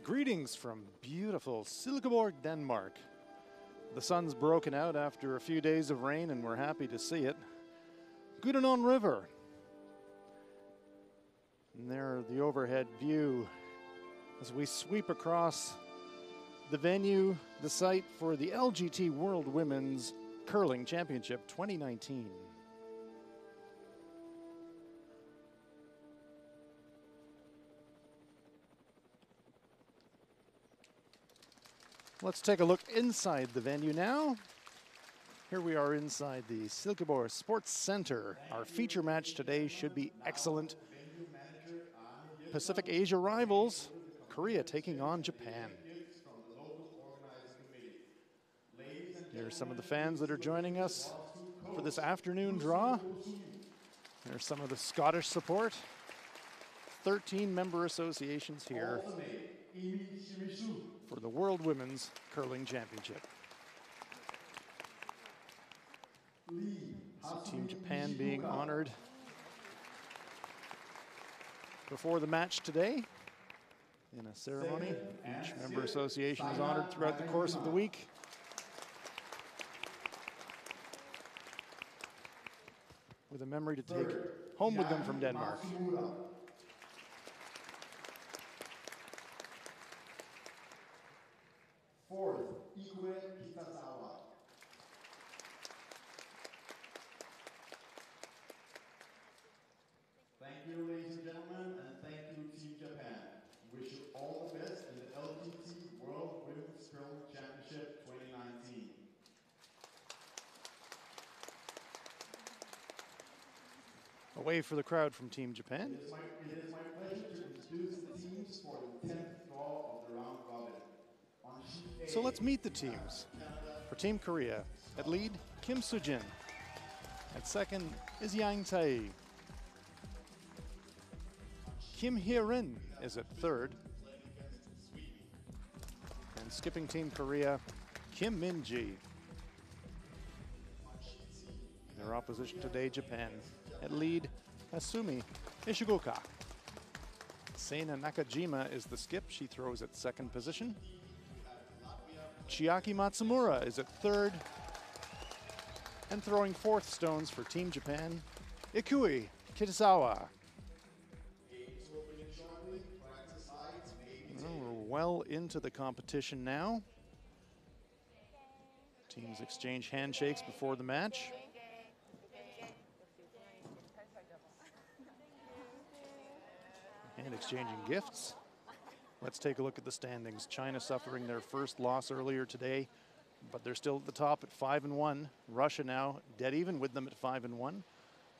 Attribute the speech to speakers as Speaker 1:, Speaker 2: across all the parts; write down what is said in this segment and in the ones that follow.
Speaker 1: Greetings from beautiful Silkeborg, Denmark. The sun's broken out after a few days of rain and we're happy to see it. Gudenon River. And there, the overhead view as we sweep across the venue, the site for the LGT World Women's Curling Championship 2019. Let's take a look inside the venue now. Here we are inside the Silkeborg Sports Center. Our feature match today should be excellent. Pacific Asia rivals, Korea taking on Japan. Here's some of the fans that are joining us for this afternoon draw. There's some of the Scottish support. 13 member associations here for the World Women's Curling Championship. See Team Japan being honored before the match today in a ceremony. Each member association is honored throughout the course of the week. With a memory to take home with them from Denmark.
Speaker 2: Fourth, thank you, ladies and gentlemen, and thank you, Team Japan. Wish you all the best in the LGT World Women's Curling Championship 2019.
Speaker 1: A wave for the crowd from Team Japan.
Speaker 2: It is my pleasure to introduce the teams for the 10th draw of the round robin.
Speaker 1: So let's meet the teams. For Team Korea, at lead, Kim Soo-jin. At second is Yang Tae. Kim Hye-rin is at third. And skipping Team Korea, Kim Min-ji. Their opposition today, Japan. At lead, Asumi Ishiguka. Seina Nakajima is the skip. She throws at second position. Chiaki Matsumura is at third. And throwing fourth stones for Team Japan, Ikui Kitazawa. We're well into the competition now. Teams exchange handshakes before the match. And exchanging gifts. Let's take a look at the standings. China suffering their first loss earlier today, but they're still at the top at 5-1. Russia now dead even with them at 5-1.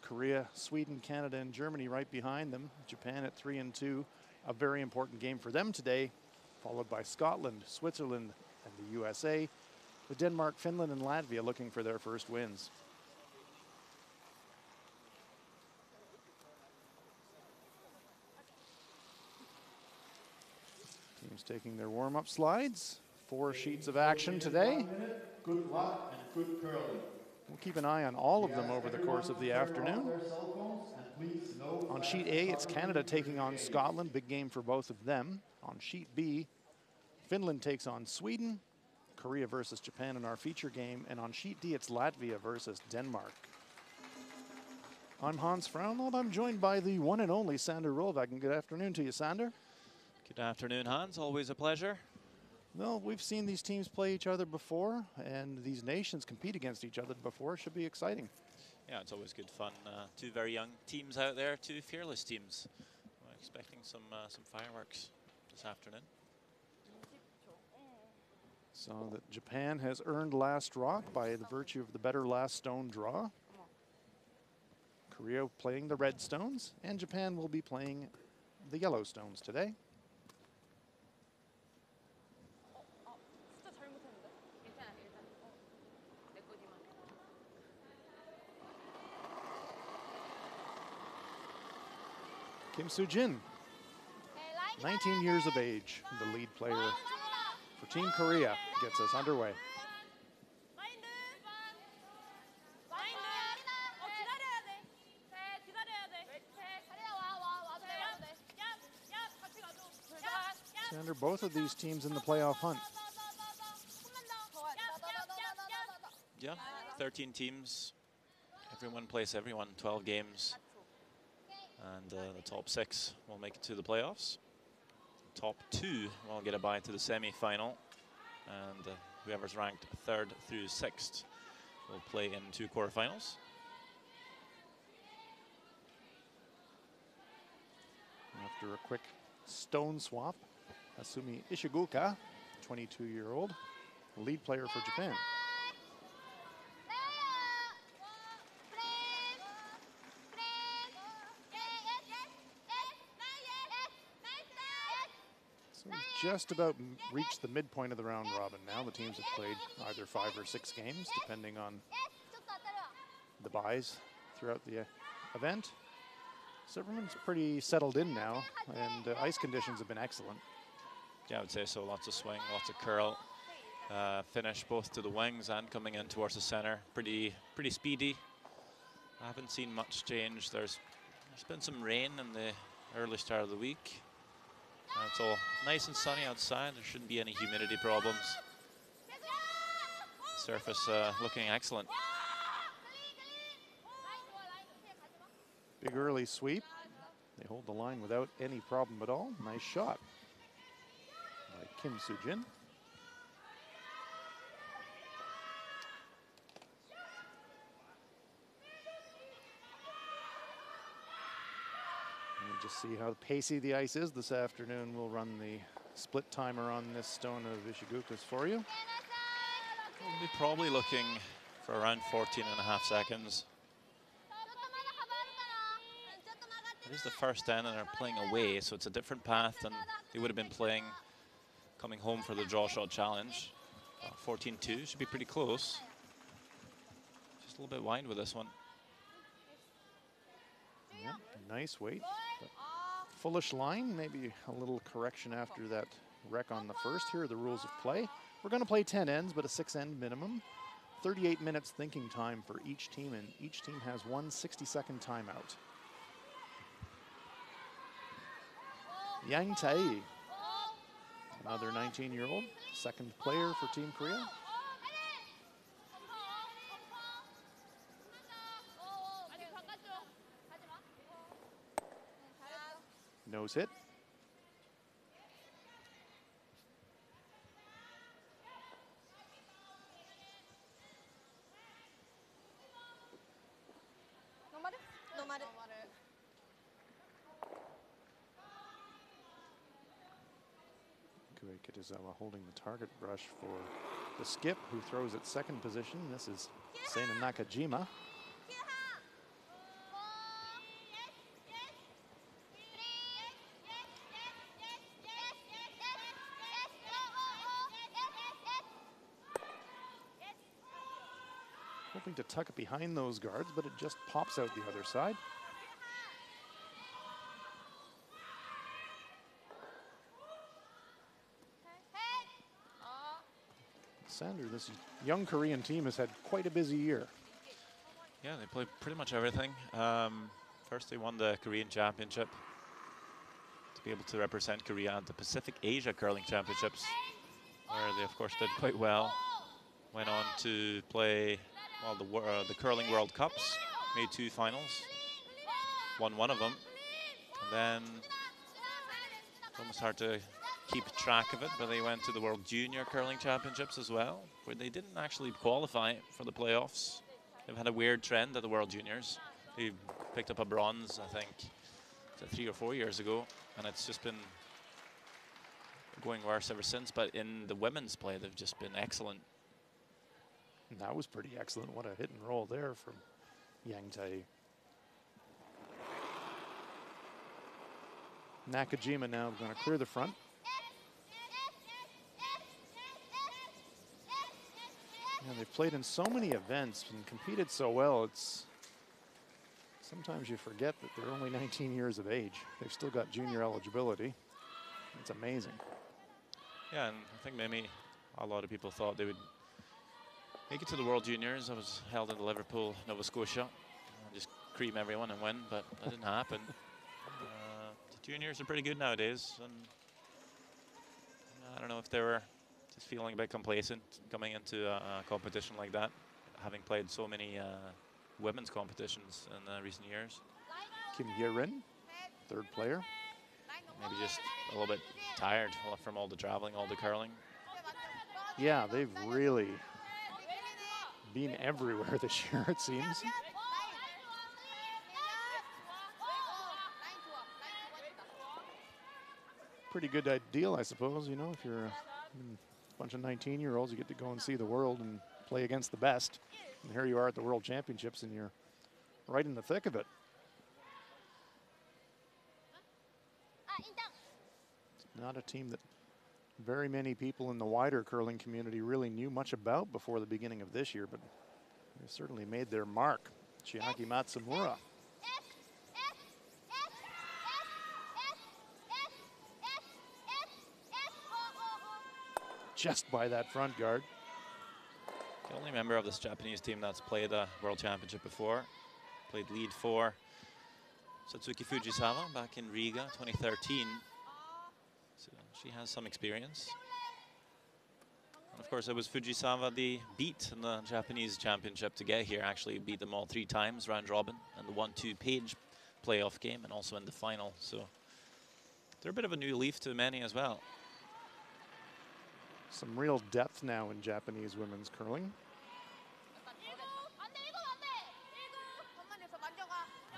Speaker 1: Korea, Sweden, Canada, and Germany right behind them. Japan at 3-2. A very important game for them today, followed by Scotland, Switzerland, and the USA, with Denmark, Finland, and Latvia looking for their first wins. Teams taking their warm-up slides. 4 sheets of action today.
Speaker 2: Good luck and good curling.
Speaker 1: We'll keep an eye on all of them over the course of the afternoon. On sheet A, it's Canada taking on Scotland. Big game for both of them. On sheet B, Finland takes on Sweden. Korea versus Japan in our feature game. And on sheet D, it's Latvia versus Denmark. I'm Hans Fraunhold. I'm joined by the one and only Sander Rolvagen. Good afternoon to you, Sander.
Speaker 3: Good afternoon, Hans. Always a pleasure.
Speaker 1: Well, we've seen these teams play each other before, and these nations compete against each other before. Should be exciting.
Speaker 3: Yeah, it's always good fun. 2 very young teams out there, 2 fearless teams. We're expecting some fireworks this afternoon.
Speaker 1: So that Japan has earned last rock by the virtue of the better last stone draw. Korea playing the red stones, and Japan will be playing the yellow stones today. Kim Soo-jin, 19 years of age, the lead player for Team Korea, gets us underway. Sander, both of these teams in the playoff hunt.
Speaker 3: Yeah, 13 teams. Everyone plays everyone, 12 games. And the top 6 will make it to the playoffs. Top 2 will get a bye to the semi-final. And whoever's ranked 3rd through 6th will play in 2 quarterfinals.
Speaker 1: After a quick stone swap, Asumi Ishiguka, 22-year-old, lead player for Japan. So we've just about reached the midpoint of the round robin now. The teams have played either 5 or 6 games, depending on the byes throughout the event. So everyone's pretty settled in now, and ice conditions have been excellent.
Speaker 3: Yeah, I would say so. Lots of swing, lots of curl. Finish both to the wings and coming in towards the center. Pretty speedy. I haven't seen much change. There's been some rain in the early start of the week. It's all nice and sunny outside. There shouldn't be any humidity problems. Surface looking excellent.
Speaker 1: Big early sweep. They hold the line without any problem at all. Nice shot by Kim Soo-jin. And just see how pacey the ice is this afternoon. We'll run the split timer on this stone of Ishiguka's for you.
Speaker 3: We'll be probably looking for around 14.5 seconds. It is the first end and they're playing away, so it's a different path than they would have been playing coming home for the draw shot challenge. 14-2 should be pretty close. Just a little bit wide with this one.
Speaker 1: Yep, nice weight. Fullish line, maybe a little correction after that wreck on the first. Here are the rules of play. We're going to play 10 ends, but a 6-end minimum. 38 minutes thinking time for each team, and each team has one 60-second timeout. Yang Tae, another 19-year-old, second player for Team Korea. Nose hit. Kitazawa holding the target brush for the skip, who throws at second position. This is Seina Nakajima. Hoping to tuck it behind those guards, but it just pops out the other side. Sander, this young Korean team has had quite a busy year.
Speaker 3: Yeah, they play pretty much everything. First, they won the Korean Championship to be able to represent Korea at the Pacific Asia Curling Championships, where they, of course, did quite well. Went on to play, well, the Curling World Cups, made 2 finals, won one of them. And then it's almost hard to keep track of it, but they went to the World Junior Curling Championships as well, where they didn't actually qualify for the playoffs. They've had a weird trend at the World Juniors. They picked up a bronze, I think, 3 or 4 years ago, and it's just been going worse ever since. But in the women's play, they've just been excellent.
Speaker 1: And that was pretty excellent. What a hit and roll there from Yang Tae. Nakajima now going to clear the front. And they've played in so many events and competed so well, it's sometimes you forget that they're only 19 years of age. They've still got junior eligibility. It's amazing.
Speaker 3: Yeah, and I think maybe a lot of people thought they would make it to the World Juniors. That was held in Liverpool, Nova Scotia. Just cream everyone and win, but that didn't happen. The juniors are pretty good nowadays, and I don't know if they were just feeling a bit complacent coming into a competition like that, having played so many women's competitions in recent years.
Speaker 1: Kim Hye-rin, third player.
Speaker 3: Maybe just a little bit tired from all the traveling, all the curling.
Speaker 1: Yeah, they've really been everywhere this year, it seems. Pretty good deal, I suppose. You know, if you're a bunch of 19-year-olds, you get to go and see the world and play against the best. And here you are at the World Championships, and you're right in the thick of it. It's not a team that very many people in the wider curling community really knew much about before the beginning of this year, but they certainly made their mark. Chiaki Matsumura. Just by that front guard.
Speaker 3: The only member of this Japanese team that's played a World Championship before. Played lead for Satsuki Fujisawa back in Riga 2013. So she has some experience. And of course, it was Fujisawa the beat in the Japanese championship to get here. Actually beat them all 3 times, round robin, and the 1-2 page playoff game, and also in the final. So they're a bit of a new leaf to many as well.
Speaker 1: Some real depth now in Japanese women's curling.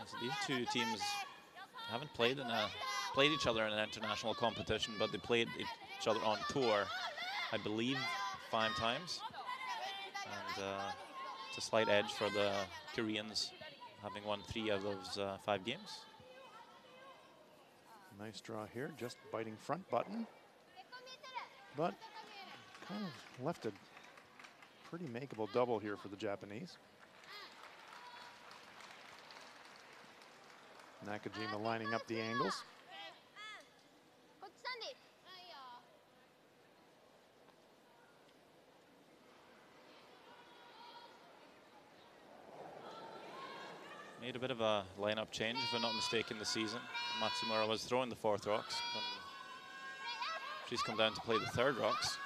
Speaker 3: So these two teams haven't played each other in an international competition, but they played each other on tour, I believe, 5 times. And it's a slight edge for the Koreans, having won 3 of those 5 games.
Speaker 1: Nice draw here, just biting front button, but kind of left a pretty makeable double here for the Japanese. Nakajima lining up the angles.
Speaker 3: Made a bit of a lineup change, if I'm not mistaken, this season. Matsumura was throwing the 4th rocks, but she's come down to play the 3rd rocks.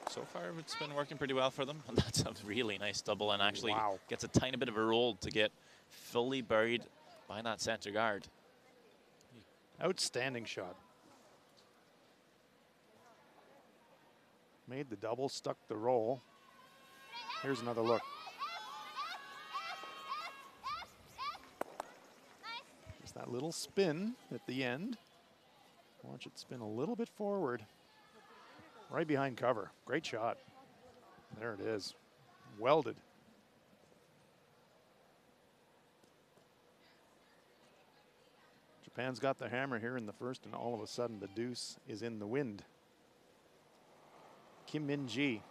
Speaker 3: So far, it's been working pretty well for them. And that's a really nice double, and actually gets a tiny bit of a roll to get fully buried by that center guard.
Speaker 1: Outstanding shot. Made the double, stuck the roll. Here's another look. Just that little spin at the end. Watch it spin a little bit forward. Right behind cover. Great shot. There it is. Welded. Japan's got the hammer here in the first, and all of a sudden the deuce is in the wind. Kim Min-ji.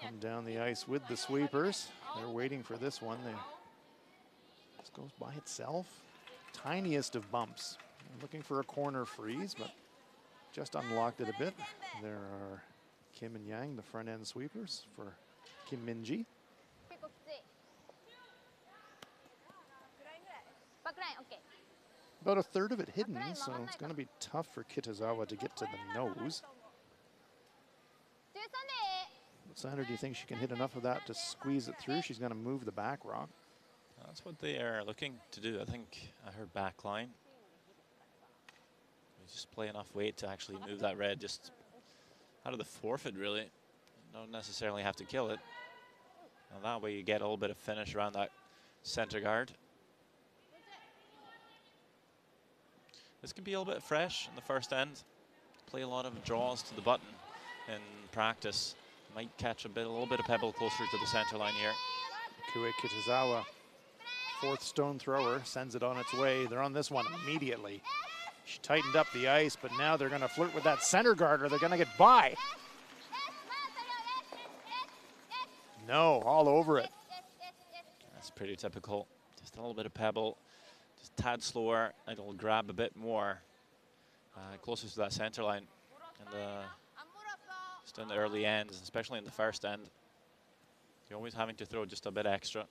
Speaker 1: Come down the ice with the sweepers. They're waiting for this one. This goes by itself. Tiniest of bumps. Looking for a corner freeze, but just unlocked it a bit. There are Kim and Yang, the front end sweepers for Kim Min-ji. About a third of it hidden, so it's going to be tough for Kitazawa to get to the nose. Sandra, do you think she can hit enough of that to squeeze it through? She's going to move the back rock.
Speaker 3: That's what they are looking to do, I think, at her back line. Just play enough weight to actually move that red just out of the forfeit, really. You don't necessarily have to kill it. And that way you get a little bit of finish around that center guard. This can be a little bit fresh in the first end. Play a lot of draws to the button in practice. Might catch a little bit of pebble closer to the center line here.
Speaker 1: Kue Kitazawa, 4th stone thrower, sends it on its way. They're on this one immediately. She tightened up the ice, but now they're going to flirt with that center guard, or they're going to get by. No, all over it.
Speaker 3: That's pretty typical. Just a little bit of pebble. just a tad slower. It'll grab a bit more closer to that center line. And just in the early ends, especially in the first end, you're always having to throw just a bit extra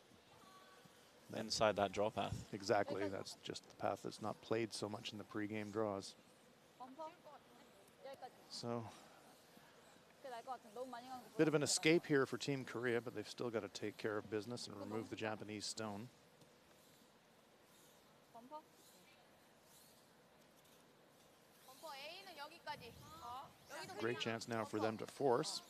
Speaker 3: inside that draw path.
Speaker 1: Exactly. That's just the path that's not played so much in the pregame draws. So, bit of an escape here for Team Korea, but they've still got to take care of business and remove the Japanese stone. Great chance now for them to force.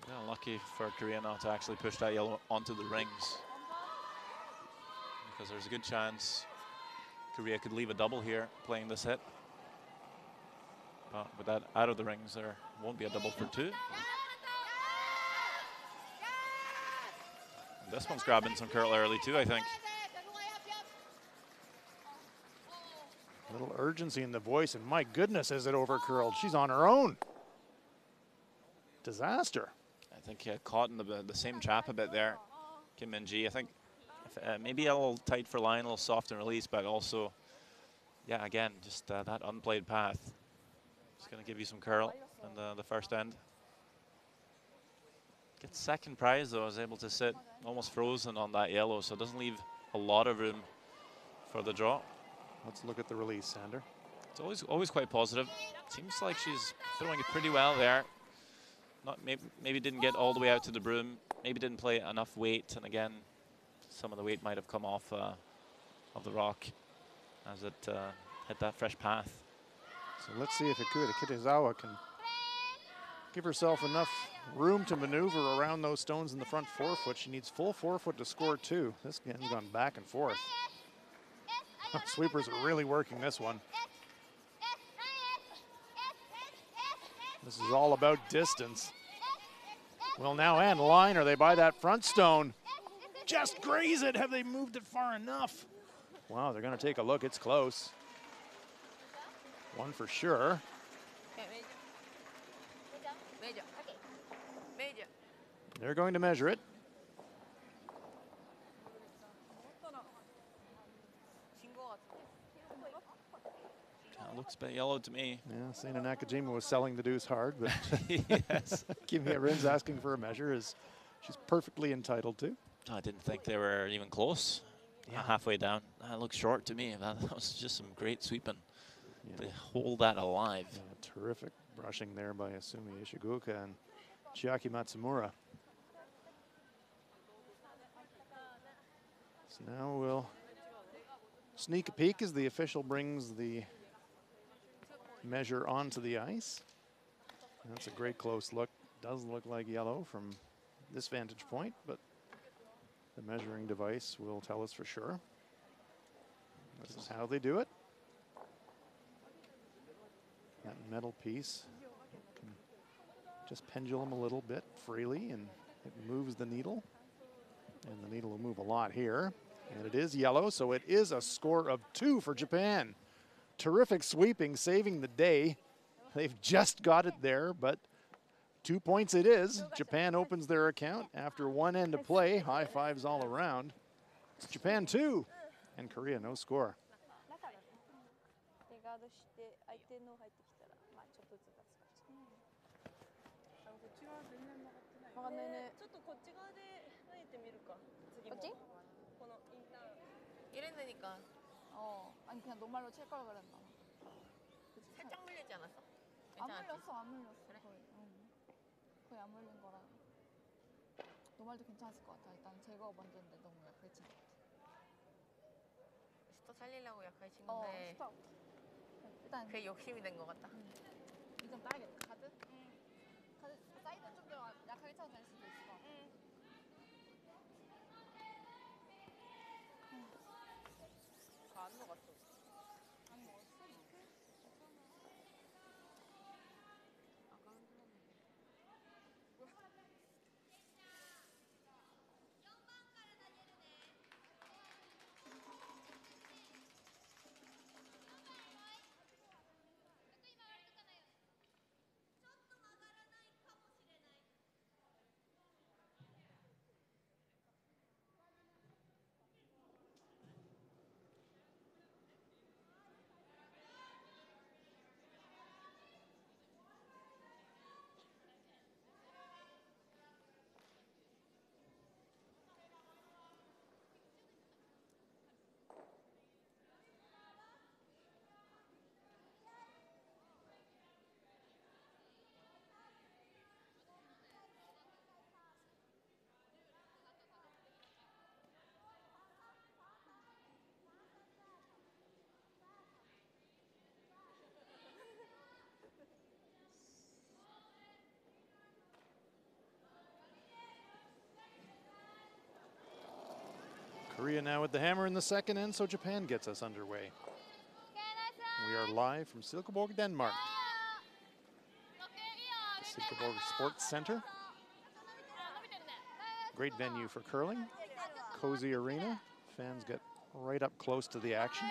Speaker 3: Yeah, lucky for Korea not to actually push that yellow onto the rings, because there's a good chance Korea could leave a double here playing this hit. But with that out of the rings, there won't be a double for two. And this one's grabbing some curl early too, I think.
Speaker 1: A little urgency in the voice, and my goodness, is it over curled? She's on her own. Disaster.
Speaker 3: I think caught in the same trap a bit there, Kim Min-ji. I think maybe a little tight for line, a little soft and release, but also, yeah, again, just that unplayed path. Just going to give you some curl in the first end. Gets second prize, though. Is able to sit almost frozen on that yellow, so it doesn't leave a lot of room for the draw.
Speaker 1: Let's look at the release, Sander.
Speaker 3: It's always quite positive. Seems like she's throwing it pretty well there. Not maybe didn't get all the way out to the broom. Maybe didn't play enough weight, and again, some of the weight might have come off of the rock as it hit that fresh path.
Speaker 1: So let's see if Ikuda Kitazawa can give herself enough room to maneuver around those stones in the front forefoot. She needs full forefoot to score two. This game's gone back and forth. Sweepers are really working this one. This is all about distance. Well, now and line, are they by that front stone? Just graze it. Have they moved it far enough? Wow, they're going to take a look. It's close. One for sure. They're going to measure it.
Speaker 3: Looks a bit yellow to me.
Speaker 1: Yeah, Seina Nakajima was selling the deuce hard, but
Speaker 3: yes.
Speaker 1: Kimiya Rin's asking for a measure, as she's perfectly entitled to.
Speaker 3: I didn't think they were even close. Yeah. Halfway down. That looks short to me. That was just some great sweeping. Yeah. To hold that alive.
Speaker 1: Yeah, terrific brushing there by Asumi Ishiguka and Chiaki Matsumura. So now we'll sneak a peek as the official brings the measure onto the ice. And that's a great close look. Does look like yellow from this vantage point, but the measuring device will tell us for sure. This is how they do it. That metal piece can just pendulum a little bit freely, and it moves the needle. And the needle will move a lot here. And it is yellow, so it is a score of 2 for Japan. Terrific sweeping, saving the day. They've just got it there, but 2 points it is. Japan opens their account after one end of play. High fives all around. It's Japan 2, and Korea no score.
Speaker 4: 아니 그냥 노말로 칠 걸 그랬나. 살짝 물리지 않았어? 안 물렸어, 안 물렸어. 그래? 거의 안 물린 거라. 노말도 괜찮았을 것 같아. 일단 제거 먼저 했는데 너무 약하게 친 것 같아.
Speaker 5: 스톱 살리려고 약하게 친 건데.
Speaker 4: 스톱. 일단
Speaker 5: 그게 욕심이 된 것 같다.
Speaker 4: 2점 따야겠다. 카드? 카드 사이드 좀 더 약하게 쳐도 될 수도 있을 것 같아.
Speaker 5: 안 먹었어.
Speaker 4: 안 먹었어?
Speaker 5: 아까 흔들었는데.
Speaker 1: Latvia now with the hammer in the second end, so Japan gets us underway. We are live from Silkeborg, Denmark. The Silkeborg Sports Center. Great venue for curling. Cozy arena. Fans get right up close to the action.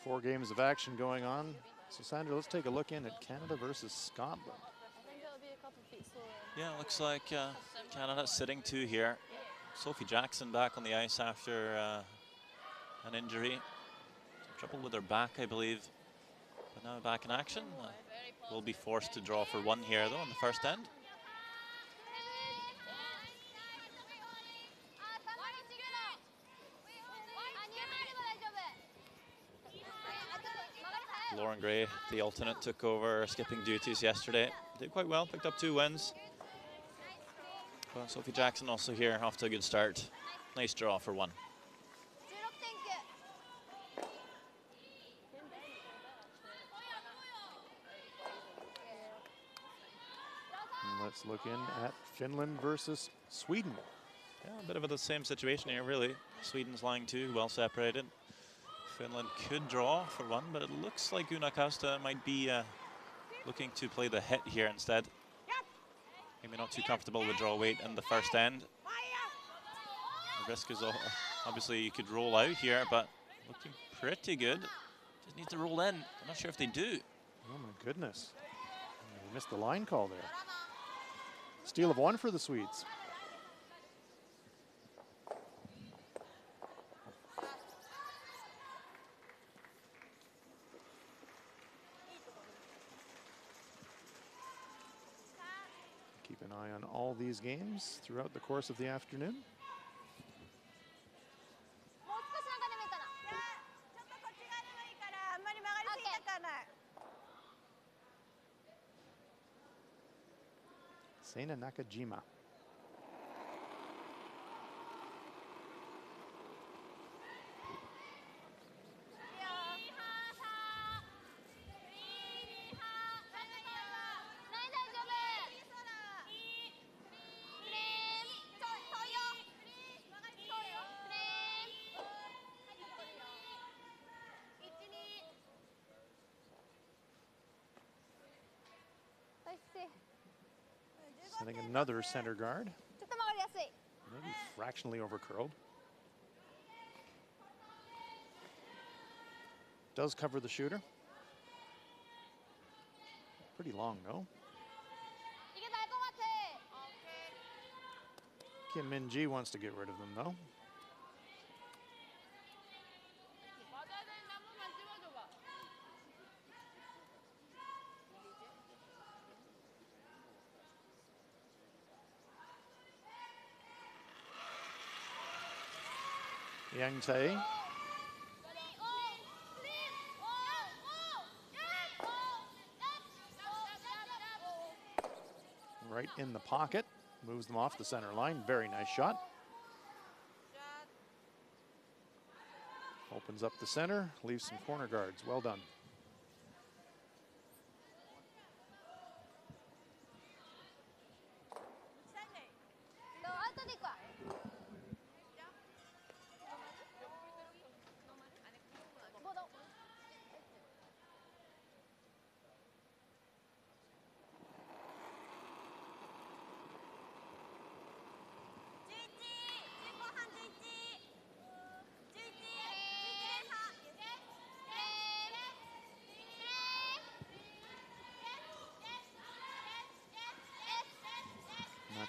Speaker 1: Four games of action going on. So Sandra, let's take a look in at Canada versus Scotland.
Speaker 3: Yeah, it looks like Canada sitting 2 here. Sophie Jackson back on the ice after an injury. Some trouble with her back, I believe. But now back in action. Will be forced to draw for 1 here, though, on the first end. Lauren Gray, the alternate, took over skipping duties yesterday. Did quite well, picked up 2 wins. Well, Sophie Jackson also here, off to a good start. Nice draw for 1.
Speaker 1: And let's look in at Finland versus Sweden.
Speaker 3: Yeah, a bit of the same situation here, really. Sweden's lying 2, well separated. Finland could draw for 1, but it looks like Una Costa might be looking to play the hit here instead. Maybe not too comfortable with draw weight in the first end. The risk is obviously you could roll out here, but looking pretty good. Just needs to roll in. I'm not sure if they do.
Speaker 1: Oh my goodness. They missed the line call there. Steal of 1 for the Swedes. Keep an eye on all these games throughout the course of the afternoon. Seina Nakajima. Setting another center guard. Maybe fractionally overcurled. Does cover the shooter. Pretty long, no? Kim Min-ji wants to get rid of them, though. Yang Tae. Right in the pocket. Moves them off the center line. Very nice shot. Opens up the center. Leaves some corner guards. Well done.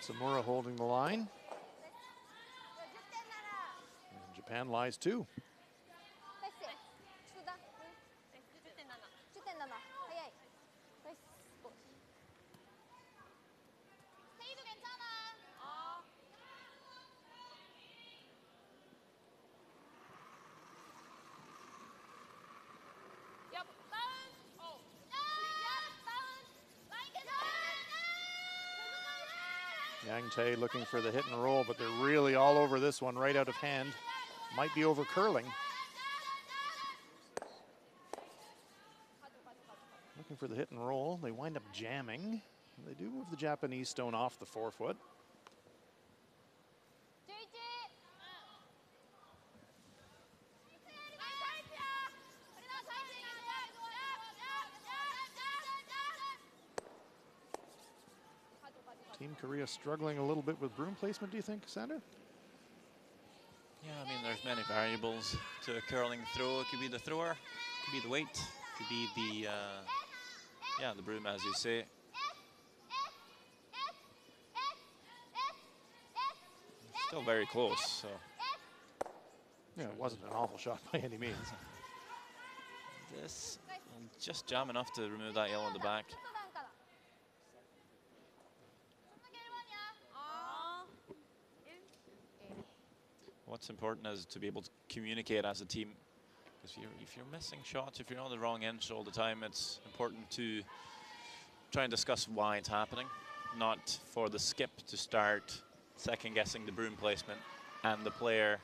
Speaker 1: Samura holding the line. Japan lies 2.
Speaker 4: 10다. 10.7. 早い. 스테이도 괜찮아.
Speaker 5: 야, 다운.
Speaker 1: Yang Tae looking for the hit and roll, but they're really all over this one, right out of hand. Might be over curling. Looking for the hit and roll. They wind up jamming. They do move the Japanese stone off the forefoot. Team Korea struggling a little bit with broom placement, do you think, Sander?
Speaker 3: Yeah, I mean, there's many variables to a curling throw. It could be the thrower, it could be the weight, it could be the, the broom, as you say. It's still very close, so.
Speaker 1: Yeah, it wasn't an awful shot by any means.
Speaker 3: This will just jam enough to remove that yellow in the back. What's important is to be able to communicate as a team. Because if you're missing shots, if you're on the wrong end all the time, it's important to try and discuss why it's happening. Not for the skip to start second-guessing the broom placement and the player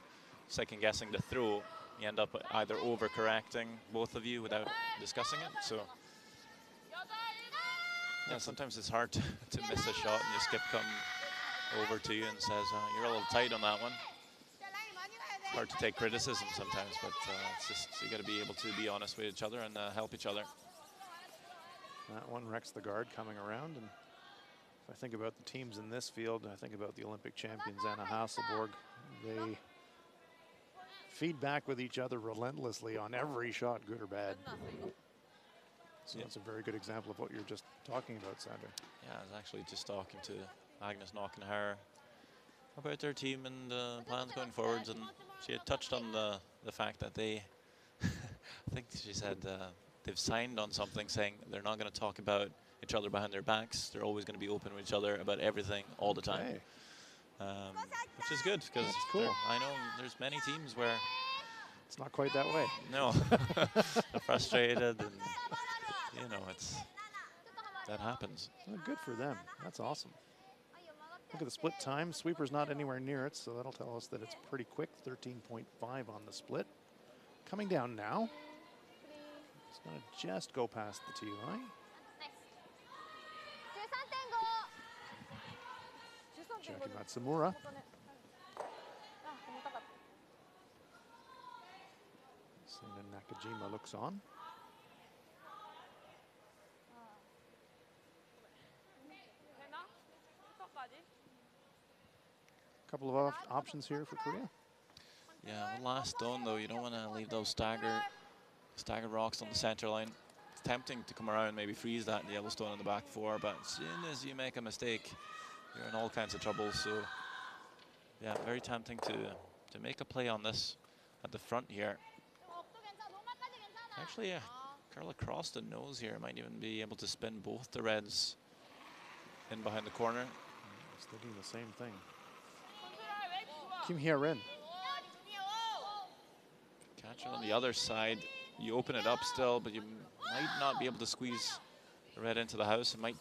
Speaker 3: second-guessing the throw. You end up either overcorrecting, both of you, without discussing it. So, yeah, sometimes it's hard to miss a shot and your skip come over to you and says, you're a little tight on that one. Hard to take criticism sometimes, but it's just you got to be able to be honest with each other and help each other.
Speaker 1: That one wrecks the guard coming around, and if I think about the teams in this field, I think about the Olympic champions Anna Hasselborg. They feed back with each other relentlessly on every shot, good or bad. So that's a very good example of what you're just talking about, Sander.
Speaker 3: Yeah, I was actually just talking to Agnes Knockenhauer about their team and plans going forwards, and she had touched on the fact that they, I think she said they've signed on something saying they're not going to talk about each other behind their backs. They're always going to be open with each other about everything all the time, which is good because
Speaker 1: cool.
Speaker 3: I know there's many teams where
Speaker 1: it's not quite that way.
Speaker 3: No, they're frustrated, and you know that happens.
Speaker 1: Well, good for them. That's awesome. Look at the split time. Sweeper's not anywhere near it, so that'll tell us that it's pretty quick. 13.5 on the split. Coming down now. It's going to just go past the tee line. Jackie Matsumura. Sina Nakajima looks on. Couple of options here for Korea.
Speaker 3: Yeah, well, last stone though, you don't want to leave those staggered rocks on the center line. It's tempting to come around and maybe freeze that yellow stone on the back four, but as soon as you make a mistake, you're in all kinds of trouble. So yeah, very tempting to make a play on this at the front here. Actually, curl across the nose here. Might even be able to spin both the reds in behind the corner.
Speaker 1: I was thinking the same thing. Kim Hye-rin.
Speaker 3: Catch it on the other side. You open it up still, but you might not be able to squeeze the red into the house. It might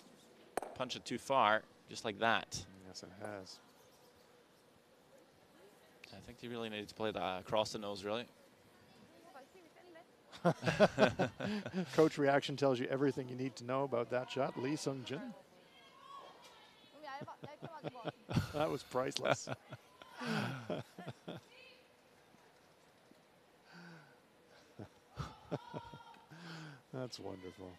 Speaker 3: punch it too far, just like that.
Speaker 1: Yes, it has.
Speaker 3: I think you really need to play that across the nose, really.
Speaker 1: Coach reaction tells you everything you need to know about that shot. Lee Sung-jin. That was priceless. That's wonderful.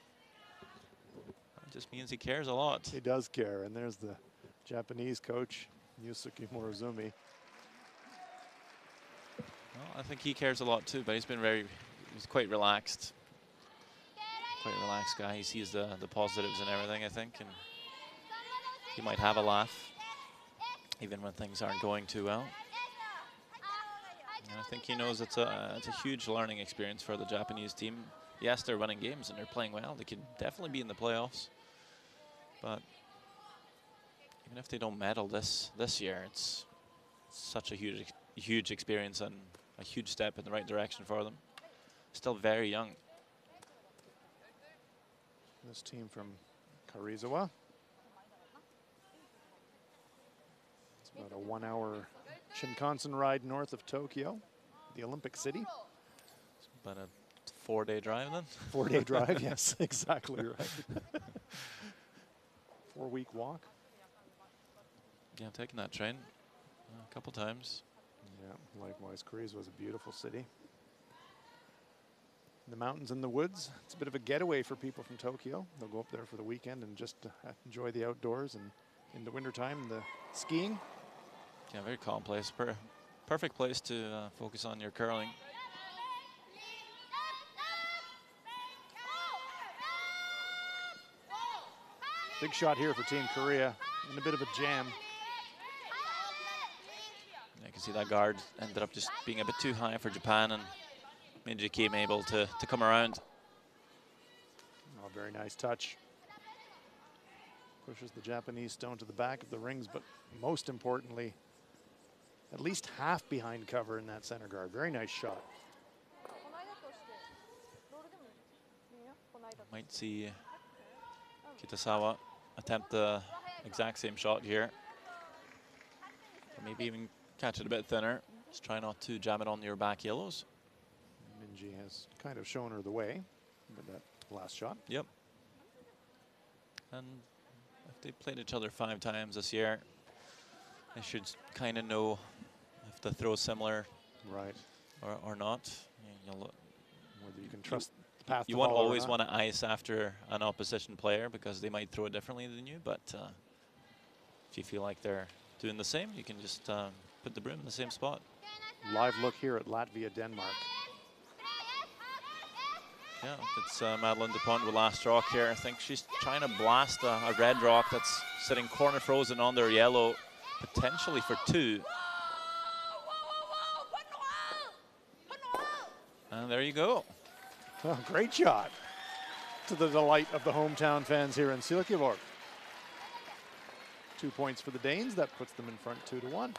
Speaker 3: It just means he cares a lot.
Speaker 1: He does care, and there's the Japanese coach, Yusuke Morozumi.
Speaker 3: Well, I think he cares a lot too, but he's quite relaxed. Quite a relaxed guy. He sees the positives and everything, I think, and he might have a laugh even when things aren't going too well. And I think he knows it's a huge learning experience for the Japanese team. Yes, they're winning games and they're playing well. They could definitely be in the playoffs. But even if they don't medal this year, it's such a huge experience and a huge step in the right direction for them. Still very young.
Speaker 1: This team from Karizawa. It's about a 1 hour Shinkansen ride north of Tokyo, the Olympic city.
Speaker 3: It's about a 4-day drive then?
Speaker 1: 4-day drive, yes, exactly right. 4-week walk.
Speaker 3: Yeah, I've taken that train a couple times.
Speaker 1: Yeah, likewise. Korea was a beautiful city. The mountains and the woods. It's a bit of a getaway for people from Tokyo. They'll go up there for the weekend and just enjoy the outdoors, and in the wintertime, the skiing.
Speaker 3: Yeah, very calm place. Perfect place to focus on your curling.
Speaker 1: Big shot here for Team Korea in a bit of a jam.
Speaker 3: You can see that guard ended up just being a bit too high for Japan, and Minji Kim able to come around.
Speaker 1: Oh, very nice touch. Pushes the Japanese stone to the back of the rings, but most importantly, at least half behind cover in that center guard. Very nice shot.
Speaker 3: Might see Kitasawa attempt the exact same shot here. Or maybe even catch it a bit thinner. Just try not to jam it on your back yellows.
Speaker 1: Minji has kind of shown her the way with that last shot.
Speaker 3: Yep. And if they played each other 5 times this year, they should kind of know if the throw is similar,
Speaker 1: right,
Speaker 3: or not.
Speaker 1: Whether you can trust the path.
Speaker 3: You won't always want to ice after an opposition player because they might throw it differently than you. But if you feel like they're doing the same, you can just put the broom in the same spot.
Speaker 1: Live look here at Latvia, Denmark.
Speaker 3: Yeah, it's Madeline DuPont with last rock here. I think she's trying to blast a red rock that's sitting corner frozen on their yellow, potentially for 2. And there you go.
Speaker 1: Oh, great shot, to the delight of the hometown fans here in Silkeborg. 2 points for the Danes. That puts them in front 2-1.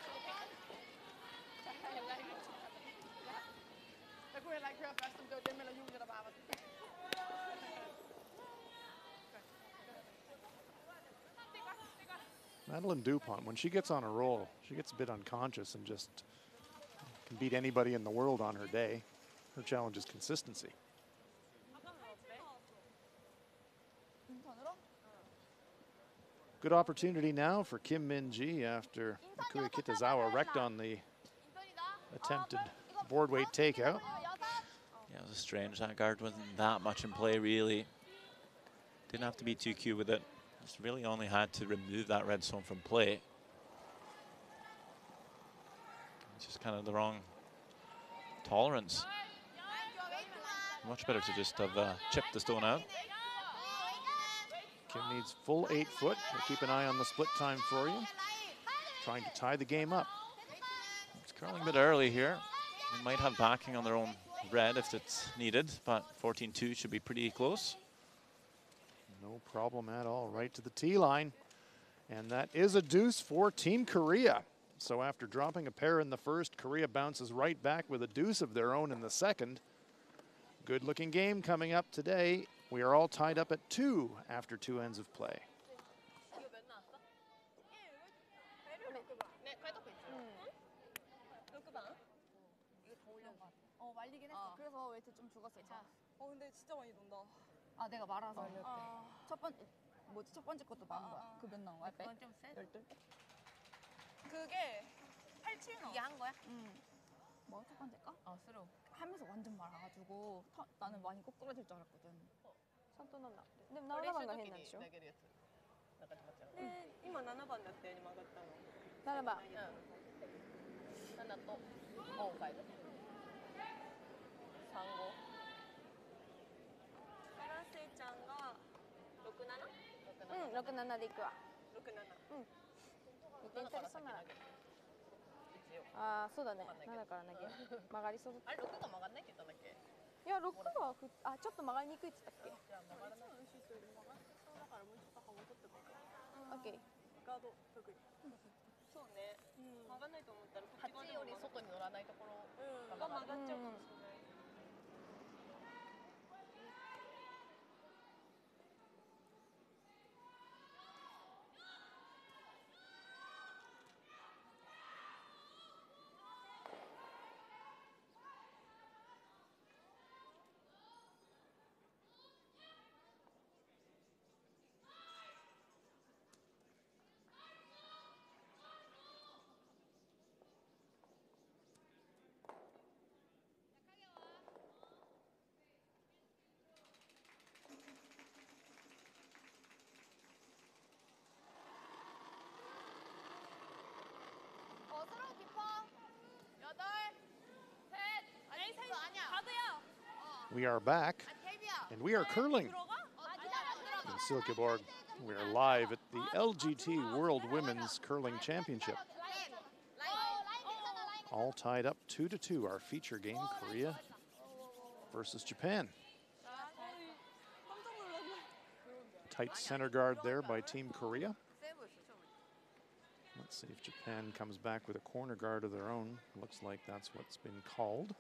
Speaker 1: Madeline DuPont, when she gets on a roll, she gets a bit unconscious and just can beat anybody in the world on her day. Her challenge is consistency. Good opportunity now for Kim Min-ji after Ikuya Kitazawa wrecked on the attempted board weight takeout.
Speaker 3: Yeah, it was strange. That guard wasn't that much in play, really. Didn't have to be too cute with it. Just really only had to remove that red stone from play. It's just kind of the wrong tolerance. Much better to just have chipped the stone out.
Speaker 1: Kim needs full 8 foot. We'll keep an eye on the split time for you. Trying to tie the game up.
Speaker 3: It's curling a bit early here. They might have backing on their own red if it's needed, but 14-2 should be pretty close.
Speaker 1: No problem at all. Right to the tee line. And that is a deuce for Team Korea. So after dropping a pair in the first, Korea bounces right back with a deuce of their own in the second. Good looking game coming up today. We are all tied up at 2 after 2 ends of play.
Speaker 4: 말리긴 했어. 그래서 웨이트 좀 죽었어. 근데 진짜 많이 돈다. 아, 내가 말아서. 첫 번째 것도 많은 거야. 그 몇 나온 거야?
Speaker 5: 그건 좀 세.
Speaker 4: 12? 그게 87 나왔어.
Speaker 5: 이게 한 거야?
Speaker 4: 뭐 첫 번째 거?
Speaker 5: 스로.
Speaker 4: 하면서 완전 말아가지고 나는 많이 꼭 떨어질 줄 알았거든.
Speaker 6: ちゃんとなんだ。でも7番が変なんでしょ。で、今7番だったように曲がったの。7番。
Speaker 5: 7と5を変える。3、5。
Speaker 6: からせいちゃんが67？うん、67でいくわ。67。うん。2点足りそうなら。
Speaker 4: ああ、そうだね。7から投げよう。曲がりそうだった。
Speaker 5: あれ6が曲がんないって言ったんだっけ？
Speaker 4: いや、6はちょっと曲がりにくいって言ったっけ？
Speaker 5: じゃあ曲がらない。曲がってそうだからもうちょっと幅を取ってこうか。
Speaker 4: オッケー。
Speaker 5: ガード特に。そうね。曲がんないと思ったらこっち側より外に乗らないところが曲がっちゃうかもしれない。
Speaker 4: 서로 깊어. 8, 셋. 아니, 아니야. 가드야.
Speaker 1: We are back, and we are curling in Silkeborg. We are live at the LGT World Women's Curling Championship. All tied up 2-2. Our feature game, Korea versus Japan. Tight center guard there by Team Korea. Let's see if Japan comes back with a corner guard of their own. Looks like that's what's been called.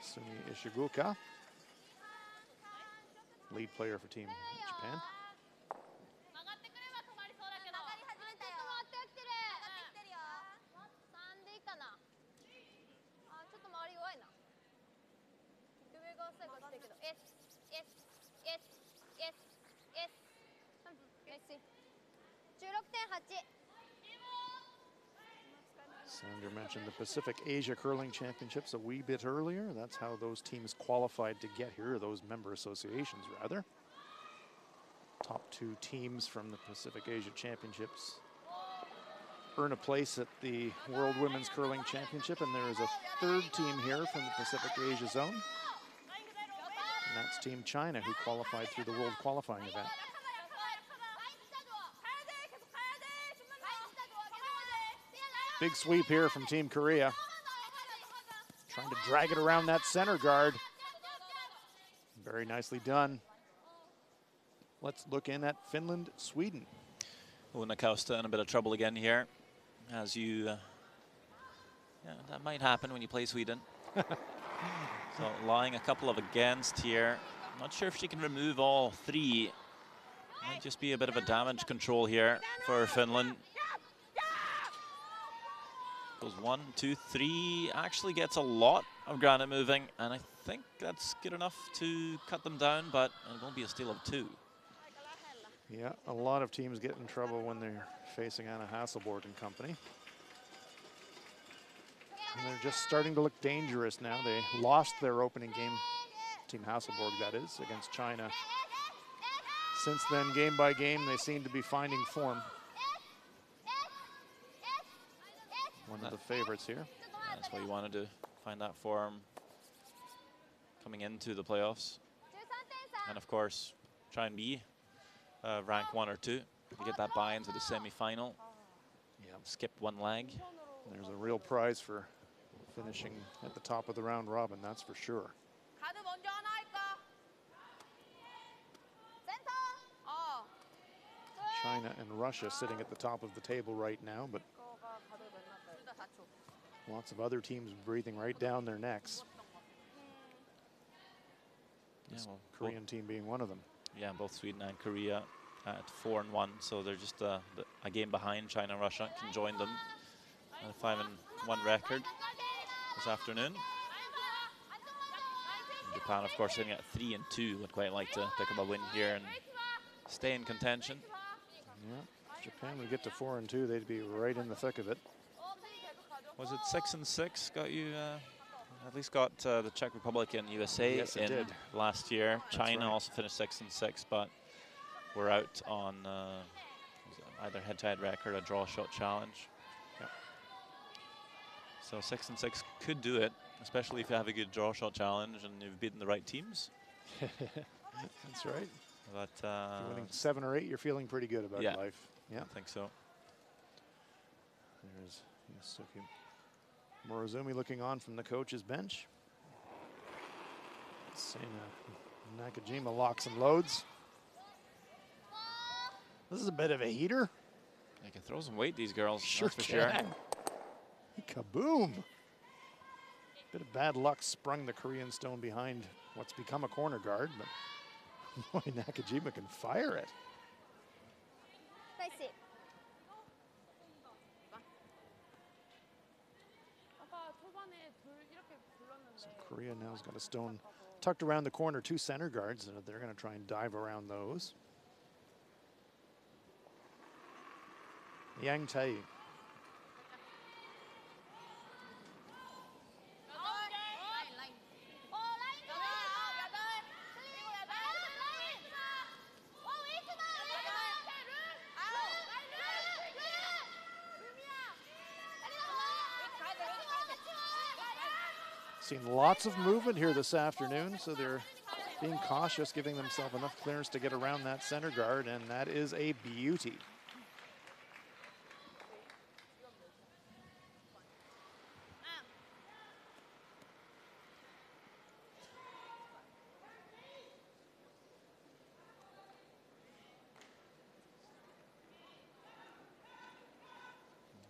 Speaker 1: Sumi Ishiguka, lead player for Team Japan. Sandra mentioned the Pacific Asia Curling Championships a wee bit earlier. That's how those teams qualified to get here, those member associations rather. Top 2 teams from the Pacific Asia Championships earn a place at the World Women's Curling Championship, and there is a 3rd team here from the Pacific Asia zone. And that's Team China, who qualified through the World Qualifying event. Big sweep here from Team Korea. Trying to drag it around that center guard. Very nicely done. Let's look in at Finland, Sweden.
Speaker 3: Una Costa in a bit of trouble again here. As you, yeah, that might happen when you play Sweden. So lying a couple of against here. Not sure if she can remove all 3. Might just be a bit of a damage control here for Finland. Goes 1, 2, 3. Actually gets a lot of granite moving, and I think that's good enough to cut them down, but it won't be a steal of 2.
Speaker 1: Yeah, a lot of teams get in trouble when they're facing Anna Hasselborg and company. And they're just starting to look dangerous now. They lost their opening game, Team Hasselborg that is, against China. Since then, game by game, they seem to be finding form. One of the favorites here.
Speaker 3: Yeah, that's what you want to do, find that form coming into the playoffs. And of course, try and be rank 1 or 2 to get that bye into the semi-final. Yeah, skip 1 leg.
Speaker 1: There's a real prize for finishing at the top of the round robin, that's for sure. China and Russia sitting at the top of the table right now, but lots of other teams breathing right down their necks.
Speaker 3: Yeah,
Speaker 1: This
Speaker 3: well,
Speaker 1: Korean team being one of them.
Speaker 3: Yeah, both Sweden and Korea at 4-1, so they're just a game behind China and Russia. Can join them at a 5-1 record this afternoon. And Japan, of course, sitting at 3-2, would quite like to pick up a win here and stay in contention.
Speaker 1: Yeah, if Japan would get to 4-2, they'd be right in the thick of it.
Speaker 3: Was it 6-6 got you? At least got the Czech Republic and USA
Speaker 1: Yes, it
Speaker 3: in
Speaker 1: did.
Speaker 3: last year.
Speaker 1: That's
Speaker 3: China
Speaker 1: right.
Speaker 3: also finished 6-6, but we're out on either head-to-head record or draw shot challenge.
Speaker 1: Yep.
Speaker 3: So 6-6 could do it, especially if you have a good draw shot challenge and you've beaten the right teams.
Speaker 1: That's right.
Speaker 3: But
Speaker 1: If you're winning 7 or 8, you're feeling pretty good about
Speaker 3: yeah,
Speaker 1: life. Yeah,
Speaker 3: I think so.
Speaker 1: there's Yusuke Morozumi looking on from the coach's bench. Sena Nakajima locks and loads. This is a bit of a heater.
Speaker 3: They can throw some weight, these girls.
Speaker 1: Sure
Speaker 3: that's for sure.
Speaker 1: Kaboom! Bit of bad luck sprung the Korean stone behind what's become a corner guard, but boy, Nakajima can fire it.
Speaker 4: 나이스.
Speaker 6: 아까 초반에 둘 이렇게 불렀는데
Speaker 1: Korea now's got a stone tucked around the corner, 2 center guards, and they're going to try and dive around those. Yang Tae. Seen lots of movement here this afternoon, so they're being cautious, giving themselves enough clearance to get around that center guard, and that is a beauty.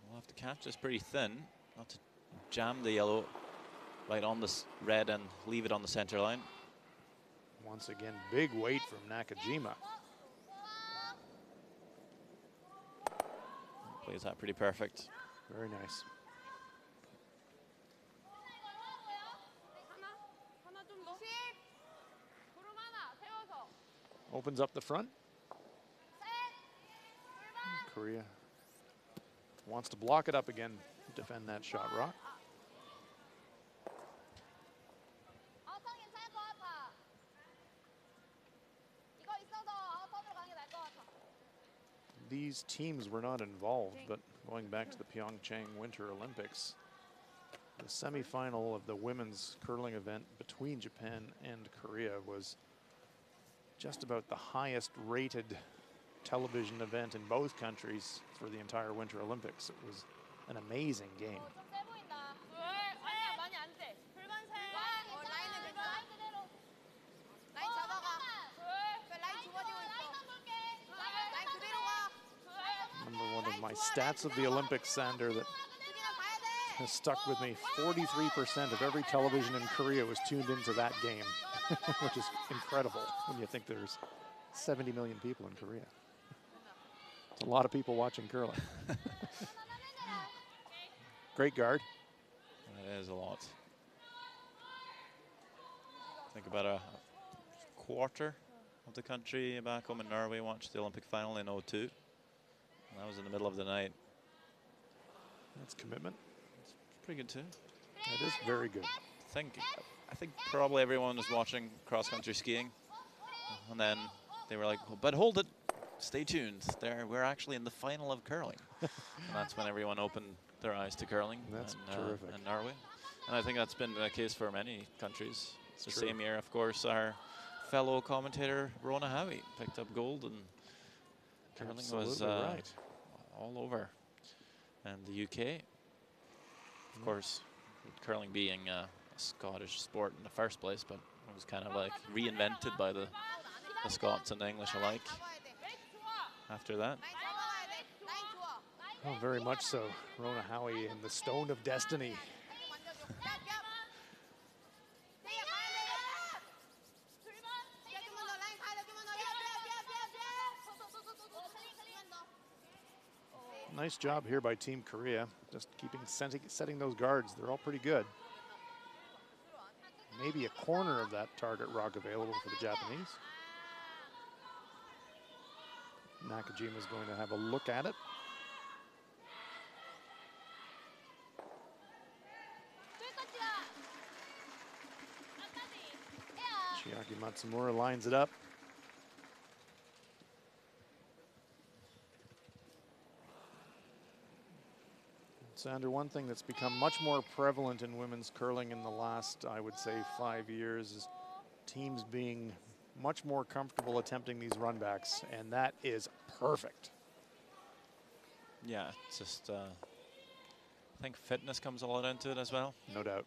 Speaker 3: We'll have to catch this pretty thin, not to jam the yellow right on this red and leave it on the center line.
Speaker 1: Once again, big weight from Nakajima.
Speaker 3: Plays that pretty perfect.
Speaker 1: Very nice.
Speaker 6: 하나 좀 더. 구름 하나 세워서.
Speaker 1: Opens up the front. Korea wants to block it up again, defend that shot rock. These teams were not involved, but going back to the Pyeongchang Winter Olympics, the semifinal of the women's curling event between Japan and Korea was just about the highest rated television event in both countries for the entire Winter Olympics. It was an amazing game.
Speaker 6: 아니야 많이 안 돼. 불만 세. 라인은 괜찮아. 라인 잡아가. 라인 좁아지고 있어. 라인 그대로 와.
Speaker 1: Remember one of my stats of the Olympics, Sander, that has stuck with me. 43% of every television in Korea was tuned into that game, which is incredible when you think there's 70 million people in Korea. It's a lot of people watching curling. Great guard.
Speaker 3: It is a lot. I think about a quarter of the country back home in Norway watched the Olympic final in 02. And that was in the middle of the night.
Speaker 1: That's commitment.
Speaker 3: It's pretty good too.
Speaker 1: That is very good.
Speaker 3: I think probably everyone was watching cross-country skiing. And then they were like, oh, but hold it. Stay tuned. We're actually in the final of curling. And that's when everyone opened their eyes to curling.
Speaker 1: That's terrific.
Speaker 3: In Norway. And I think that's been the case for many countries. It's the
Speaker 1: true.
Speaker 3: same year, of course, our fellow commentator, Rona Howie, picked up gold, and curling was
Speaker 1: right.
Speaker 3: all over. And the UK, of course, curling being a Scottish sport in the first place, but it was kind of like reinvented by the Scots and the English alike after that.
Speaker 1: Oh, very much so. Rona Howie and the Stone of Destiny. Nice job here by Team Korea, just setting those guards. They're all pretty good. Maybe a corner of that target rock available for the Japanese. Nakajima is going to have a look at it. Chiaki Matsumura lines it up. Sander, one thing that's become much more prevalent in women's curling in the last, I would say, 5 years is teams being much more comfortable attempting these runbacks, and that is perfect.
Speaker 3: Yeah, it's just I think fitness comes a lot into it as well.
Speaker 1: No doubt.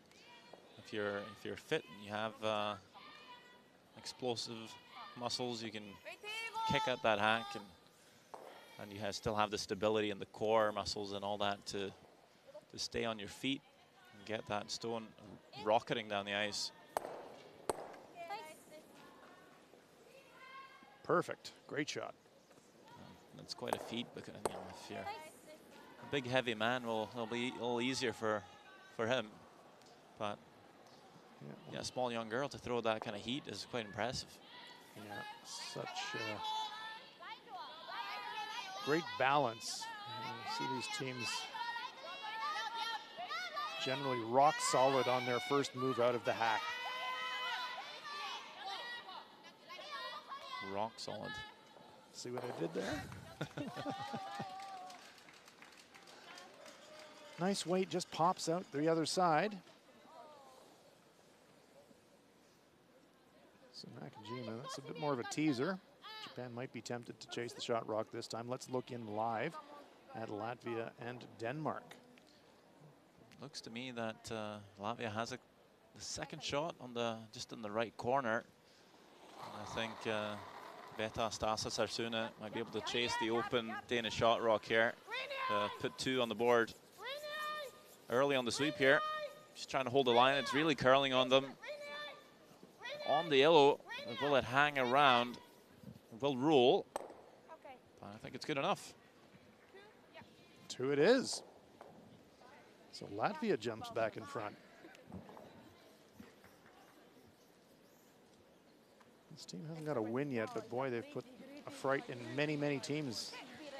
Speaker 3: If you're fit and you have explosive muscles, you can kick at that hack, and you still have the stability in the core muscles and all that to stay on your feet and get that stone rocketing down the ice.
Speaker 1: Perfect. Great shot.
Speaker 3: That's quite a feat because if you're a big heavy man, it'll be a little easier for him. But yeah, a small young girl to throw that kind of heat is quite impressive.
Speaker 1: Yeah, such great balance. You see these teams generally rock solid on their first move out of the hack.
Speaker 3: Rock solid.
Speaker 1: See what I did there? Nice weight, just pops out the other side. So Nakajima, that's a bit more of a teaser. Japan might be tempted to chase the shot rock this time. Let's look in live at Latvia and Denmark.
Speaker 3: Looks to me that Latvia has the second shot on just in the right corner. And I think Beta Stasa Sarsuna might be able to chase the open Danish shot rock here. Put 2 on the board early on the sweep here. Just trying to hold the line. It's really curling on them. On the yellow, will it hang around? It will roll. But I think it's good enough.
Speaker 1: 2 it is. So Latvia jumps back in front. This team hasn't got a win yet, but boy, they've put a fright in many, many teams.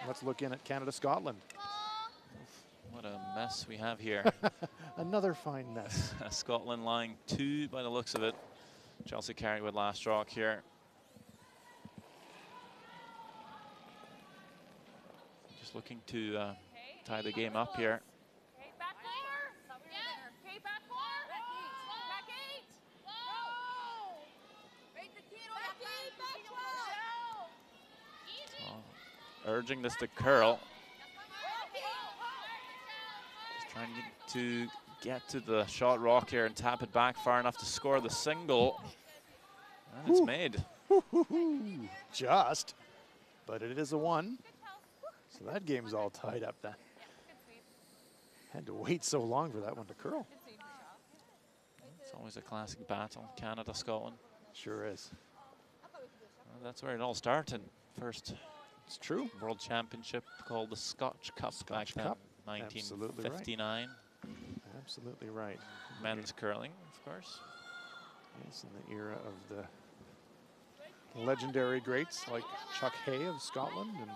Speaker 1: Let's look in at Canada-Scotland.
Speaker 3: What a mess we have here.
Speaker 1: Another fine mess.
Speaker 3: Scotland lying 2 by the looks of it. Chelsea Carey with last rock here. Just looking to tie the game up here. Urging this to curl. Just trying to get to the shot rock here and tap it back far enough to score the single. And it's made.
Speaker 1: Just, but it is a 1. So that game's all tied up then. Had to wait so long for that one to curl.
Speaker 3: It's always a classic battle, Canada-Scotland.
Speaker 1: Sure is.
Speaker 3: Well, that's where it all started. First,
Speaker 1: it's true.
Speaker 3: World Championship called the Scotch Cup back then, 1959.
Speaker 1: Absolutely right.
Speaker 3: Men's curling, of course.
Speaker 1: Yes, in the era of the legendary greats like Chuck Hay of Scotland and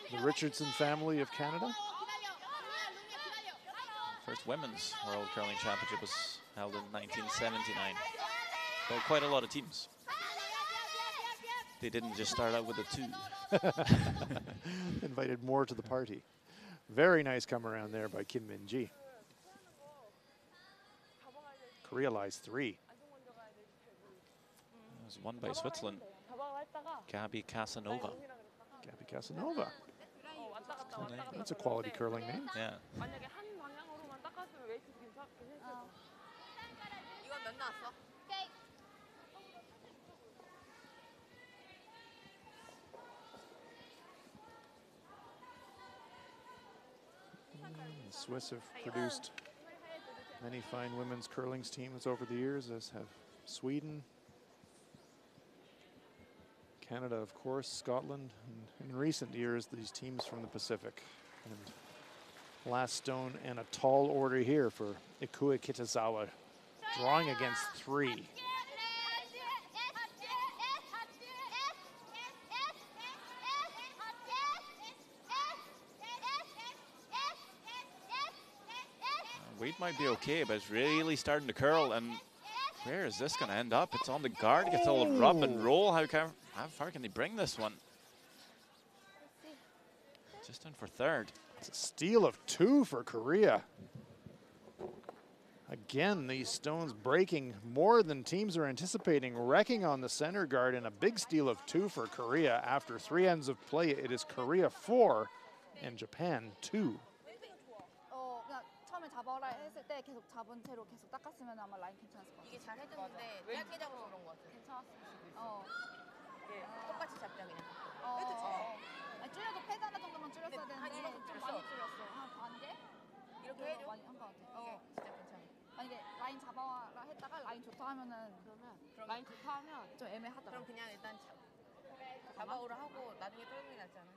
Speaker 1: the Richardson family of Canada.
Speaker 3: First women's World Curling Championship was held in 1979. So quite a lot of teams. They didn't just start out with a 2.
Speaker 1: Invited more to the party. Very nice come around there by Kim Min-ji. It was 3.
Speaker 3: won by Switzerland. Gabi Casanova.
Speaker 1: Gabi Casanova. That's a quality curling name.
Speaker 3: Yeah.
Speaker 1: The Swiss have produced many fine women's curling teams over the years, as have Sweden, Canada, of course, Scotland, and in recent years, these teams from the Pacific. And last stone and a tall order here for Ikue Kitazawa, drawing against 3.
Speaker 3: Weight might be okay, but it's really starting to curl. And where is this going to end up? It's on the guard. It gets a little rub and roll. How far can they bring this one? Just in for 3rd.
Speaker 1: It's a steal of 2 for Korea. Again, these stones breaking more than teams are anticipating, wrecking on the center guard, and a big steal of 2 for Korea. After 3 ends of play, it is Korea 4 and Japan 2.
Speaker 4: 그냥 처음에 잡아라 했을 때 계속 잡은 채로 계속 닦았으면 아마 라인 괜찮았을 것 같아.
Speaker 5: 이게 잘 해줬는데 짧게 잡아서 그런 것 같아.
Speaker 4: 괜찮았을 수도 있어.
Speaker 5: 똑같이 잡자 그냥.
Speaker 4: 아니, 줄여도 패드 하나 정도만 줄였어야
Speaker 5: 근데
Speaker 4: 되는데
Speaker 5: 한 이만큼
Speaker 4: 좀
Speaker 5: 줄였어.
Speaker 4: 많이 줄였어. 한 반 개?
Speaker 5: 이렇게 해줘.
Speaker 4: 많이 한 것 같아.
Speaker 5: 이게 진짜 괜찮아.
Speaker 4: 만약에 라인 잡아라 했다가 라인 좋다 하면은
Speaker 5: 그러면
Speaker 4: 라인 좋다 하면 좀 애매하더라.
Speaker 5: 그럼 그냥 일단 잡아오라 하고 나중에 떨어지는 게 낫지 않아?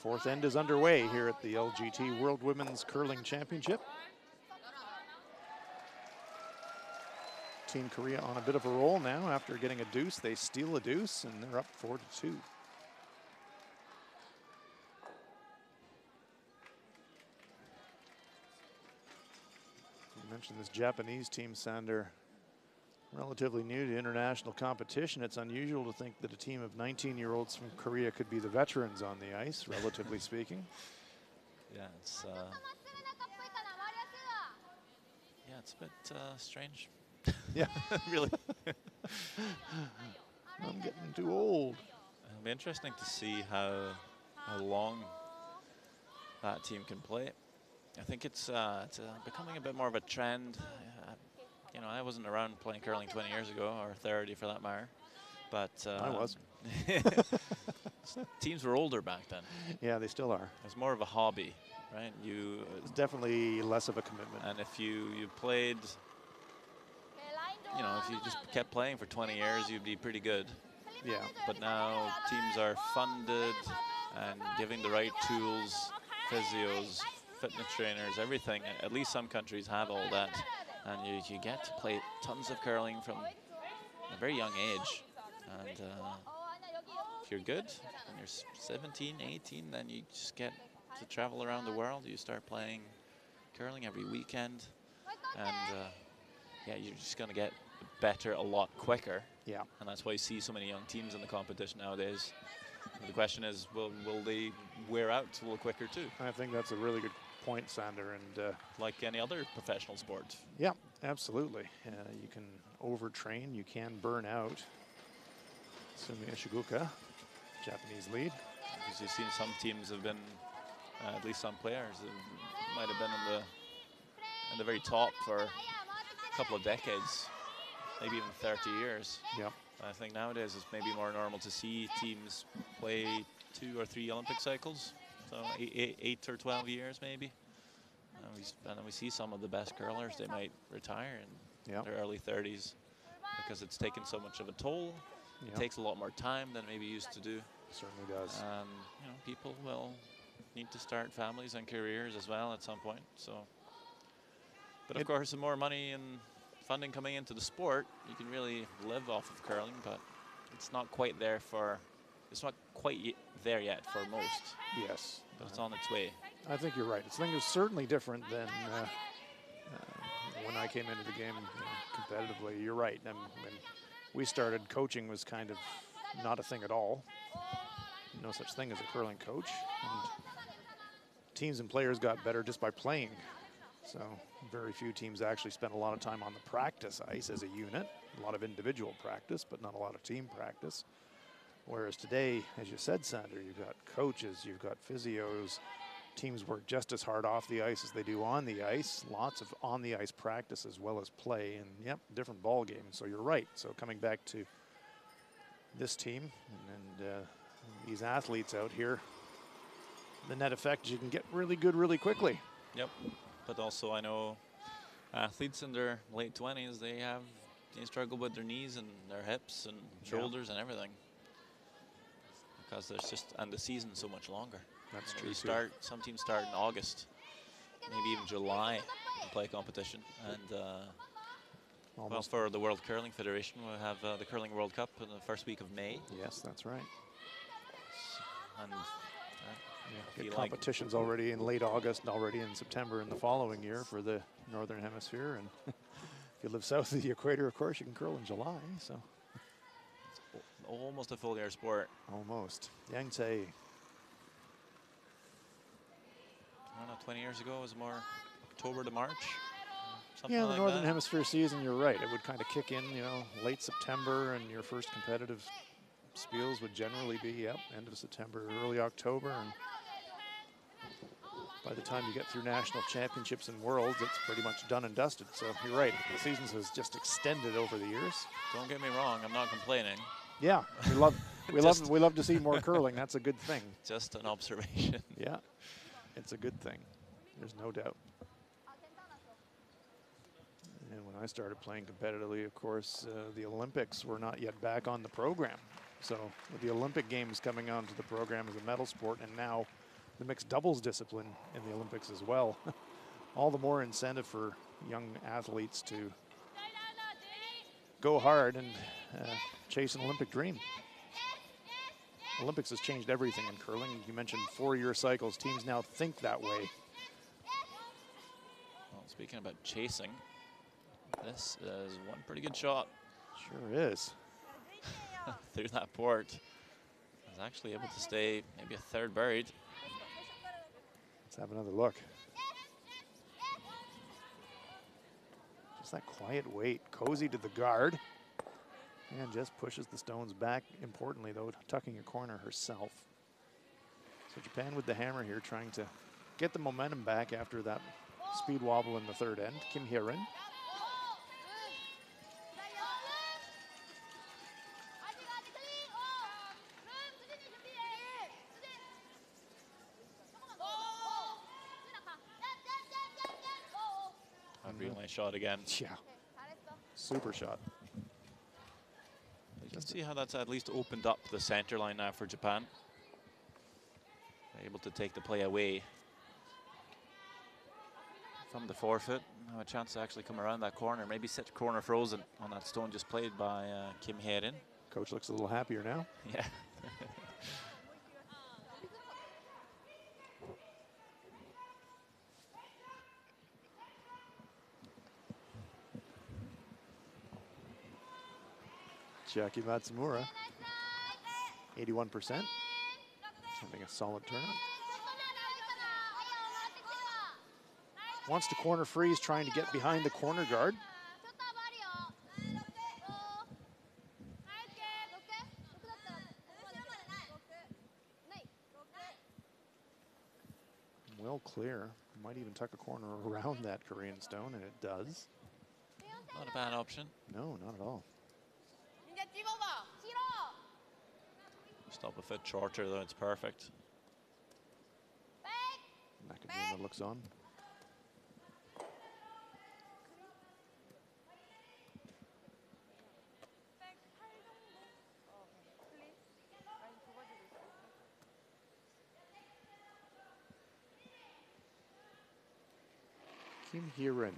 Speaker 1: Fourth end is underway here at the LGT World Women's Curling Championship. Team Korea on a bit of a roll now. After getting a deuce, they steal a deuce, and they're up 4-2. You mentioned this Japanese team, Sander. Relatively new to international competition. It's unusual to think that a team of 19-year-olds from Korea could be the veterans on the ice, relatively speaking.
Speaker 3: Yeah, it's a bit strange.
Speaker 1: Yeah,
Speaker 3: really.
Speaker 1: I'm getting too old.
Speaker 3: It'll be interesting to see how long that team can play. I think it's becoming a bit more of a trend. You know, I wasn't around playing curling 20 years ago, or 30 for that matter. But
Speaker 1: I was.
Speaker 3: Teams were older back then.
Speaker 1: Yeah, they still are.
Speaker 3: It's more of a hobby, right?
Speaker 1: It's definitely less of a commitment.
Speaker 3: And if you played, you know, if you just kept playing for 20 years, you'd be pretty good.
Speaker 1: Yeah.
Speaker 3: But now teams are funded and giving the right tools, physios, fitness trainers, everything. At least some countries have all that. And you get to play tons of curling from a very young age. And if you're good, when you're 17, 18, then you just get to travel around the world. You start playing curling every weekend. And yeah, you're just going to get better a lot quicker.
Speaker 1: Yeah.
Speaker 3: And that's why you see so many young teams in the competition nowadays. And the question is, will they wear out a little quicker too?
Speaker 1: I think that's a really good point, Sander, and
Speaker 3: like any other professional sport.
Speaker 1: Yeah, absolutely. You can overtrain, you can burn out. Sumi Ishiguka, Japanese lead.
Speaker 3: Because you've seen some teams have been, at least some players, might have been in the very top for a couple of decades, maybe even 30 years.
Speaker 1: Yeah.
Speaker 3: I think nowadays it's maybe more normal to see teams play 2 or 3 Olympic cycles. So 8 or 12 years maybe. And then we see some of the best curlers, they might retire in their early 30s because it's taken so much of a toll. It takes a lot more time than maybe used to do.
Speaker 1: Certainly does.
Speaker 3: And you know, people will need to start families and careers as well at some point. So, but of course, the more money and funding coming into the sport, you can really live off of curling, but it's not quite there for it's not quite there yet for most,
Speaker 1: Yes.
Speaker 3: but it's on its way.
Speaker 1: I think you're right. This thing is certainly different than when I came into the game competitively. You're right. And when we started, coaching was kind of not a thing at all. No such thing as a curling coach. And teams and players got better just by playing. So very few teams actually spent a lot of time on the practice ice as a unit. A lot of individual practice, but not a lot of team practice. Whereas today, as you said, Sandra, you've got coaches, you've got physios. Teams work just as hard off the ice as they do on the ice. Lots of on-the-ice practice as well as play. And, yep, different ball game. So you're right. So coming back to this team and these athletes out here, the net effect is you can get really good really quickly.
Speaker 3: Yep. But also I know athletes in their late 20s, they struggle with their knees and their hips and shoulders and everything. Because there's just, and the season's so much longer.
Speaker 1: That's
Speaker 3: You know,
Speaker 1: true.
Speaker 3: you start, some teams start in August, maybe even July and play competition. And well, for the World Curling Federation, we'll have the Curling World Cup in the first week of May.
Speaker 1: Yes, that's right.
Speaker 3: And
Speaker 1: Get competitions already in late August and already in September in the following year for the Northern Hemisphere. And if you live south of the equator, of course, you can curl in July. So
Speaker 3: it's almost a full year sport.
Speaker 1: Almost. Yang Tae.
Speaker 3: I don't know, 20 years ago it was more October to March.
Speaker 1: Yeah, the
Speaker 3: like
Speaker 1: Northern
Speaker 3: that.
Speaker 1: Hemisphere season, you're right. It would kind of kick in, late September, and your first competitive spiels would generally be, end of September, early October. And by the time you get through national championships and worlds, it's pretty much done and dusted. So you're right. The seasons has just extended over the years.
Speaker 3: Don't get me wrong, I'm not complaining.
Speaker 1: Yeah, we love to see more curling. That's a good thing.
Speaker 3: Just an observation.
Speaker 1: Yeah, it's a good thing. There's no doubt. And when I started playing competitively, of course, the Olympics were not yet back on the program. So with the Olympic Games coming onto the program as a medal sport, and now the mixed doubles discipline in the Olympics as well, all the more incentive for young athletes to go hard and chase an Olympic dream. Olympics has changed everything in curling. You mentioned 4-year cycles. Teams now think that way.
Speaker 3: Well, speaking about chasing, this is one pretty good shot.
Speaker 1: Sure is.
Speaker 3: Through that port. I was actually able to stay maybe a third buried.
Speaker 1: Let's have another look. Just that quiet weight, cozy to the guard, and just pushes the stones back. Importantly, though, tucking a corner herself. So Japan with the hammer here, trying to get the momentum back after that speed wobble in the third end. Kim Hye-rin.
Speaker 3: Real nice shot again.
Speaker 1: Yeah. Super shot.
Speaker 3: You can see how that's at least opened up the center line now for Japan. They're able to take the play away from the forefoot. Have a chance to actually come around that corner. Maybe sit corner frozen on that stone just played by Kim Hye-rin.
Speaker 1: Coach looks a little happier now.
Speaker 3: Yeah.
Speaker 1: Jackie Matsumura, 81%, having a solid turnout. Wants to corner freeze, trying to get behind the corner guard. Well clear, might even tuck a corner around that Korean stone, and it does.
Speaker 3: Not a bad option.
Speaker 1: No, not at all.
Speaker 3: Stop a foot shorter, though, it's perfect.
Speaker 1: Nakajima looks on. Kim Hye-rin.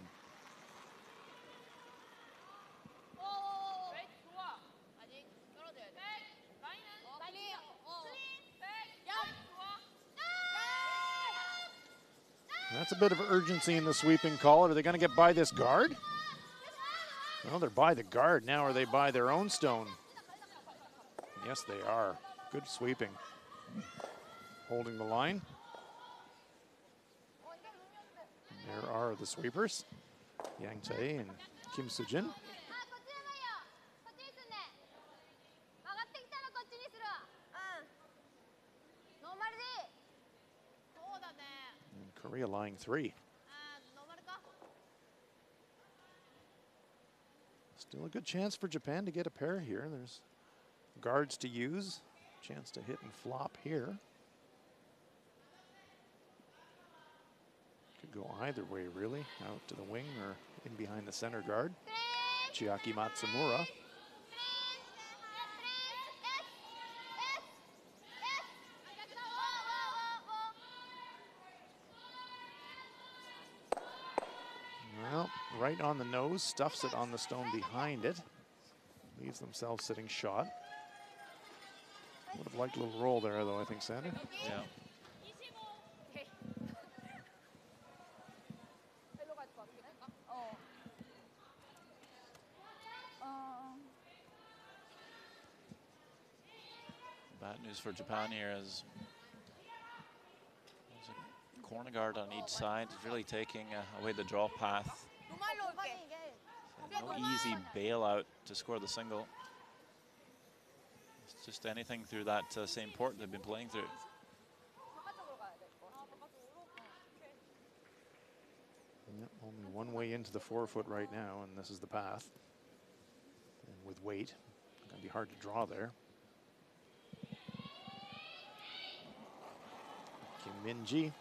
Speaker 1: That's a bit of urgency in the sweeping call. Are they going to get by this guard? Well, they're by the guard now. Are they by their own stone? Yes, they are. Good sweeping. Holding the line. And there are the sweepers. Yang Tae and Kim Soo-jin. And Korea lying 3. Still a good chance for Japan to get a pair here. There's guards to use. Chance to hit and flop here. Could go either way, really. Out to the wing or in behind the center guard. Chiaki Matsumura. Well, right on the nose, stuffs it on the stone behind it. Leaves themselves sitting shot. Would have liked a little roll there, though, I think, Sander.
Speaker 3: Yeah. Bad news for Japan here is there's a corner guard on each side. It's really taking away the draw path. No easy bailout to score the single. It's just anything through that same port they've been playing through.
Speaker 1: Yep, only one way into the 4-foot right now, and this is the path. And with weight, it's going to be hard to draw there. Kim Min-ji.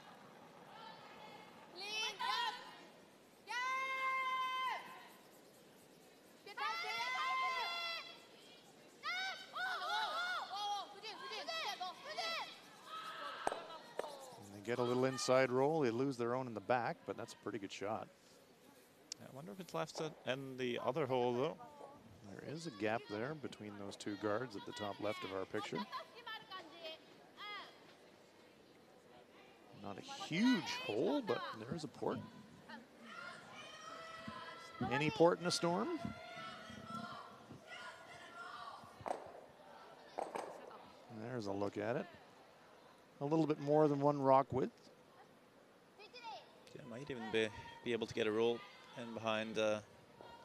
Speaker 1: Get a little inside roll. They lose their own in the back, but that's a pretty good shot.
Speaker 3: I wonder if it's left to end the other hole, though.
Speaker 1: There is a gap there between those two guards at the top left of our picture. Not a huge hole, but there is a port. Any port in a storm. There's a look at it. A little bit more than one rock width.
Speaker 3: Yeah, might even be able to get a roll in behind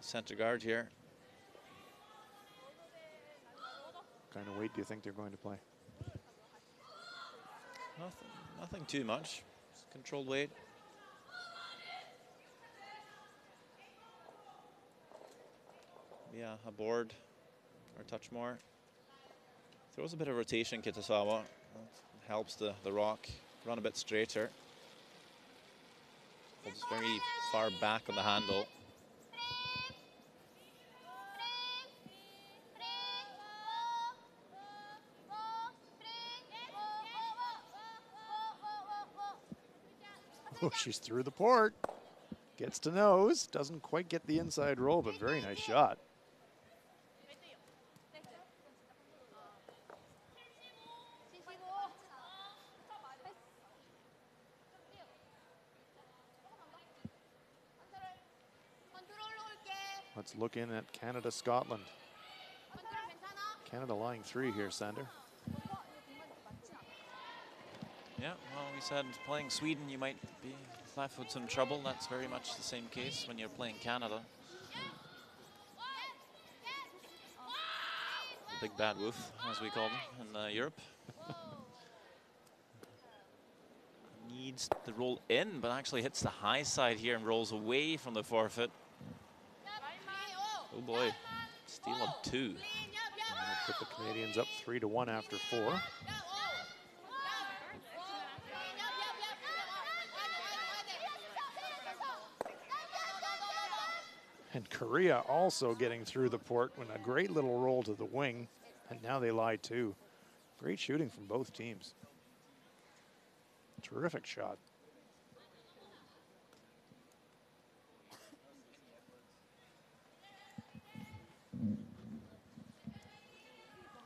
Speaker 3: center guard here.
Speaker 1: What kind of weight do you think they're going to play?
Speaker 3: Nothing too much. Just controlled weight. Yeah, a board or a touch more. Throws a bit of rotation, Kitazawa. Helps the rock run a bit straighter. Holds very far back on the handle.
Speaker 1: Oh, she's through the port. Gets to nose. Doesn't quite get the inside roll, but very nice shot. Let's look in at Canada, Scotland. Canada lying 3 here, Sander.
Speaker 3: Yeah, well, we said playing Sweden, you might be left with some trouble. That's very much the same case when you're playing Canada. The big bad wolf, as we call them in Europe. Needs the roll in, but actually hits the high side here and rolls away from the forfeit. Oh boy, steal of 2.
Speaker 1: Put the Canadians up 3-1 after 4. And Korea also getting through the port with a great little roll to the wing. And now they lie 2. Great shooting from both teams. Terrific shot.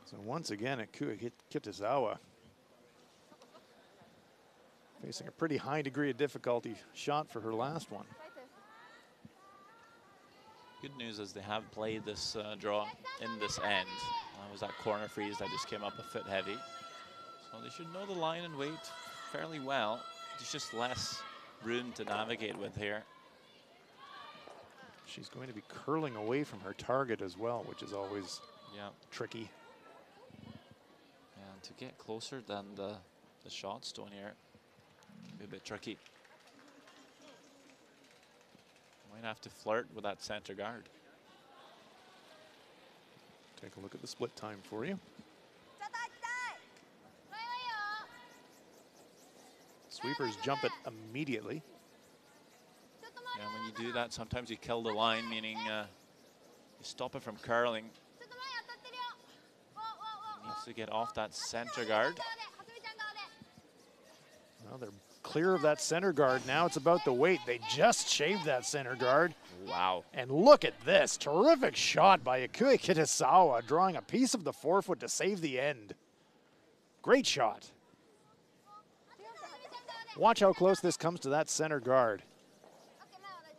Speaker 1: So once again, at Kitazawa Facing a pretty high degree of difficulty shot for her last one.
Speaker 3: Good news is they have played this draw in this end. That was that corner freeze that just came up a foot heavy. So they should know the line and weight fairly well. There's just less room to navigate with here.
Speaker 1: She's going to be curling away from her target as well, which is always tricky.
Speaker 3: And to get closer than the shot stone here, be a bit tricky. Might have to flirt with that center guard.
Speaker 1: Take a look at the split time for you. Sweepers jump it immediately.
Speaker 3: Yeah, when you do that, sometimes you kill the line, meaning you stop it from curling. Needs to get off that center guard.
Speaker 1: Well, they're clear of that center guard now. It's about the weight. They just shaved that center guard.
Speaker 3: Wow.
Speaker 1: And look at this. Terrific shot by Ikue Kitasawa, drawing a piece of the forefoot to save the end. Great shot. Watch how close this comes to that center guard.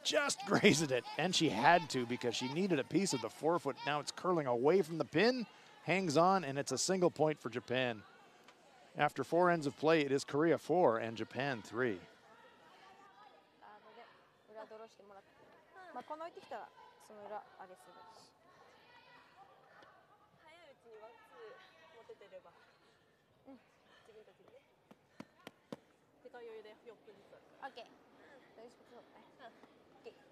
Speaker 1: Just grazed it, and she had to because she needed a piece of the forefoot. Now it's curling away from the pin, hangs on, and it's a single point for Japan. After 4 ends of play, it is Korea 4 and Japan 3.
Speaker 5: まあこの置いてきたらその裏上げするし。早いうちにワンツー持ててれば。自分たちでね。時間余裕で4分ずつ。オッケー。大丈夫そうね。オッケー。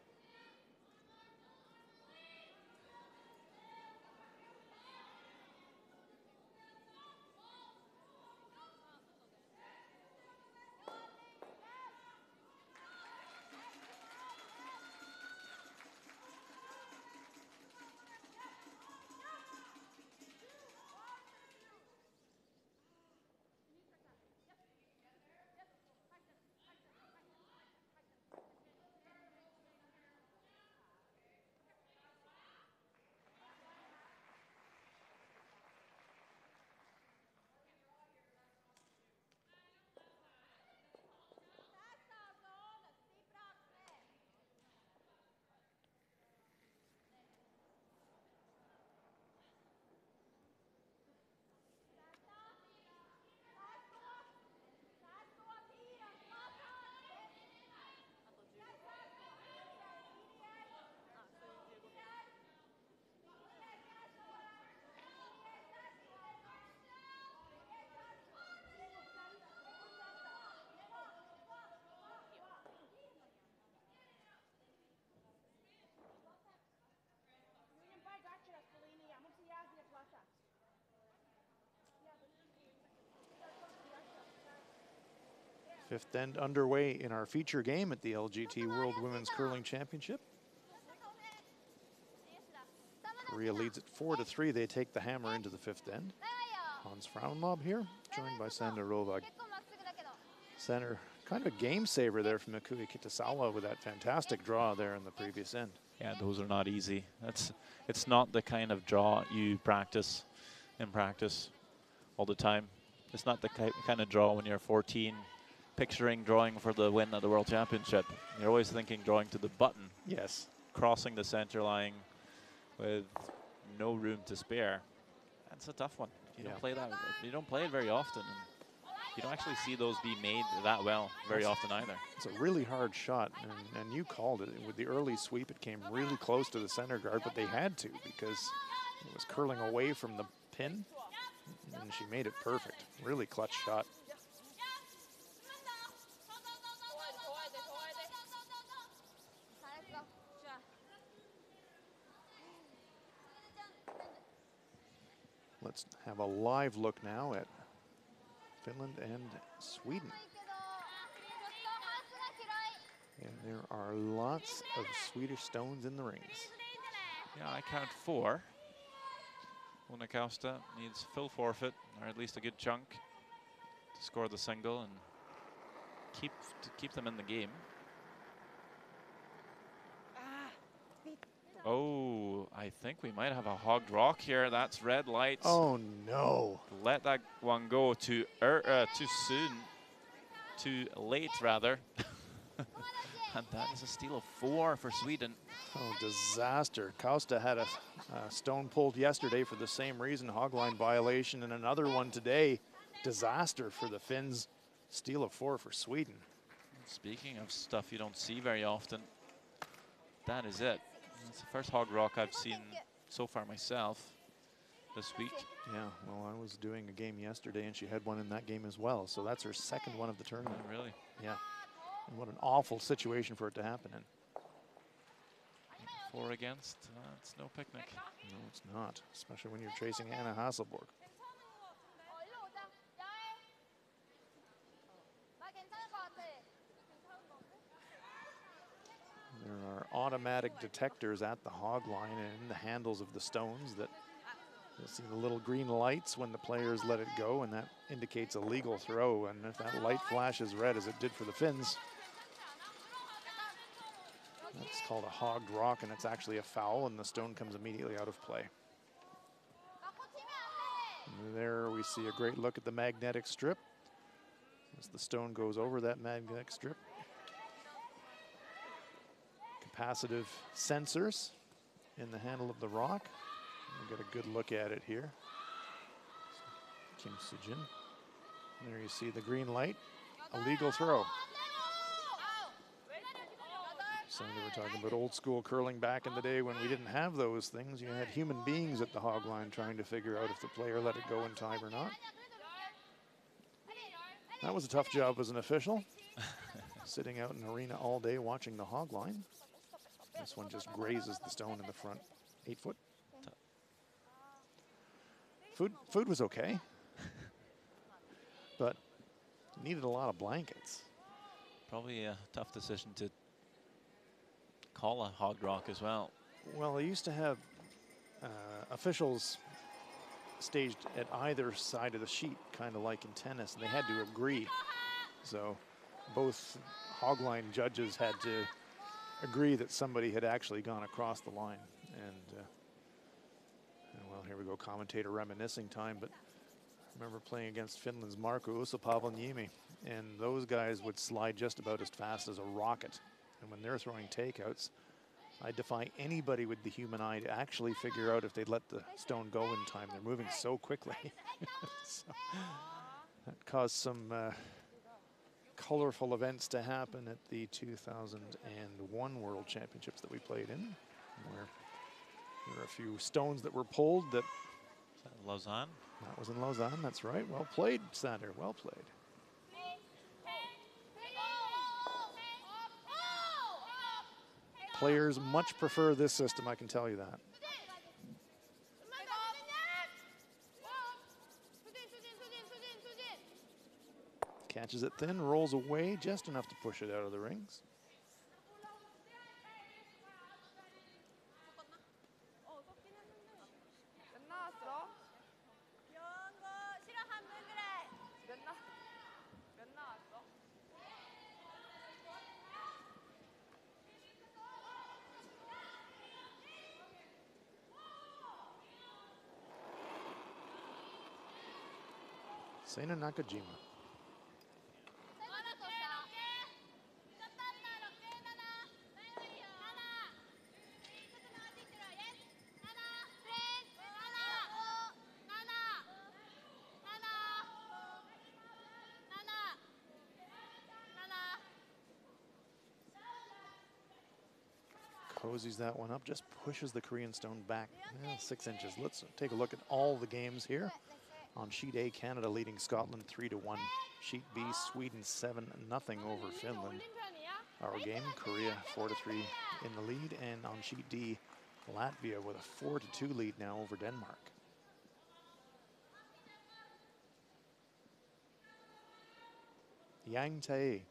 Speaker 1: Fifth end underway in our feature game at the LGT World Women's Curling Championship. Korea leads it 4-3. They take the hammer into the fifth end. Hans Frauenlob here, joined by Sander Rovag. Sander, kind of a game saver there from Ikue Kitasawa with that fantastic draw there in the previous end.
Speaker 3: Yeah, those are not easy. It's not the kind of draw you practice in practice all the time. It's not the kind of draw when you're 14, picturing drawing for the win at the World Championship. You're always thinking drawing to the button.
Speaker 1: Yes.
Speaker 3: Crossing the center line with no room to spare. That's a tough one. You don't play that. You don't play it very often. And you don't actually see those be made that well very often either. It's
Speaker 1: a really hard shot, and you called it. With the early sweep, it came really close to the center guard, but they had to because it was curling away from the pin, and she made it perfect. Really clutch shot. Let's have a live look now at Finland and Sweden. And there are lots of Swedish stones in the rings.
Speaker 3: Yeah, I count 4. Unakausta needs full forfeit, or at least a good chunk, to score the single and keep them in the game. Oh, I think we might have a hogged rock here. That's red lights.
Speaker 1: Oh no!
Speaker 3: Let that one go too soon. too late, rather. And that is a steal of 4 for Sweden.
Speaker 1: Oh, disaster. Kausta had a stone pulled yesterday for the same reason, hogline violation, and another one today. Disaster for the Finns. Steal of 4 for Sweden.
Speaker 3: Speaking of stuff you don't see very often, that is it. It's the first hog rock I've seen so far myself this week.
Speaker 1: Yeah, well, I was doing a game yesterday, and she had one in that game as well, so that's her second one of the tournament.
Speaker 3: Oh, really?
Speaker 1: Yeah. And what an awful situation for it to happen in.
Speaker 3: 4 against, it's no picnic.
Speaker 1: No, it's not, especially when you're chasing Anna Hasselborg. There are automatic detectors at the hog line and in the handles of the stones that you'll see the little green lights when the players let it go, and that indicates a legal throw. And if that light flashes red, as it did for the Finns, that's called a hogged rock, and it's actually a foul, and the stone comes immediately out of play. And there we see a great look at the magnetic strip as the stone goes over that magnetic strip. Capacitive sensors in the handle of the rock. We'll get a good look at it here. Kim Sujin. There you see the green light. A legal throw. So they were talking about old school curling back in the day when we didn't have those things. You had human beings at the hog line trying to figure out if the player let it go in time or not. That was a tough job as an official. Sitting out in the arena all day watching the hog line. This one just grazes the stone in the front 8 foot. Food was okay, but needed a lot of blankets.
Speaker 3: Probably a tough decision to call a hog rock as well.
Speaker 1: Well, they used to have officials staged at either side of the sheet, kind of like in tennis, and they had to agree. So both hogline judges had to agree that somebody had actually gone across the line. And well, here we go, commentator reminiscing time, but I remember playing against Finland's Marko Usapavaniemi, and those guys would slide just about as fast as a rocket. And when they're throwing takeouts, I defy anybody with the human eye to actually figure out if they'd let the stone go in time. They're moving so quickly. So that caused some colorful events to happen at the 2001 World Championships that we played in, where there were a few stones that were pulled. That
Speaker 3: Lausanne?
Speaker 1: That was in Lausanne, that's right. Well played, Sander, well played. Players much prefer this system, I can tell you that. Catches it thin, rolls away just enough to push it out of the rings. Seina Nakajima. Cozies that one up, just pushes the Korean stone back 6 inches. Let's take a look at all the games here. On sheet A, Canada leading Scotland 3-1. Sheet B, Sweden 7-0 over Finland. Our game, Korea 4-3 in the lead. And on sheet D, Latvia with a 4-2 lead now over Denmark. Yang Tae.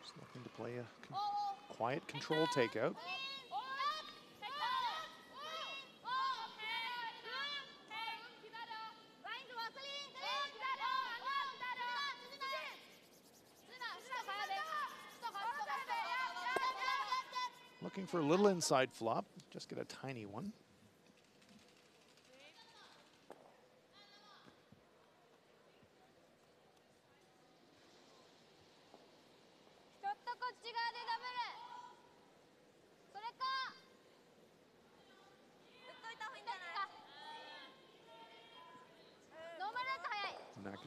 Speaker 1: Just looking to play a quiet control takeout. Looking for a little inside flop, just get a tiny one.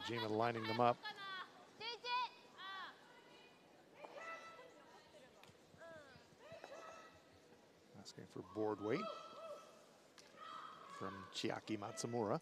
Speaker 1: Nakajima lining them up. Asking for board weight from Chiaki Matsumura.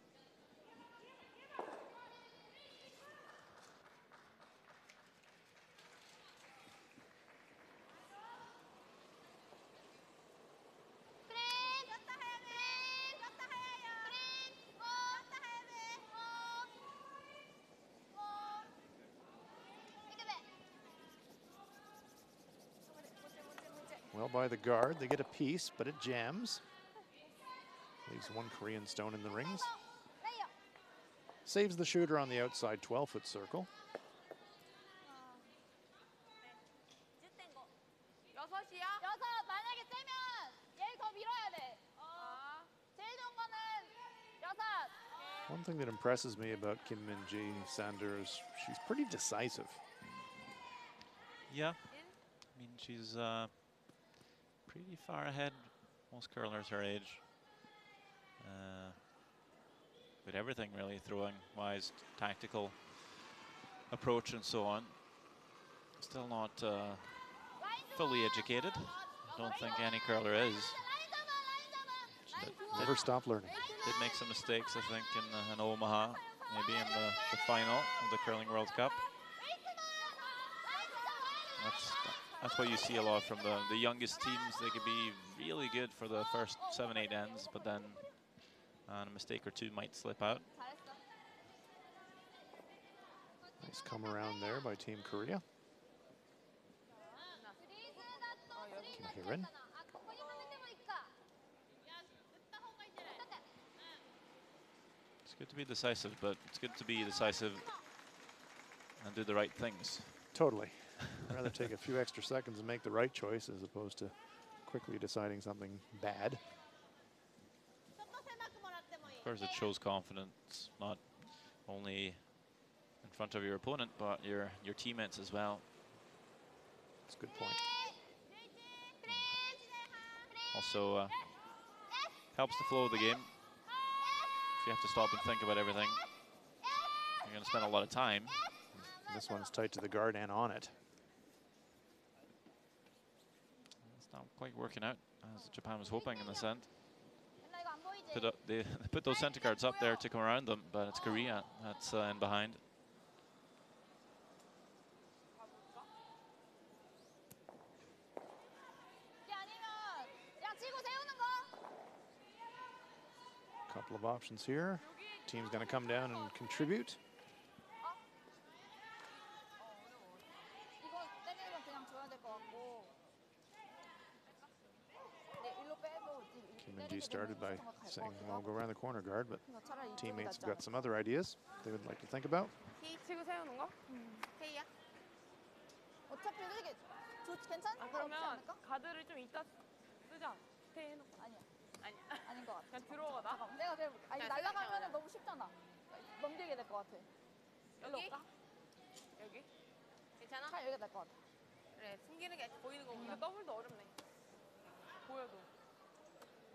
Speaker 1: Well, by the guard, they get a piece, but it jams. Leaves one Korean stone in the rings. Saves the shooter on the outside 12-foot circle. One thing that impresses me about Kim Min-ji, Sander, is she's pretty decisive.
Speaker 3: Yeah, I mean, she's pretty far ahead most curlers her age. With everything really, throwing wise, tactical approach and so on. Still not fully educated. Don't think any curler is.
Speaker 1: Never stop learning.
Speaker 3: Did make some mistakes, I think, in Omaha, maybe in the final of the Curling World Cup. That's what you see a lot from the youngest teams. They could be really good for the first 7-8 ends, but then a mistake or two might slip out.
Speaker 1: Nice come around there by Team Korea. Kim Hirin.
Speaker 3: It's good to be decisive, but it's good to be decisive and do the right things.
Speaker 1: Totally. I'd rather take a few extra seconds and make the right choice as opposed to quickly deciding something bad.
Speaker 3: Of course, it shows confidence, not only in front of your opponent, but your teammates as well.
Speaker 1: That's a good point.
Speaker 3: Also helps the flow of the game. If you have to stop and think about everything, you're going to spend a lot of time.
Speaker 1: This one's tight to the guard and on it.
Speaker 3: It's not quite working out as Japan was hoping in this end. They put those center guards up there to come around them, but it's Korea that's in behind.
Speaker 1: Couple of options here. Team's going to come down and contribute. Kim Min-ji started by saying, well, go around the corner guard, but teammates have got some other ideas they would like to think about.
Speaker 5: 치고 세우는 거? K야?
Speaker 4: 어차피 이게 괜찮은 거 없지 않을까?
Speaker 5: 가드를 좀 이따 쓰자. K 해놓고.
Speaker 4: 아니야.
Speaker 5: 아니야.
Speaker 4: 아닌 것 같아.
Speaker 5: 그냥 들어가 나.
Speaker 4: 잠깐만. 내가 그냥 아니
Speaker 5: 그냥
Speaker 4: 날아가면
Speaker 5: 생각해봐.
Speaker 4: 너무 쉽잖아. 넘기게 될 것 같아. 일로
Speaker 5: 여기?
Speaker 4: 올까?
Speaker 5: 여기? 괜찮아?
Speaker 4: 잘 여기가 될 것 같아.
Speaker 5: 그래, 숨기는 게 보이는 거구나. 더블도 어렵네. 보여도.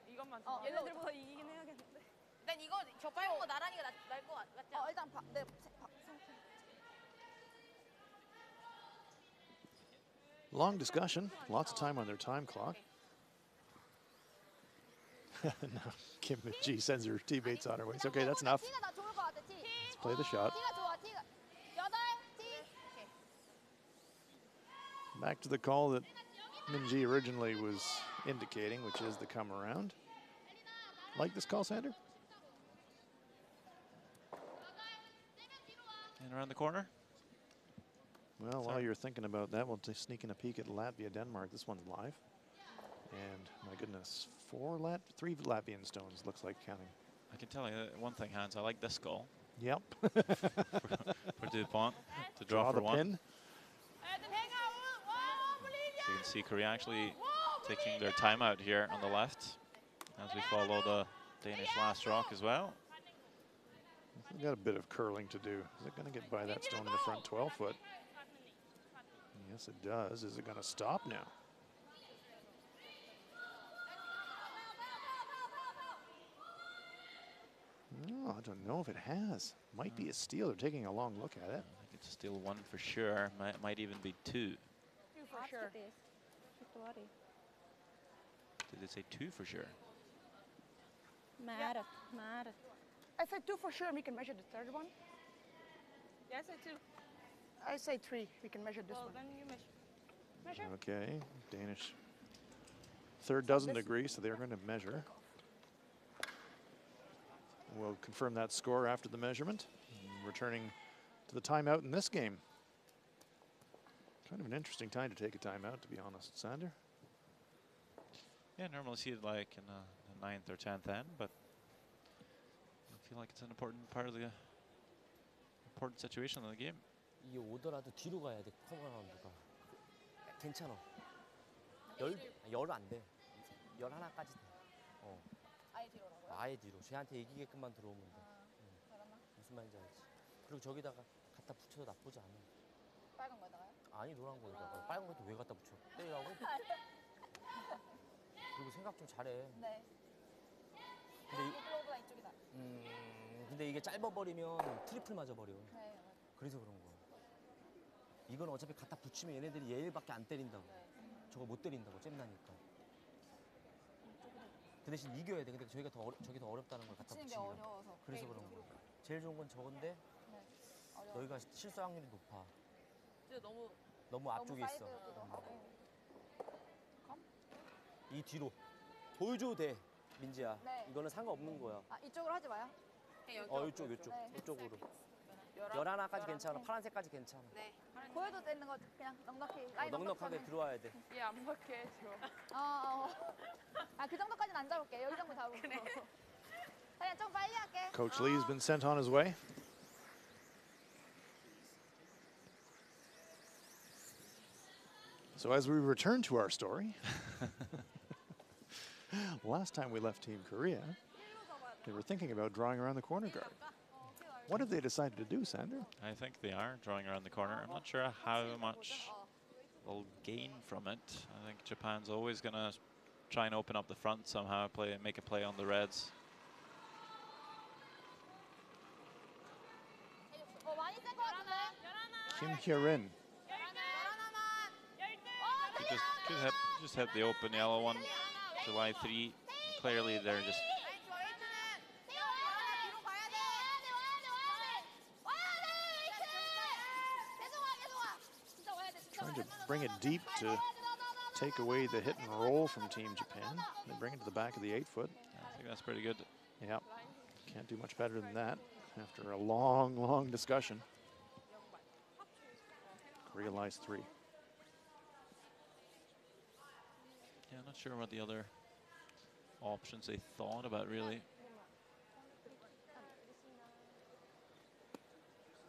Speaker 5: 이것만 좀. 얘네들보다 이기긴 해야겠는데. 난 이거 저 빨간 거 나란히가 날 거 같지 않아?
Speaker 4: 일단 내
Speaker 1: Long discussion, lots of time on their time clock. Now Kim Min-ji sends her teammates on her way. It's okay, that's enough.
Speaker 4: T가 나 좋을 것 같아. T.
Speaker 1: Let's play the shot.
Speaker 4: T가 좋아. T가 8 T.
Speaker 1: Back to the call that Min-ji originally was indicating, which is the come around. Like this call, Sander?
Speaker 3: And around the corner.
Speaker 1: Well, while you're thinking about that, we'll just sneak in a peek at Latvia, Denmark. This one's live. And my goodness, 3 Latvian stones looks like counting.
Speaker 3: I can tell you one thing, Hans, I like this goal
Speaker 1: Yep.
Speaker 3: for DuPont to draw for
Speaker 1: the
Speaker 3: one.
Speaker 1: pin.
Speaker 3: So you can see Korea actually taking their timeout here on the left as we follow the Danish last rock as well.
Speaker 1: We've got a bit of curling to do. Is it going to get by that stone in the front 12-foot? Yes, it does. Is it going to stop now? Oh, I don't know if it has. Might be a steal. They're taking a long look at it.
Speaker 3: I think it's still 1 for sure. Might even be 2.
Speaker 5: 2 for sure.
Speaker 3: Did they say 2 for sure?
Speaker 6: Matter.
Speaker 5: I said 2 for sure, and we can measure the third one. Yeah, I said 2. I say 3. We can measure this one.
Speaker 6: Then you measure.
Speaker 1: Okay, Danish third doesn't agree, so they're going to measure. We'll confirm that score after the measurement. Returning to the timeout in this game. Kind of an interesting time to take a timeout, to be honest, Sander.
Speaker 3: Yeah, normally see it like in the 9th or 10th end, but I feel like it's an important part of the important situation in the game.
Speaker 7: 이게 오더라도 뒤로 가야 돼. 커버 라운드가. 괜찮아. 열 안 돼. 11까지 돼.
Speaker 4: 아예 뒤로라고요?
Speaker 7: 아예 뒤로. 쟤한테 이기게끔만 들어오면 돼.
Speaker 4: 그러나
Speaker 7: 무슨 말인지 알지? 그리고 저기다가 갖다 붙여도 나쁘지 않아.
Speaker 4: 빨간 거에다가요?
Speaker 7: 아니 노란 거에다가. 빨간 것도 왜 갖다 붙여? 때리라고? 그리고 생각 좀 잘해.
Speaker 4: 네.
Speaker 7: 근데
Speaker 4: 이쪽보다 이쪽이다.
Speaker 7: 근데 이게 짧아버리면 트리플 맞아버려.
Speaker 4: 네.
Speaker 7: 그래서 그런 거야. 이건 어차피 갖다 붙이면 얘네들이 얘밖에 안 때린다고. 저거 못 때린다고 잼나니까. 그 대신 이겨야 돼. 근데 저기 더 어렵다는 걸 갖다
Speaker 4: 붙이는 게
Speaker 7: 붙이면.
Speaker 4: 어려워서.
Speaker 7: 그래서 그런 거야. 제일 좋은 건 저건데
Speaker 4: 네. 어려워.
Speaker 7: 너희가 실수 확률이 높아.
Speaker 5: 진짜
Speaker 7: 너무 앞쪽에 있어.
Speaker 4: 사이드기도 하고.
Speaker 7: 이 뒤로 보여줘도 돼, 민지야.
Speaker 4: 네.
Speaker 7: 이거는 상관없는 거야.
Speaker 4: 아, 이쪽으로 하지 마요.
Speaker 7: 이쪽.
Speaker 4: 네.
Speaker 7: 이쪽으로. 11까지 괜찮아. 파란색까지 괜찮아.
Speaker 5: 네.
Speaker 4: 보여도 되는 거 그냥 넉넉히. 라인
Speaker 7: 넉넉하게
Speaker 4: 넉넉하게.
Speaker 7: 들어와야 돼.
Speaker 5: 얘안 맞게 줘.
Speaker 4: 그 정도까지는 안 잡을게. 여기 정도 잡을게. 그냥 좀 빨리 할게.
Speaker 1: Coach Lee's been sent on his way. So as we return to our story, last time we left Team Korea, they were thinking about drawing around the corner guard. What have they decided to do, Sander?
Speaker 3: I think they are drawing around the corner. I'm not sure how much they'll gain from it. I think Japan's always going to try and open up the front somehow, make a play on the Reds.
Speaker 1: Kim Hye-rin.
Speaker 3: Just hit the open yellow one. July 3. Clearly they're just
Speaker 1: trying to bring it deep to take away the hit and roll from Team Japan. They bring it to the back of the 8-foot.
Speaker 3: I think that's pretty good.
Speaker 1: Yeah, can't do much better than that after a long, long discussion. Korea lies 3.
Speaker 3: Yeah, I'm not sure what the other options they thought about, really.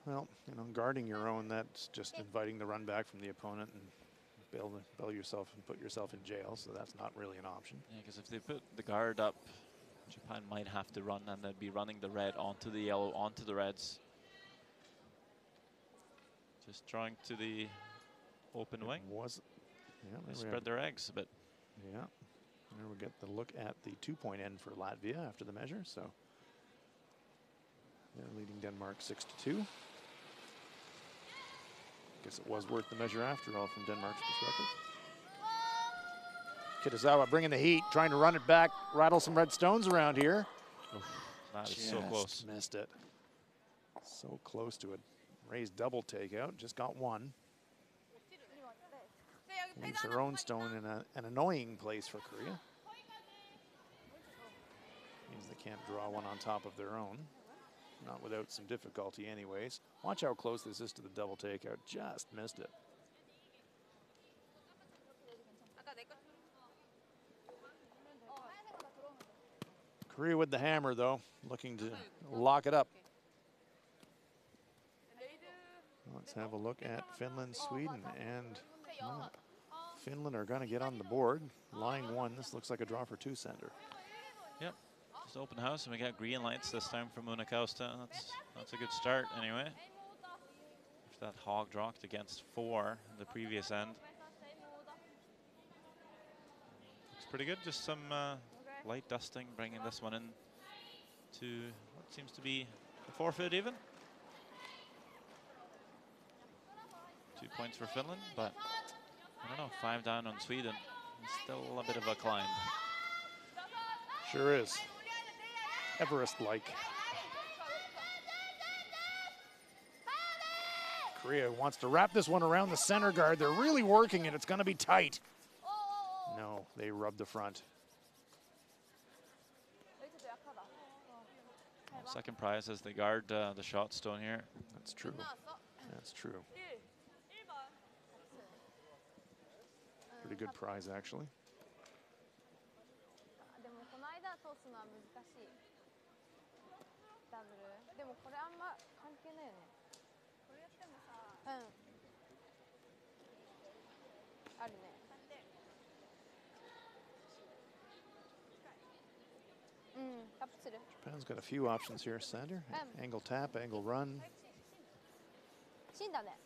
Speaker 1: Well, guarding your own, that's just inviting the run back from the opponent and bail yourself and put yourself in jail, so that's not really an option.
Speaker 3: Yeah, because if they put the guard up, Japan might have to run, and they'd be running the red onto the yellow, onto the Reds. Just drawing to the open wing. They spread their eggs a bit.
Speaker 1: Yeah, and we get the look at the 2-point end for Latvia after the measure, so they're leading Denmark 6-2. Guess it was worth the measure after all from Denmark's perspective. Kitazawa bringing the heat, trying to run it back, rattle some red stones around here.
Speaker 3: That is so close.
Speaker 1: Missed it. So close to it. Raised double takeout, just got one. Leaves their own stone in an annoying place for Korea. Means they can't draw one on top of their own. Not without some difficulty anyways. Watch how close this is to the double takeout. Just missed it. Korea with the hammer though, looking to lock it up. Let's have a look at Finland, Sweden, and Finland are going to get on the board. Line 1, this looks like a draw for 2, Sander.
Speaker 3: Yep, just open house, and we got green lights this time from Unacosta. That's a good start anyway. After that hog dropped against 4 in the previous end. Looks pretty good, just some light dusting, bringing this one in to what seems to be the forfeit even. 2 points for Finland, but I don't know, 5 down on Sweden. Still a bit of a climb.
Speaker 1: Sure is. Everest-like. Korea wants to wrap this one around the center guard. They're really working it. It's going to be tight. No, they rubbed the front.
Speaker 3: Second prize as they guard the shot stone here.
Speaker 1: That's true. That's true. Pretty good prize, actually.
Speaker 4: でもこの間通すのは難しい。ダブル。でもこれあんま関係ないよね。これやってもさ。うん。あるね。うん、タップする。
Speaker 1: Japan's got a few options here. Center, angle tap, angle run.
Speaker 4: 芯だね。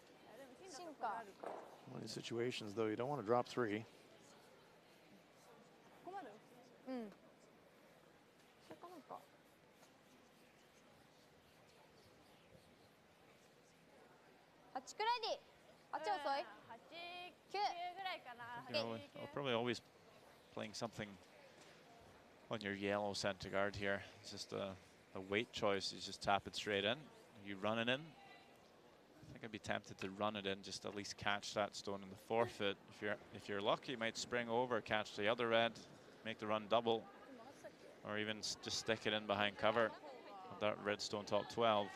Speaker 4: 芯か。
Speaker 1: One of these situations, though, you don't want to drop 3.
Speaker 4: 困る？うん。それかなんか。8くらいで。8遅い？9ぐらいかな。
Speaker 3: I'll probably always playing something on your yellow center guard here. It's just a weight choice. You just tap it straight in. You run it in. I think I'd be tempted to run it in, just at least catch that stone in the forefeit. If you're lucky, you might spring over, catch the other red, make the run double, or even just stick it in behind cover of that red stone top 12.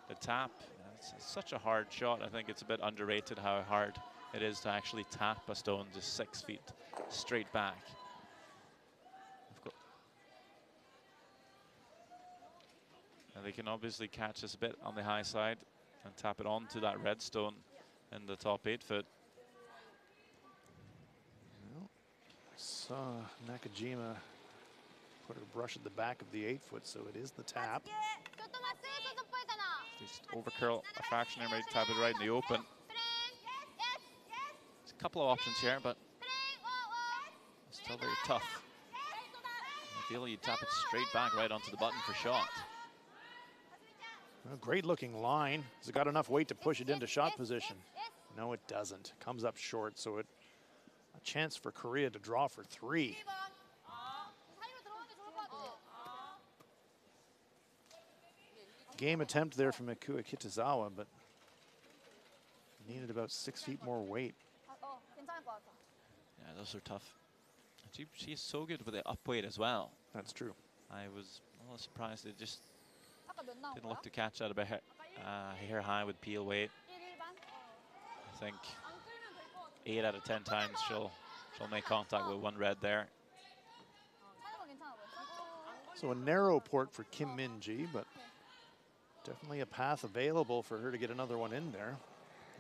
Speaker 3: The tap, it's such a hard shot. I think it's a bit underrated how hard it is to actually tap a stone just 6 feet straight back. And they can obviously catch this a bit on the high side and tap it onto that red stone in the top 8 foot.
Speaker 1: Well, saw Nakajima put her brush at the back of the 8 foot, so it is the tap.
Speaker 3: Just overcurl a fraction and tap it right in the open. There's a couple of options here, but still very tough. Ideally, you tap it straight back right onto the button for shot.
Speaker 1: A great looking line. Has it got enough weight to push it into shot position? No, it doesn't. Comes up short, so a chance for Korea to draw for 3. Game attempt there from Ikuya Kitazawa, but needed about 6 feet more weight.
Speaker 3: Yeah, those are tough. She's so good with the up weight as well.
Speaker 1: That's true.
Speaker 3: I was a little surprised it just didn't look to catch that a bit hair high with peel weight. I think 8 out of 10 times she'll make contact with one red there.
Speaker 1: So a narrow port for Kim Min-ji, but definitely a path available for her to get another one in there.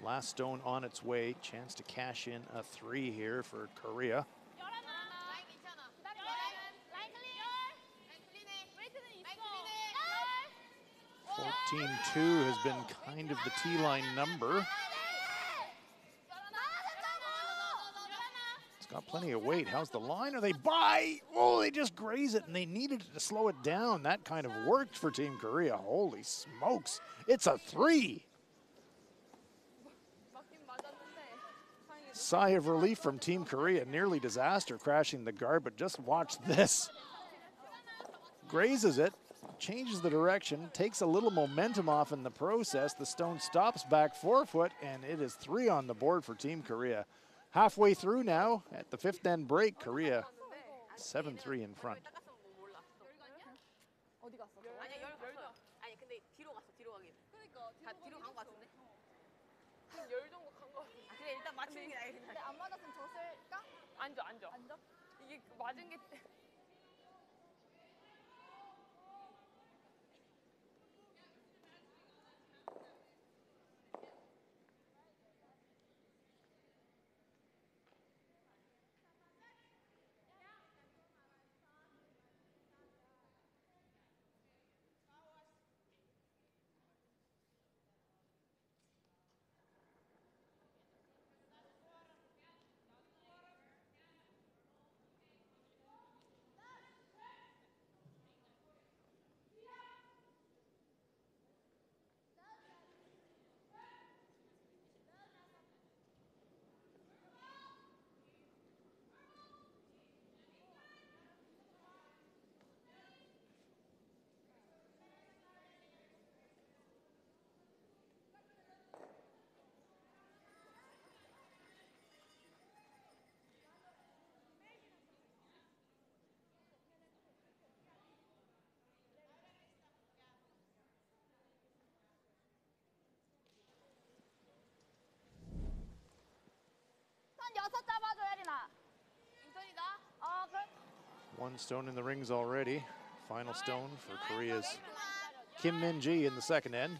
Speaker 1: Last stone on its way. Chance to cash in a 3 here for Korea. 14-2 has been kind of the T-line number. It's got plenty of weight. How's the line? Are they by? Oh, they just graze it, and they needed to slow it down. That kind of worked for Team Korea. Holy smokes. It's a 3. Sigh of relief from Team Korea. Nearly disaster crashing the guard, but just watch this. Grazes it. Changes the direction, takes a little momentum off in the process. The stone stops back 4 foot, and it is 3 on the board for Team Korea. Halfway through now, at the 5th end break, Korea 7-3 in front. One stone in the rings already. Final stone for Korea's Kim Min-ji in the second end.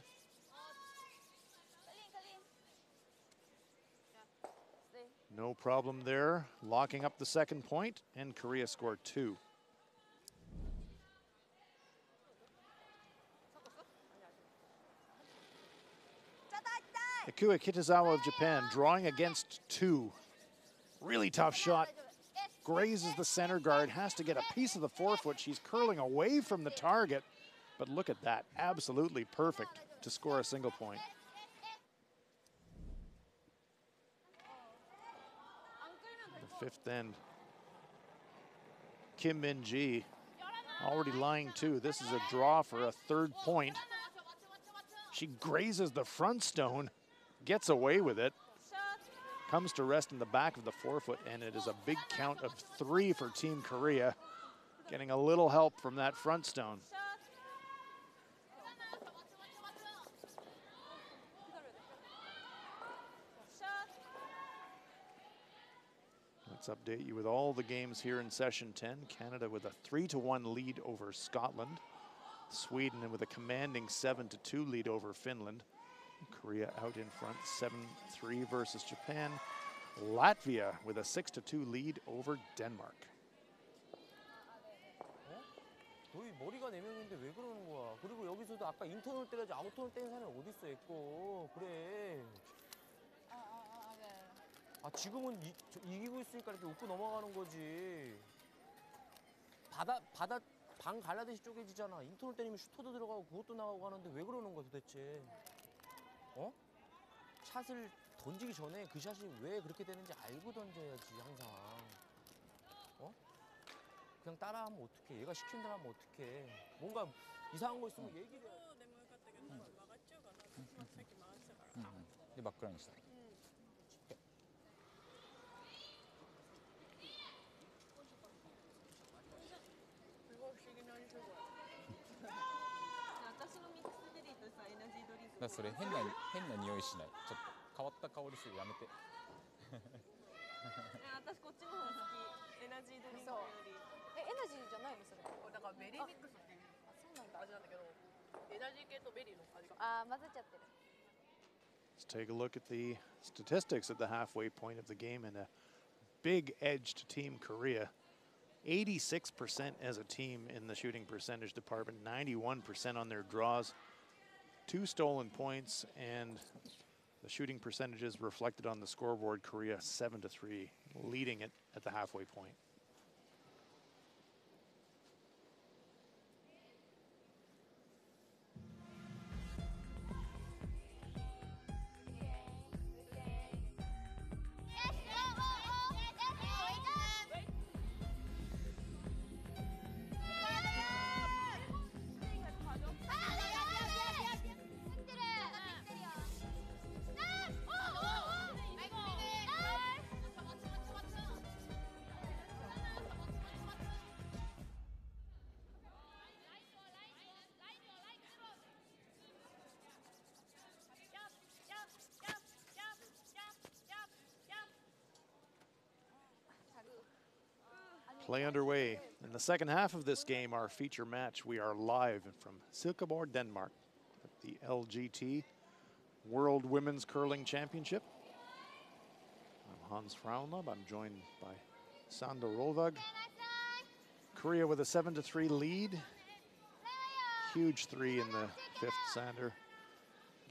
Speaker 1: No problem there, locking up the second point, and Korea scored 2. Ikuya Kitazawa of Japan drawing against 2. Really tough shot. Grazes the center guard, has to get a piece of the forefoot. She's curling away from the target, but look at that, absolutely perfect to score a single point. The fifth end. Kim Min-ji already lying 2. This is a draw for a third point. She grazes the front stone, gets away with it, comes to rest in the back of the forefoot, and it is a big count of 3 for Team Korea, getting a little help from that front stone. Let's update you with all the games here in session 10. Canada with a 3-1 lead over Scotland. Sweden with a commanding 7-2 lead over Finland. Korea out in front 7-3 versus Japan. Latvia with a 6-2 lead over Denmark.
Speaker 7: 너희 머리가 4명인데 왜 그러는 거야? 그리고 여기서도 아까 인턴을 때려야지 아웃턴을 때린 사람이 어디 있어, 있고. 그래. 아, 지금은 이기고 있으니까 이렇게 웃고 넘어가는 거지. 방 갈라듯이 쪼개지잖아. 인턴을 때리면 슈터도 들어가고 그것도 나가고 하는데 왜 그러는 거야 도대체? 어? 샷을 던지기 전에 그 샷이 왜 그렇게 되는지 알고 던져야지 항상. 어? 그냥 따라하면 어떡해. 얘가 시킨 대로 하면 어떡해. 뭔가 이상한 거 있으면 얘기를 해.
Speaker 8: でバックラインにした。だからそれ変な匂いしない。ちょっと変わった香りするやめて。
Speaker 5: 私こっちの方が好き。エナジードリンクより。エナジーじゃないのそれ。だからベリーミックスっていう味なんだけど、エナジー系とベリーの味が。あ、混ぜちゃってる。
Speaker 1: Let's take a look at the statistics at the halfway point of the game, and a big edge to Team Korea. 86% as a team in the shooting percentage department, 91% on their draws, 2 stolen points, and the shooting percentages reflected on the scoreboard, Korea 7-3, leading it at the halfway point. Play underway. In the second half of this game, our feature match, we are live from Silkeborg, Denmark, at the LGT World Women's Curling Championship. I'm Hans Fraunlab. I'm joined by Sandra Rolvag. Korea with a 7-3 lead. Huge 3 in the fifth, Sander,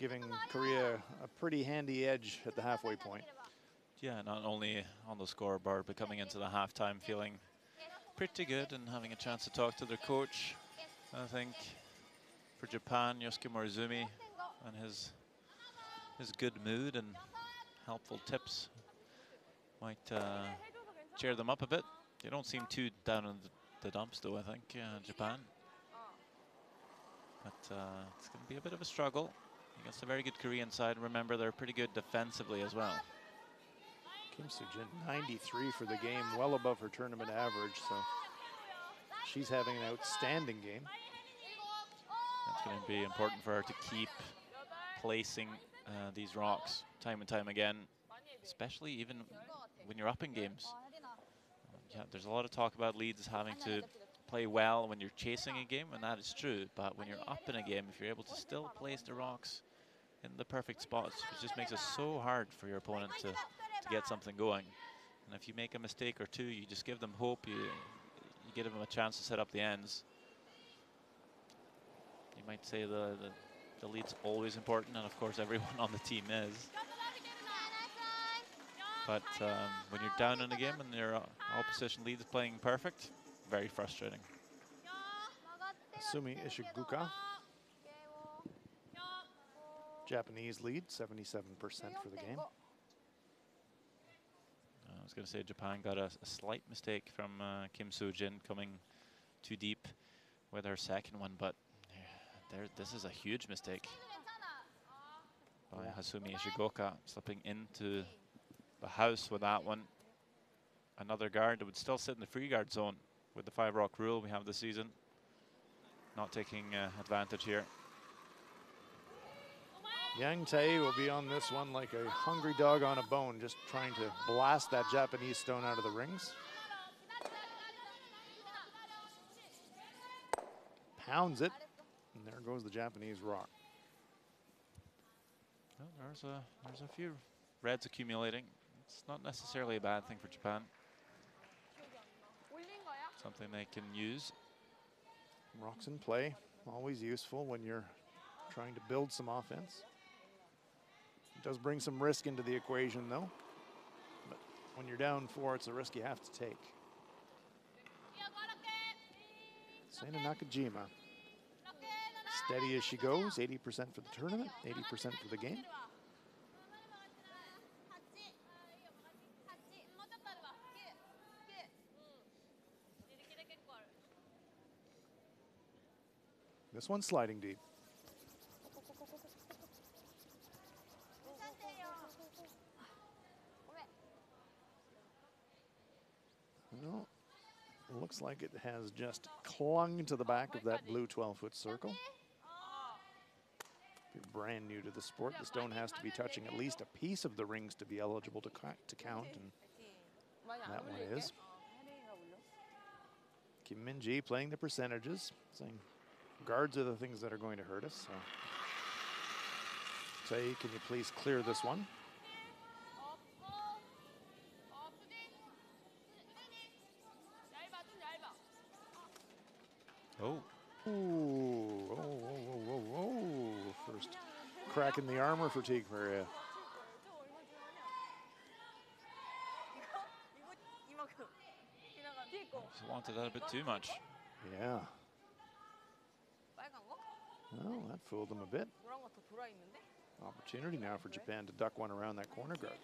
Speaker 1: giving Korea a pretty handy edge at the halfway point.
Speaker 3: Yeah, not only on the scoreboard, but coming into the halftime feeling pretty good and having a chance to talk to their coach. I think for Japan, Yosuke Morizumi and his good mood and helpful tips might cheer them up a bit. They don't seem too down in the dumps though, I think, Japan. But it's going to be a bit of a struggle against a very good Korean side. Remember, they're pretty good defensively as well.
Speaker 1: Kim Soo-jin, 93 for the game, well above her tournament average, so she's having an outstanding game.
Speaker 3: It's going to be important for her to keep placing these rocks time and time again, especially even when you're up in games. Yeah, there's a lot of talk about leads having to play well when you're chasing a game, and that is true. But when you're up in a game, if you're able to still place the rocks in the perfect spots, it just makes it so hard for your opponent to get something going. And if you make a mistake or two, you just give them hope. You give them a chance to set up the ends. You might say the lead's always important, and of course everyone on the team is. But when you're down in a game and your opposition lead is playing perfect, very frustrating.
Speaker 1: Asumi Ishiguka. Japanese lead, 77% for the game.
Speaker 3: I was going to say Japan got a slight mistake from Kim Soo-jin coming too deep with her second one, but this is a huge mistake by Hasumi Ishiguka, slipping into the house with that one. Another guard that would still sit in the free guard zone with the 5 rock rule we have this season. Not taking advantage here.
Speaker 1: Yang Tae will be on this one like a hungry dog on a bone, just trying to blast that Japanese stone out of the rings. Pounds it, and there goes the Japanese rock.
Speaker 3: Well, there's a few reds accumulating. It's not necessarily a bad thing for Japan. Something they can use.
Speaker 1: Rocks in play, always useful when you're trying to build some offense. It does bring some risk into the equation though. But when you're down 4, it's a risk you have to take. Seina Nakajima. Steady as she goes, 80% for the tournament, 80% for the game. This one's sliding deep. No, looks like it has just clung to the back of that blue 12-foot circle. If you're brand new to the sport, the stone has to be touching at least a piece of the rings to be eligible to count, and that one is. Kim Min-ji playing the percentages, saying guards are the things that are going to hurt us. So, Tae, can you please clear this one?
Speaker 3: Oh.
Speaker 1: Ooh, whoa. First crack in the armor for Team Korea.
Speaker 3: Just wanted that a bit too much.
Speaker 1: Yeah. Well, that fooled them a bit. Opportunity now for Japan to duck one around that corner guard.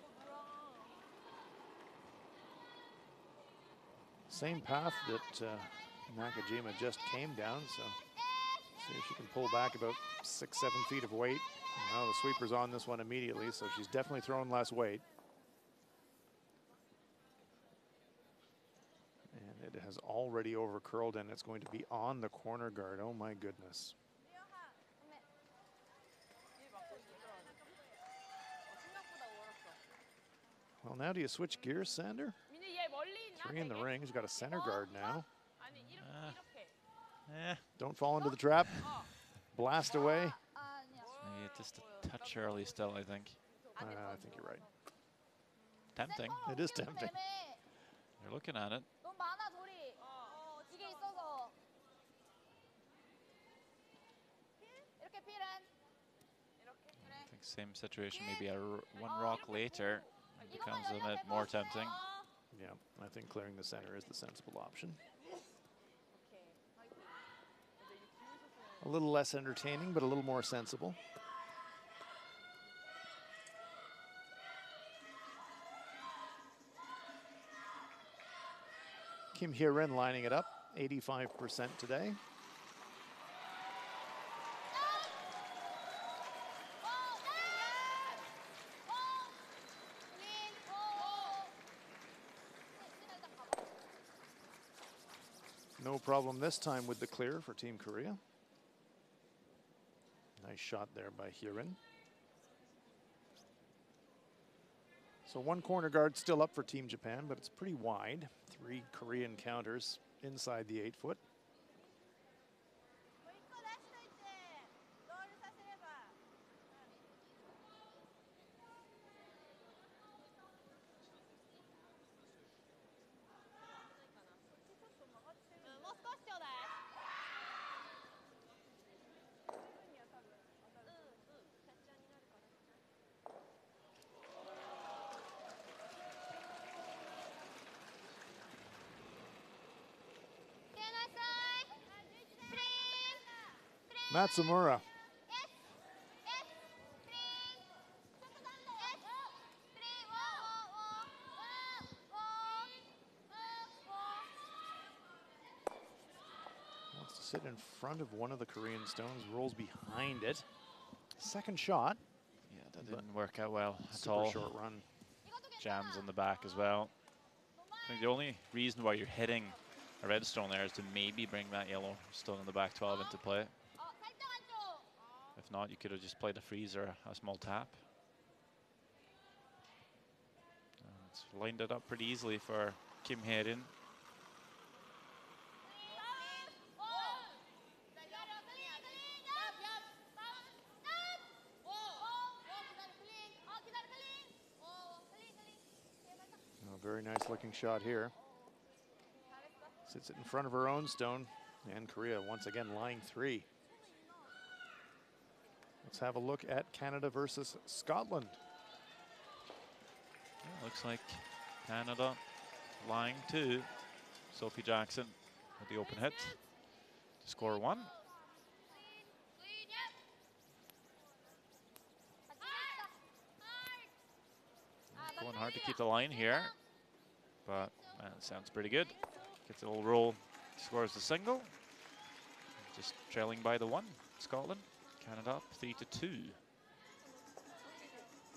Speaker 1: Same path that Nakajima just came down, so see if she can pull back about 6-7 feet of weight. Well, the sweeper's on this one immediately, so she's definitely throwing less weight. And it has already over curled, and it's going to be on the corner guard. Oh my goodness. Well, now do you switch gears, Sander? 3 in the ring. He's got a center guard now. Don't fall into the trap. Blast away.
Speaker 3: Maybe just a touch early still, I think.
Speaker 1: I think you're right.
Speaker 3: Tempting.
Speaker 1: It is tempting.
Speaker 3: You're looking at it. I think same situation, maybe one rock later becomes a bit more tempting.
Speaker 1: Yeah, I think clearing the center is the sensible option. A little less entertaining, but a little more sensible. Kim Hye-rin lining it up, 85% today. No problem this time with the clear for Team Korea. Nice shot there by Hye-rin. So one corner guard still up for Team Japan, but it's pretty wide. 3 Korean counters inside the 8-foot. Matsumura. Wants to sit in front of one of the Korean stones, rolls behind it. Second shot.
Speaker 3: Yeah, that didn't work out well at
Speaker 1: Super
Speaker 3: all.
Speaker 1: short run.
Speaker 3: Jams on the back as well. I think the only reason why you're hitting a red stone there is to maybe bring that yellow stone in the back 12 into play. If not, you could have just played a freeze or a small tap. It's lined it up pretty easily for Kim Hae-rin.
Speaker 1: Very nice looking shot here. Sits it in front of her own stone, and Korea once again line 3. Let's have a look at Canada versus Scotland.
Speaker 3: Yeah, looks like Canada line 2. Sophie Jackson with the open hit to score 1. Going hard to keep the line here, but that sounds pretty good. Gets a little roll, scores the single. Just trailing by the 1. Scotland, Canada up 3-2.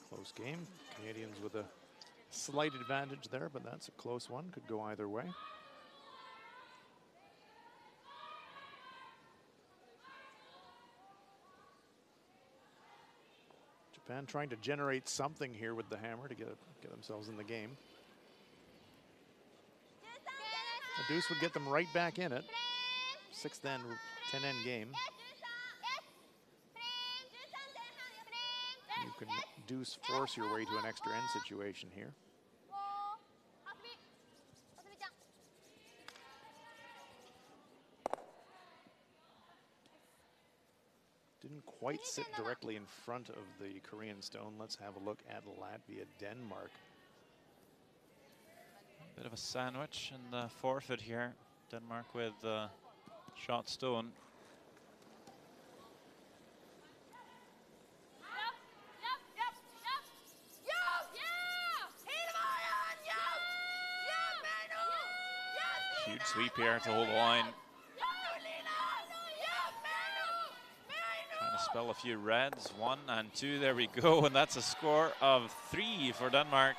Speaker 1: Close game. Canadians with a slight advantage there, but that's a close one. Could go either way. Japan trying to generate something here with the hammer to get themselves in the game. A deuce would get them right back in it. 6th end, 10 end game. You can deuce force your way to an extra end situation here. Didn't quite sit directly in front of the Korean stone. Let's have a look at Latvia, Denmark.
Speaker 3: Bit of a sandwich in the forfeit here. Denmark with shot stone. Huge sweep here to hold the line. Trying to spell a few reds. 1 and 2. There we go. And that's a score of 3 for Denmark.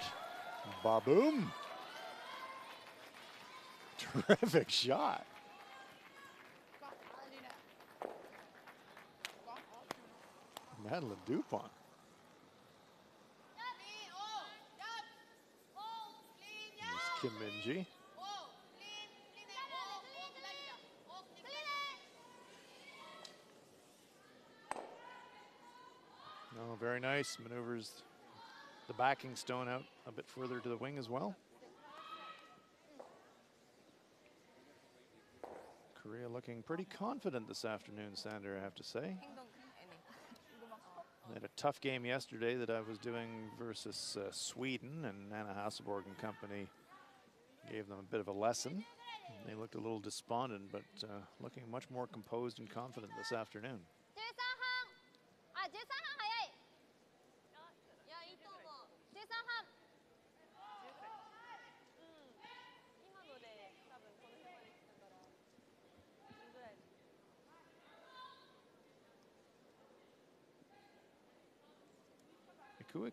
Speaker 1: Ba-boom. Terrific shot. Madeline Dupont. There's Kim Min-ji. Oh, very nice. Maneuvers the backing stone out a bit further to the wing as well. Korea looking pretty confident this afternoon, Sander, I have to say. They had a tough game yesterday that I was doing versus Sweden, and Anna Hasselborg and company gave them a bit of a lesson. They looked a little despondent, but looking much more composed and confident this afternoon.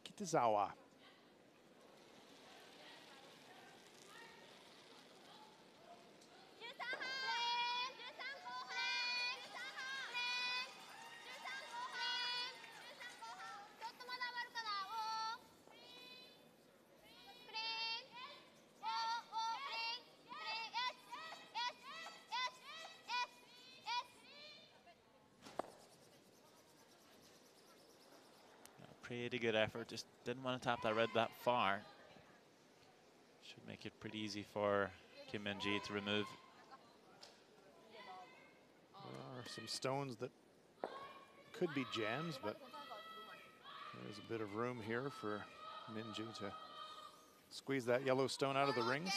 Speaker 1: Kitazawa.
Speaker 3: Pretty good effort. Just didn't want to tap that red that far. Should make it pretty easy for Kim Min-ji to remove.
Speaker 1: There are some stones that could be jams, but there's a bit of room here for Min-ji to squeeze that yellow stone out of the rings.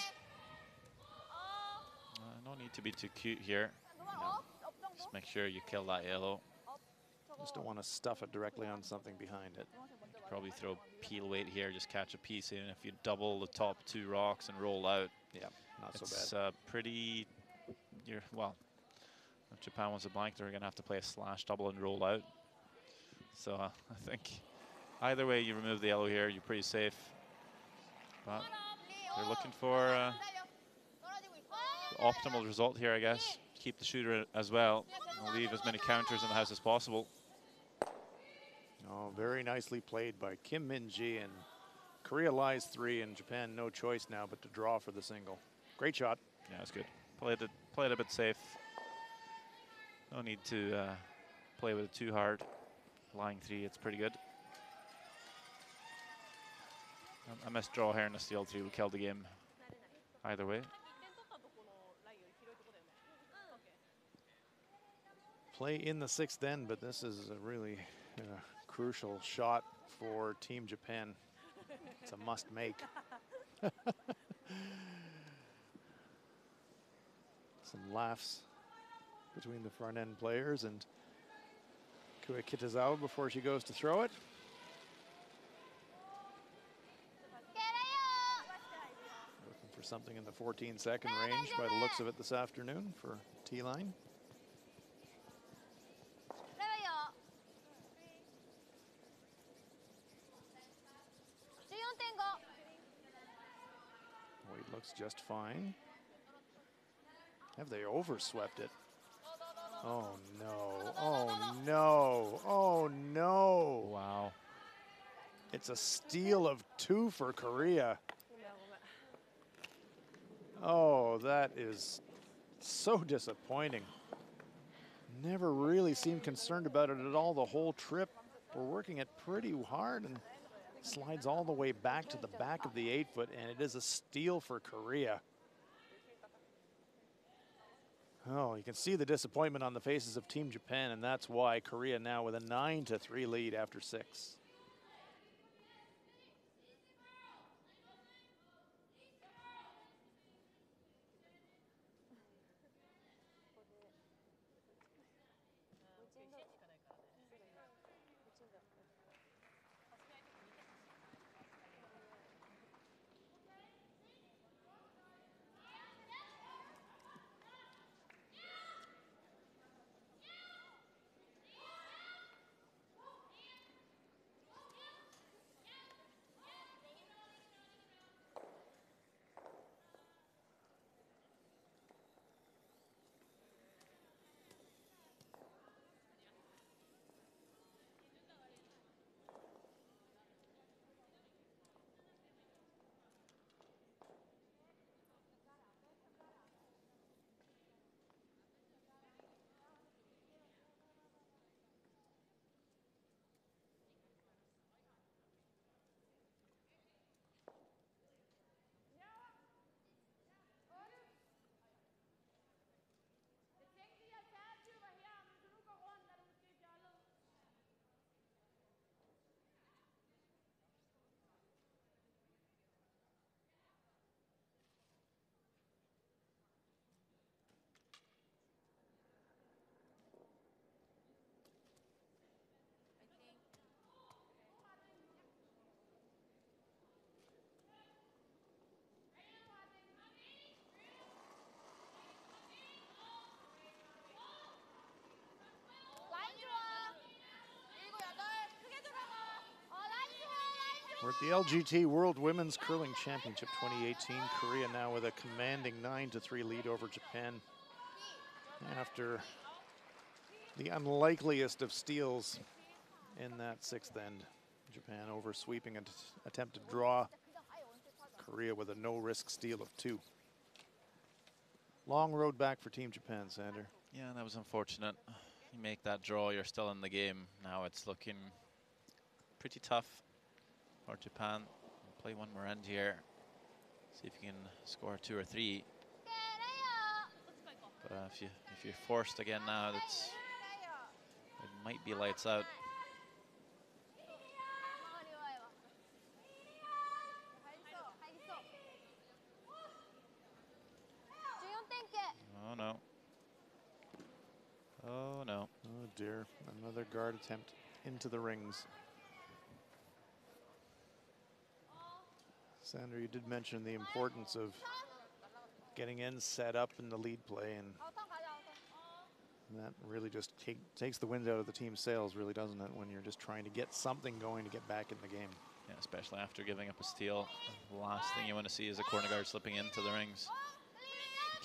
Speaker 3: No need to be too cute here.
Speaker 1: No.
Speaker 3: Just make sure you kill that yellow.
Speaker 1: Just don't want to stuff it directly on something behind it.
Speaker 3: Probably throw peel weight here, just catch a piece in. If you double the top 2 rocks and roll out,
Speaker 1: yeah, not so
Speaker 3: it's
Speaker 1: bad.
Speaker 3: Pretty. Well, if Japan wants a blank, they're going to have to play a slash double and roll out. So I think either way you remove the yellow here, you're pretty safe. But they're looking for the optimal result here, I guess. Keep the shooter as well and leave as many counters in the house as possible.
Speaker 1: Oh, very nicely played by Kim Min-ji, and Korea lies 3, and Japan no choice now but to draw for the single. Great shot.
Speaker 3: Yeah, it's good. Played a bit safe. No need to play with it too hard. Lying 3, it's pretty good. A missed draw here in the steal 3 will kill the game either way.
Speaker 1: Play in the 6th end, but this is a really crucial shot for Team Japan. It's a must make. Some laughs between the front end players and Kua Kitazawa before she goes to throw it. Looking for something in the 14-second range by the looks of it this afternoon for T-line. Wade looks just fine. Have they overswept it? Oh no, oh no, oh no.
Speaker 3: Wow.
Speaker 1: It's a steal of 2 for Korea. Oh, that is so disappointing. Never really seemed concerned about it at all the whole trip. We're working it pretty hard, and slides all the way back to the back of the 8-foot, and it is a steal for Korea. Oh, you can see the disappointment on the faces of Team Japan, and that's why Korea now with a 9-3 lead after 6. We're at the LGT World Women's Curling Championship 2018. Korea now with a commanding 9-3 lead over Japan after the unlikeliest of steals in that 6th end. Japan oversweeping an attempted draw. Korea with a no-risk steal of 2. Long road back for Team Japan, Sander.
Speaker 3: Yeah, that was unfortunate. You make that draw, you're still in the game. Now it's looking pretty tough for Japan. Play one more end here. See if you can score 2 or 3. But if you're forced again now, it might be lights out. Oh no. Oh no.
Speaker 1: Oh dear, another guard attempt into the rings. Sandra, you did mention the importance of getting in, set up in the lead play, and that really just takes the wind out of the team's sails, really, doesn't it, when you're just trying to get something going to get back in the game.
Speaker 3: Yeah, especially after giving up a steal. The last thing you want to see is a corner guard slipping into the rings.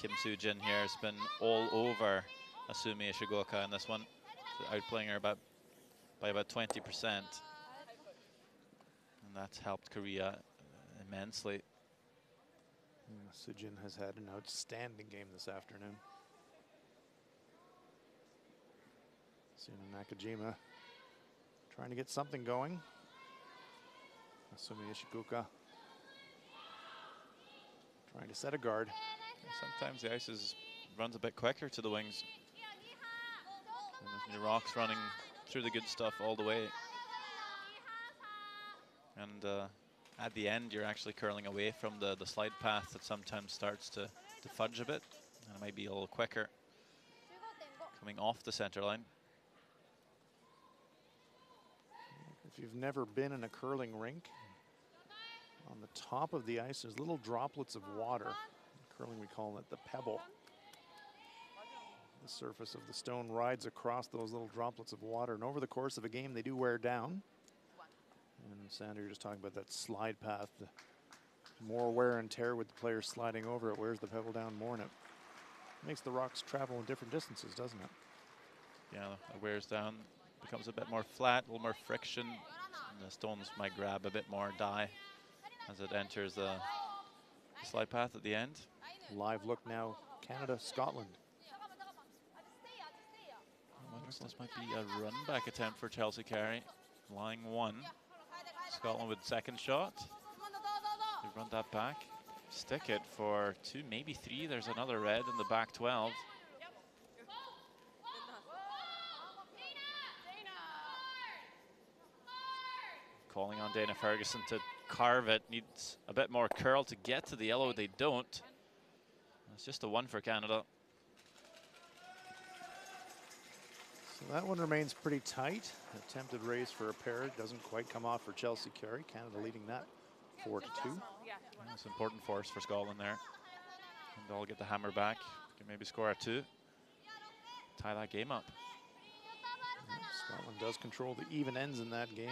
Speaker 3: Kim Soo-jin here has been all over Asumi Ishigoka in this one, outplaying her by about 20%. And that's helped Korea immensely.
Speaker 1: Soo-jin has had an outstanding game this afternoon. Suna Nakajima trying to get something going. Asumi Ishiguka trying to set a guard.
Speaker 3: Sometimes the ice runs a bit quicker to the wings. And the Rocks running through the good stuff all the way. And at the end, you're actually curling away from the slide path that sometimes starts to fudge a bit. And it might be a little quicker coming off the center line.
Speaker 1: If you've never been in a curling rink, on the top of the ice, there's little droplets of water. In curling, we call it the pebble. The surface of the stone rides across those little droplets of water, and over the course of a game, they do wear down. And Sandra, you're just talking about that slide path. The more wear and tear with the players sliding over, it wears the pebble down more, and it makes the rocks travel in different distances, doesn't it?
Speaker 3: Yeah, it wears down, becomes a bit more flat, a little more friction, and the stones might grab a bit more dye as it enters the slide path at the end.
Speaker 1: Live look now, Canada, Scotland.
Speaker 3: I wonder if this might be a run back attempt for Chelsea Carey. Lying one. Scotland with second shot. They run that back. Stick it for 2, maybe 3. There's another red in the back 12. Calling on Dana Ferguson to carve it. Needs a bit more curl to get to the yellow. They don't. It's just a 1 for Canada.
Speaker 1: So that one remains pretty tight. Attempted raise for a pair doesn't quite come off for Chelsea Carey. Canada leading that 4-2.
Speaker 3: It's an important force for Scotland there. And they'll get the hammer back. Can maybe score a 2. Tie that game up.
Speaker 1: Scotland does control the even ends in that game.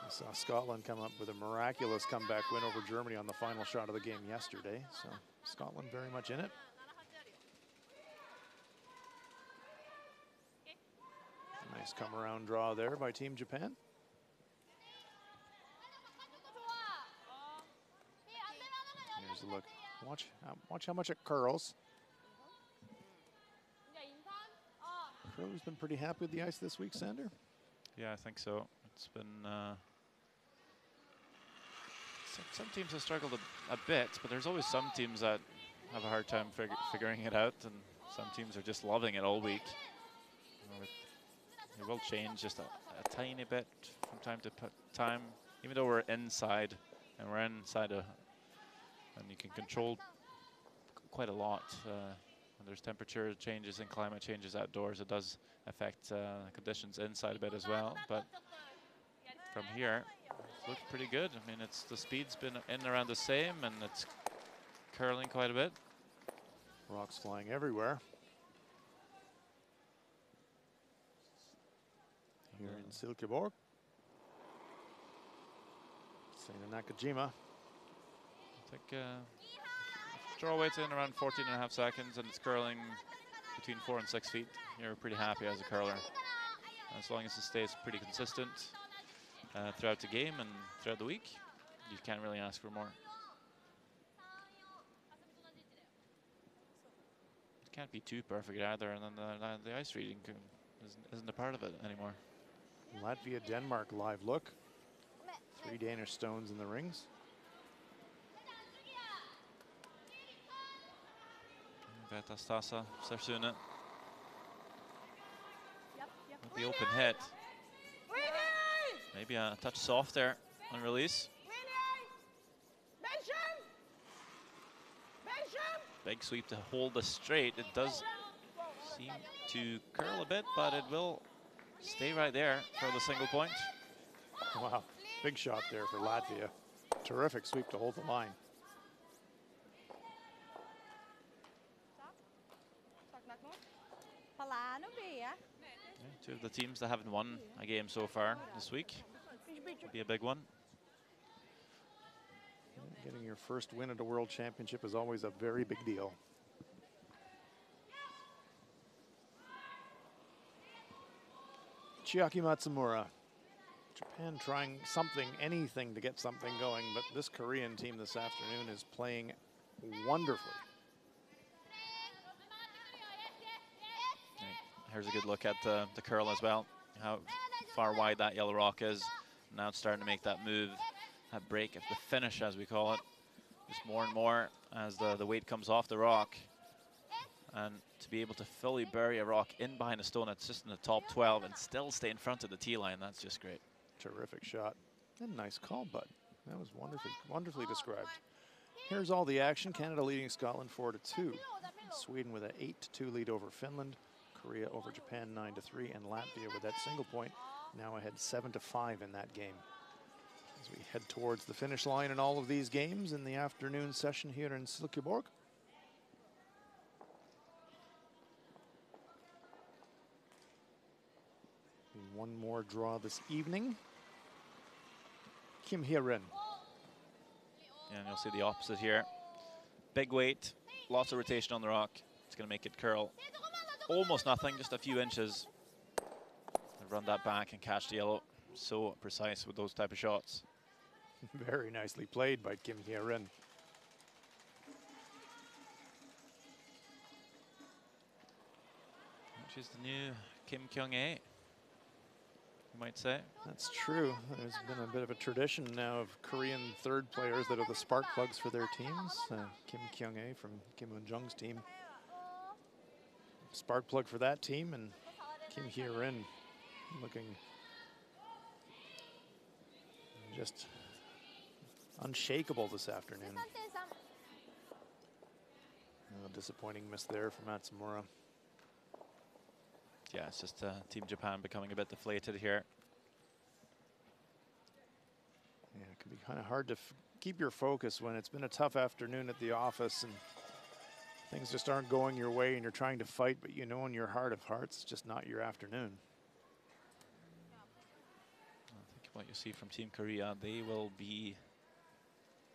Speaker 1: I saw Scotland come up with a miraculous comeback win over Germany on the final shot of the game yesterday. So Scotland very much in it. Nice come around draw there by Team Japan. Here's a look. Watch how much it curls. Curler's been pretty happy with the ice this week, Sander.
Speaker 3: Yeah, I think so. It's been some teams have struggled a bit, but there's always some teams that have a hard time figuring it out, and some teams are just loving it all week. It will change just a tiny bit from time to time, even though we're inside, and and you can control quite a lot. When there's temperature changes and climate changes outdoors, it does affect conditions inside a bit as well. But from here, it looks pretty good. I mean, the speed's been in and around the same, and it's curling quite a bit.
Speaker 1: Rocks flying everywhere. Here in Silkeborg. Sena Nakajima.
Speaker 3: I think draw weights in around 14.5 seconds, and it's curling between 4 and 6 feet. You're pretty happy as a curler. As long as it stays pretty consistent throughout the game and throughout the week, you can't really ask for more. It can't be too perfect either, and then the ice reading isn't a part of it anymore.
Speaker 1: Latvia, Denmark live look. 3 Danish stones in the rings.
Speaker 3: Vetastasa Sarsuna. With the open hit. Maybe a touch soft there on release. Big sweep to hold the straight. It does seem to curl a bit, but it will stay right there for the single point.
Speaker 1: Wow, big shot there for Latvia. Terrific sweep to hold the line.
Speaker 3: Two of the teams that haven't won a game so far this week. Will be a big one.
Speaker 1: Getting your first win at a World Championship is always a very big deal. Chiaki Matsumura. Japan trying something, anything to get something going, but this Korean team this afternoon is playing wonderfully.
Speaker 3: Here's a good look at the curl as well. How far wide that yellow rock is. Now it's starting to make that move, that break, the finish as we call it. Just more and more as the weight comes off the rock. And to be able to fully bury a rock in behind a stone that's just in the top 12 and still stay in front of the tee line, that's just great.
Speaker 1: Terrific shot. And nice call, bud. That was wonderfully described. Here's all the action. Canada leading Scotland 4-2. Sweden with an 8-2 lead over Finland. Korea over Japan 9-3, and Latvia with that single point now ahead 7-5 in that game. As we head towards the finish line in all of these games in the afternoon session here in Silkeborg. One more draw this evening. Kim Hye-rin.
Speaker 3: And you'll see the opposite here. Big weight, lots of rotation on the rock. It's going to make it curl. Almost nothing, just a few inches. And run that back and catch the yellow. So precise with those type of shots.
Speaker 1: Very nicely played by Kim Hye-rin.
Speaker 3: Which is the new Kim Kyung-ae, you might say.
Speaker 1: That's true. There's been a bit of a tradition now of Korean third players that are the spark plugs for their teams. Kim Kyung-ae from Kim Eun-jung's team. Spark plug for that team, and Kim Hye-rin looking just unshakable this afternoon. A disappointing miss there for Matsumura.
Speaker 3: Yeah, it's just Team Japan becoming a bit deflated here.
Speaker 1: Yeah, it can be kind of hard to keep your focus when it's been a tough afternoon at the office and things just aren't going your way and you're trying to fight, but you know in your heart of hearts, it's just not your afternoon.
Speaker 3: I think what you see from Team Korea, they will be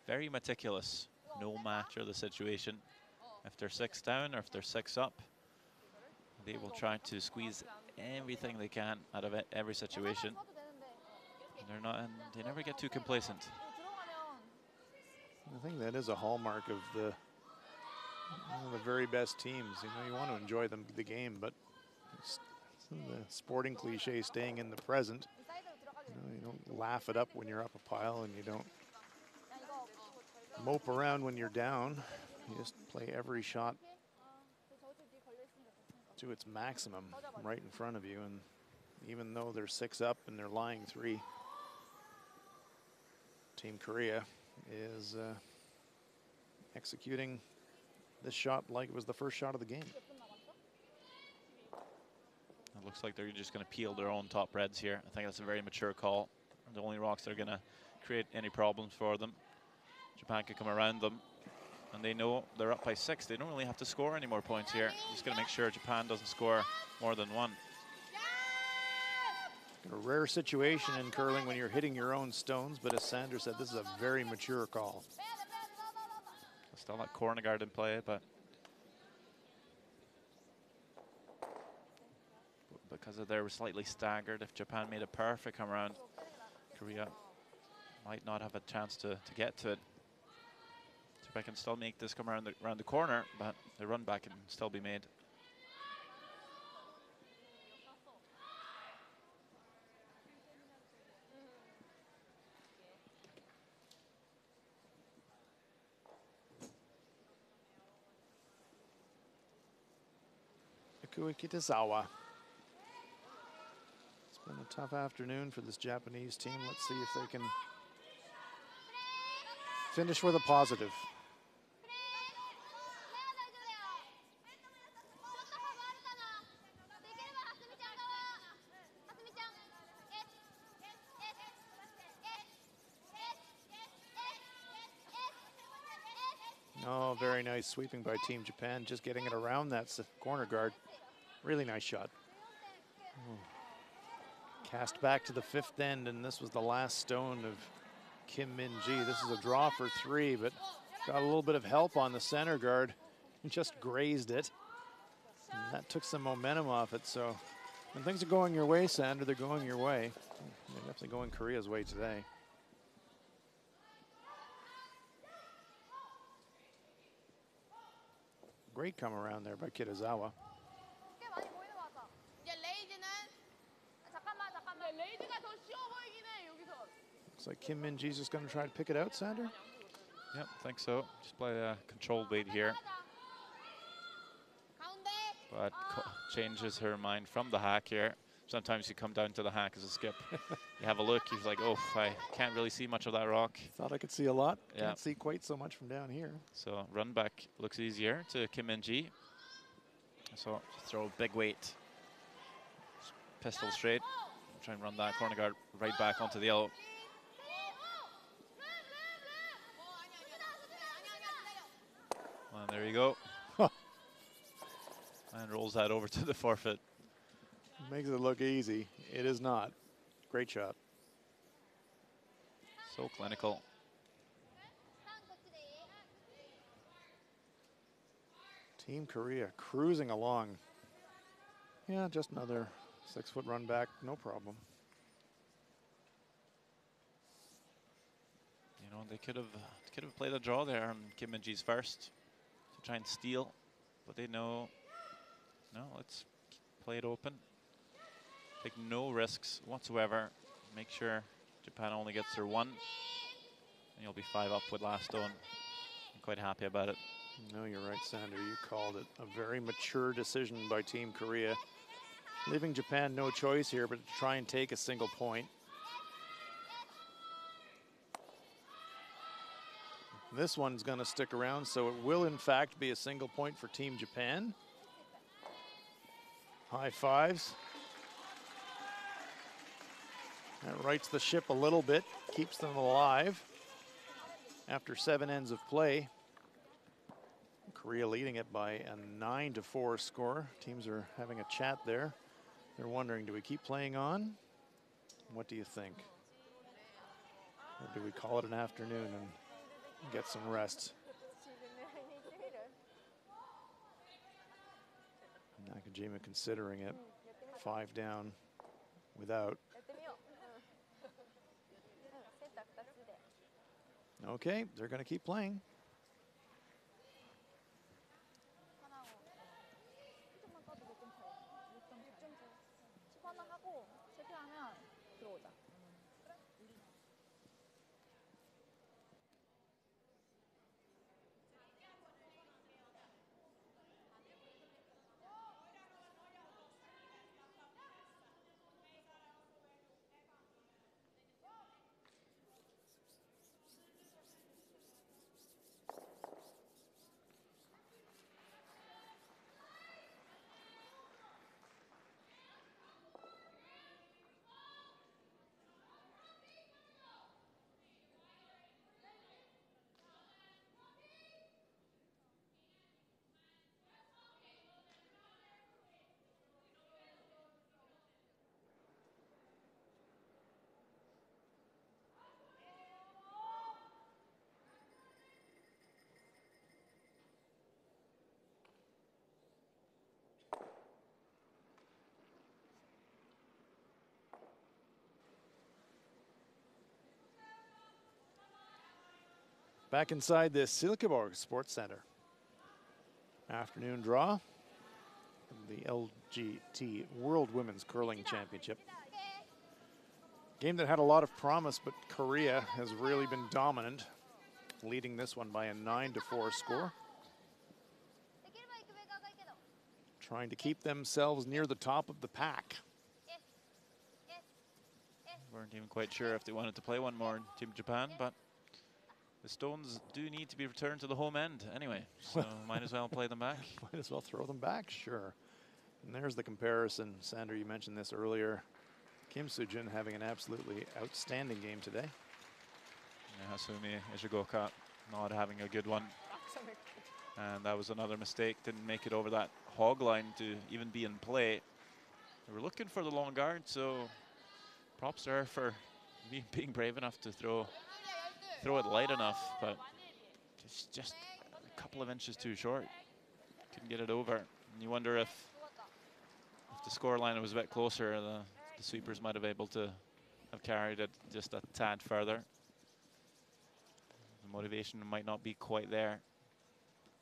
Speaker 3: very meticulous, no matter the situation. If they're 6 down or if they're 6 up, they will try to squeeze everything they can out of it, every situation. And they never get too complacent.
Speaker 1: I think that is a hallmark of the very best teams. You know, you want to enjoy the game, but it's the sporting cliche, staying in the present. You don't laugh it up when you're up a pile, and you don't mope around when you're down. You just play every shot to its maximum right in front of you. And even though they're 6 up and they're lying 3, Team Korea is executing this shot like it was the first shot of the game.
Speaker 3: It looks like they're just going to peel their own top reds here. I think that's a very mature call. The only rocks that are going to create any problems for them. Japan could come around them, and they know they're up by 6. They don't really have to score any more points here. Just going to make sure Japan doesn't score more than 1.
Speaker 1: A rare situation in curling when you're hitting your own stones, but as Sandra said, this is a very mature call.
Speaker 3: Still that corner guard in play, but because of they were slightly staggered, if Japan made a perfect come around, Korea might not have a chance to get to it. Japan can still make this come around the corner, but the run back can still be made.
Speaker 1: Takui Kitazawa. It's been a tough afternoon for this Japanese team. Let's see if they can finish with a positive. Oh, very nice sweeping by Team Japan, just getting it around that corner guard. Really nice shot. Oh. Cast back to the fifth end, and this was the last stone of Kim Min-ji. This is a draw for 3, but got a little bit of help on the center guard. Just grazed it. And that took some momentum off it, so when things are going your way, Sander, they're going your way. They're definitely going Korea's way today. Great come around there by Kitazawa. Looks like Kim Min-ji's just going to try to pick it out, Sander?
Speaker 3: Yep, I think so. Just play a controlled lead here. But changes her mind from the hack here. Sometimes you come down to the hack as a skip. You have a look, you're like, oh, I can't really see much of that rock.
Speaker 1: Thought I could see a lot.
Speaker 3: Yeah.
Speaker 1: Can't see quite so much from down here.
Speaker 3: So run back looks easier to Kim Min-ji. So throw a big weight. Pistol straight. Try and run that corner guard right back onto the yellow. And there you go. And rolls that over to the forfeit.
Speaker 1: Makes it look easy. It is not. Great shot.
Speaker 3: So clinical.
Speaker 1: Team Korea cruising along. Yeah, just another 6-foot run back, no problem.
Speaker 3: You know, they could have played a draw there on Kim Min-ji's first to try and steal, but they know, no, let's play it open. Take no risks whatsoever. Make sure Japan only gets their 1, and you'll be 5 up with last stone. I'm quite happy about it.
Speaker 1: No, you're right, Sander. You called it a very mature decision by Team Korea. Leaving Japan no choice here but to try and take a single point. This one's going to stick around, so it will in fact be a single point for Team Japan. High fives. That rights the ship a little bit, keeps them alive after 7 ends of play. Korea leading it by a 9-4 score. Teams are having a chat there. They're wondering, do we keep playing on? What do you think? Or do we call it an afternoon and get some rest? Nakajima considering it. 5 down without. Okay, they're going to keep playing. Back inside the Silkeborg Sports Center. Afternoon draw. The LGT World Women's Curling Championship. Game that had a lot of promise, but Korea has really been dominant, leading this one by a 9-4 score. trying to keep themselves near the top of the pack.
Speaker 3: Weren't even quite sure if they wanted to play one more in Team Japan, but the stones do need to be returned to the home end anyway, so might as well play them back.
Speaker 1: Might as well throw them back, sure. And there's the comparison. Sander, you mentioned this earlier. Kim Soo-jin having an absolutely outstanding game today.
Speaker 3: Yeah, Hasumi Ishigoka not having a good one. And that was another mistake. Didn't make it over that hog line to even be in play. They were looking for the long guard, so props to her for being brave enough to throw it light enough, but just a couple of inches too short. Couldn't get it over. And you wonder if the score line was a bit closer, the sweepers might have been able to have carried it just a tad further. The motivation might not be quite there.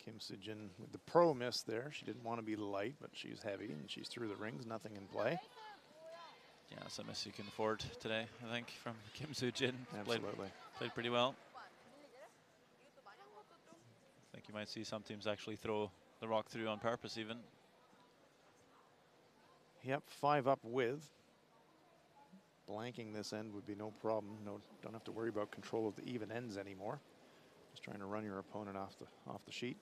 Speaker 1: Kim Soo-jin with the pro miss there. She didn't want to be light, but she's heavy and she's through the rings, nothing in play.
Speaker 3: Yeah, it's a miss you can afford today, I think, from Kim Soo-jin.
Speaker 1: Absolutely.
Speaker 3: Played pretty well. I think you might see some teams actually throw the rock through on purpose even.
Speaker 1: Yep, 5 up with. Blanking this end would be no problem. No, don't have to worry about control of the even ends anymore. Just trying to run your opponent off the sheet.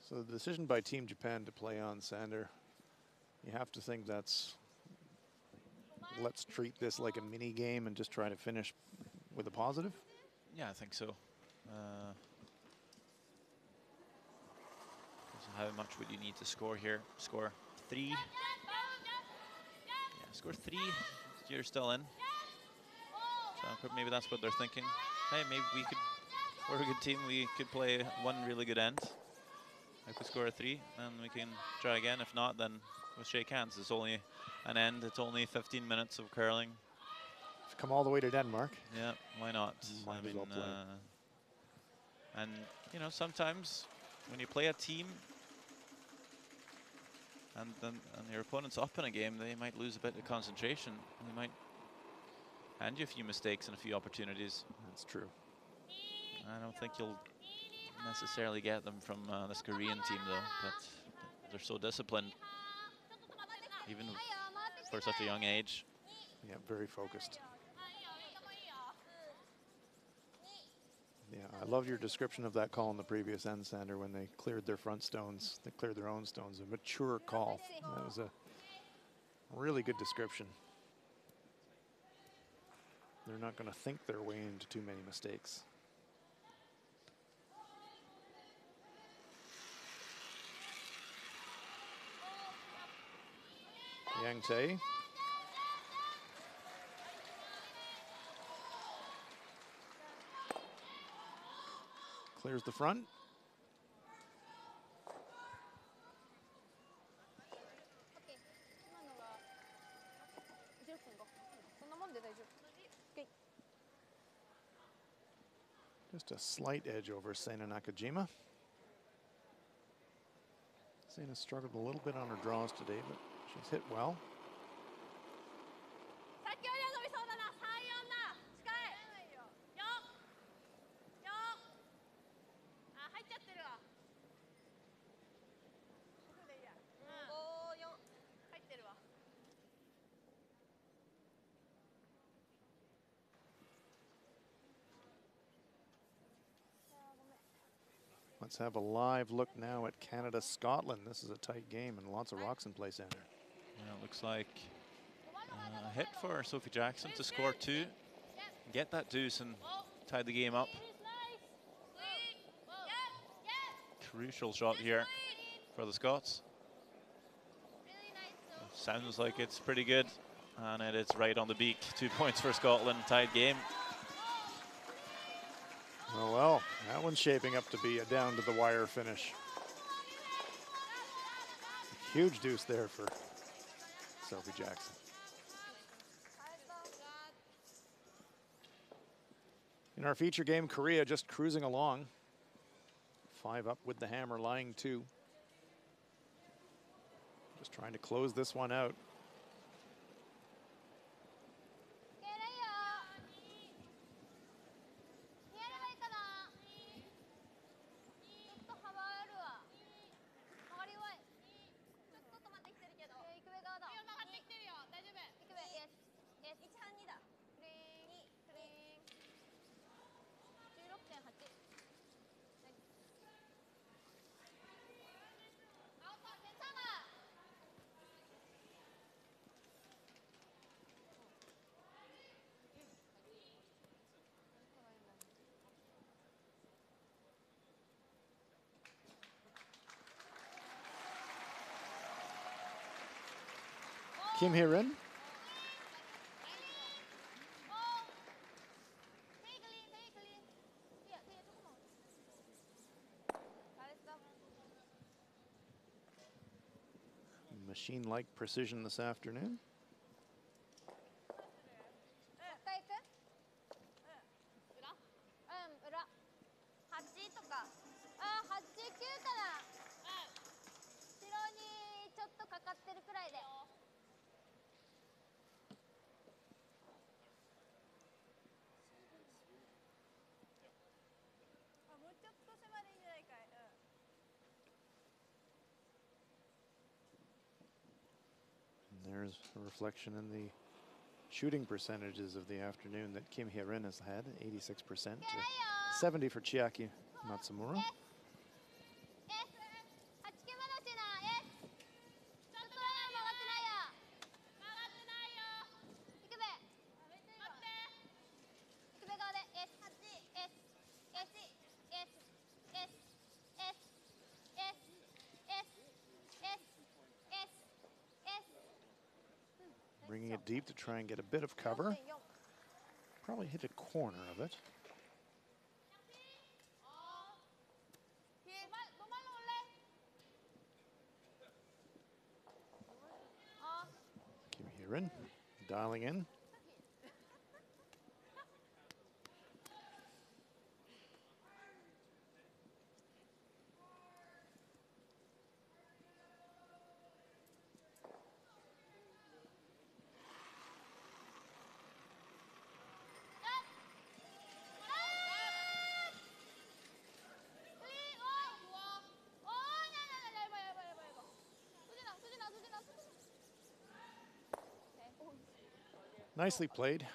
Speaker 1: So the decision by Team Japan to play on Sander, you have to think that's, let's treat this like a mini game and just try to finish with a positive?
Speaker 3: Yeah, I think so. How much would you need to score here? Score 3. Yeah, score 3. You're still in. So maybe that's what they're thinking. Hey, maybe we're a good team. We could play one really good end. If we score a 3, then we can try again. If not, then we'll shake hands. It's only an end. It's only 15 minutes of curling.
Speaker 1: Come all the way to Denmark.
Speaker 3: Yeah, why not?
Speaker 1: Might as well play.
Speaker 3: And you know, sometimes when you play a team and your opponent's up in a game, they might lose a bit of concentration. They might hand you a few mistakes and a few opportunities.
Speaker 1: That's true.
Speaker 3: I don't think you'll necessarily get them from this Korean team though, but they're so disciplined, even for such a young age.
Speaker 1: Yeah, very focused. Yeah, I loved your description of that call in the previous end, Sander, when they cleared their front stones. They cleared their own stones. A mature call. That was a really good description. They're not going to think their way into too many mistakes. Yang Tae. Clears the front. Just a slight edge over Seina Nakajima. Seina struggled a little bit on her draws today, but she's hit well. Let's have a live look now at Canada-Scotland. This is a tight game and lots of rocks in play, Sander.
Speaker 3: Yeah, it looks like a hit for Sophie Jackson to score 2, get that deuce and tie the game up. Crucial shot here for the Scots. Sounds like it's pretty good, and it is right on the beak. 2 points for Scotland, tied game.
Speaker 1: Oh well, that one's shaping up to be a down to the wire finish. Huge deuce there for Sophie Jackson. In our feature game, Korea just cruising along. 5 up with the hammer, lying 2. Just trying to close this one out. Kim Hee-rin. Machine-like precision this afternoon. There's a reflection in the shooting percentages of the afternoon that Kim Hee-rin has had, 86% to 70 for Chiaki Matsumura. Bringing it deep to try and get a bit of cover. Probably hit a corner of it. Kim Hee-rin dialing in. Nicely played.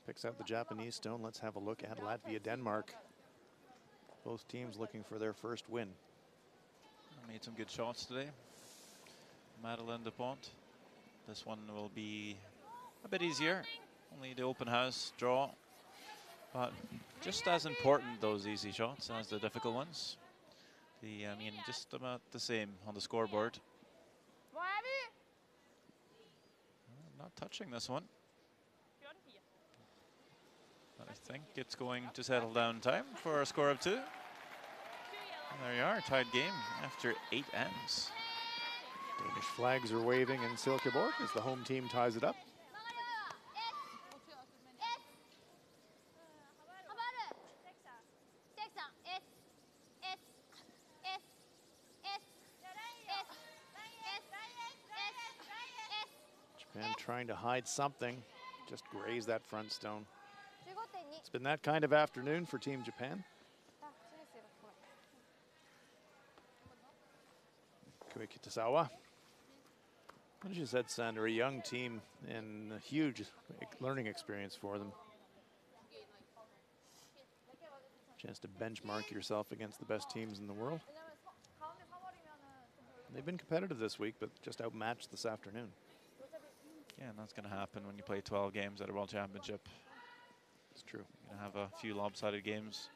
Speaker 1: Picks out the Japanese stone. Let's have a look at Latvia, Denmark. Both teams looking for their first win.
Speaker 3: Made some good shots today. Madeleine Dupont. This one will be a bit easier. Only the open house draw. But just as important, those easy shots, as the difficult ones. I mean, just about the same on the scoreboard. Not touching this one. I think it's going to settle down time for a score of 2. And there you are, tied game after 8 ends.
Speaker 1: Danish flags are waving in Silkeborg as the home team ties it up. Japan trying to hide something, just graze that front stone. It's been that kind of afternoon for Team Japan. Koe Kitazawa. As you said, Sandra, a young team and a huge learning experience for them. Chance to benchmark yourself against the best teams in the world. They've been competitive this week, but just outmatched this afternoon.
Speaker 3: Yeah, and that's going to happen when you play 12 games at a World Championship.
Speaker 1: It's true.
Speaker 3: You're going to have a few lopsided games.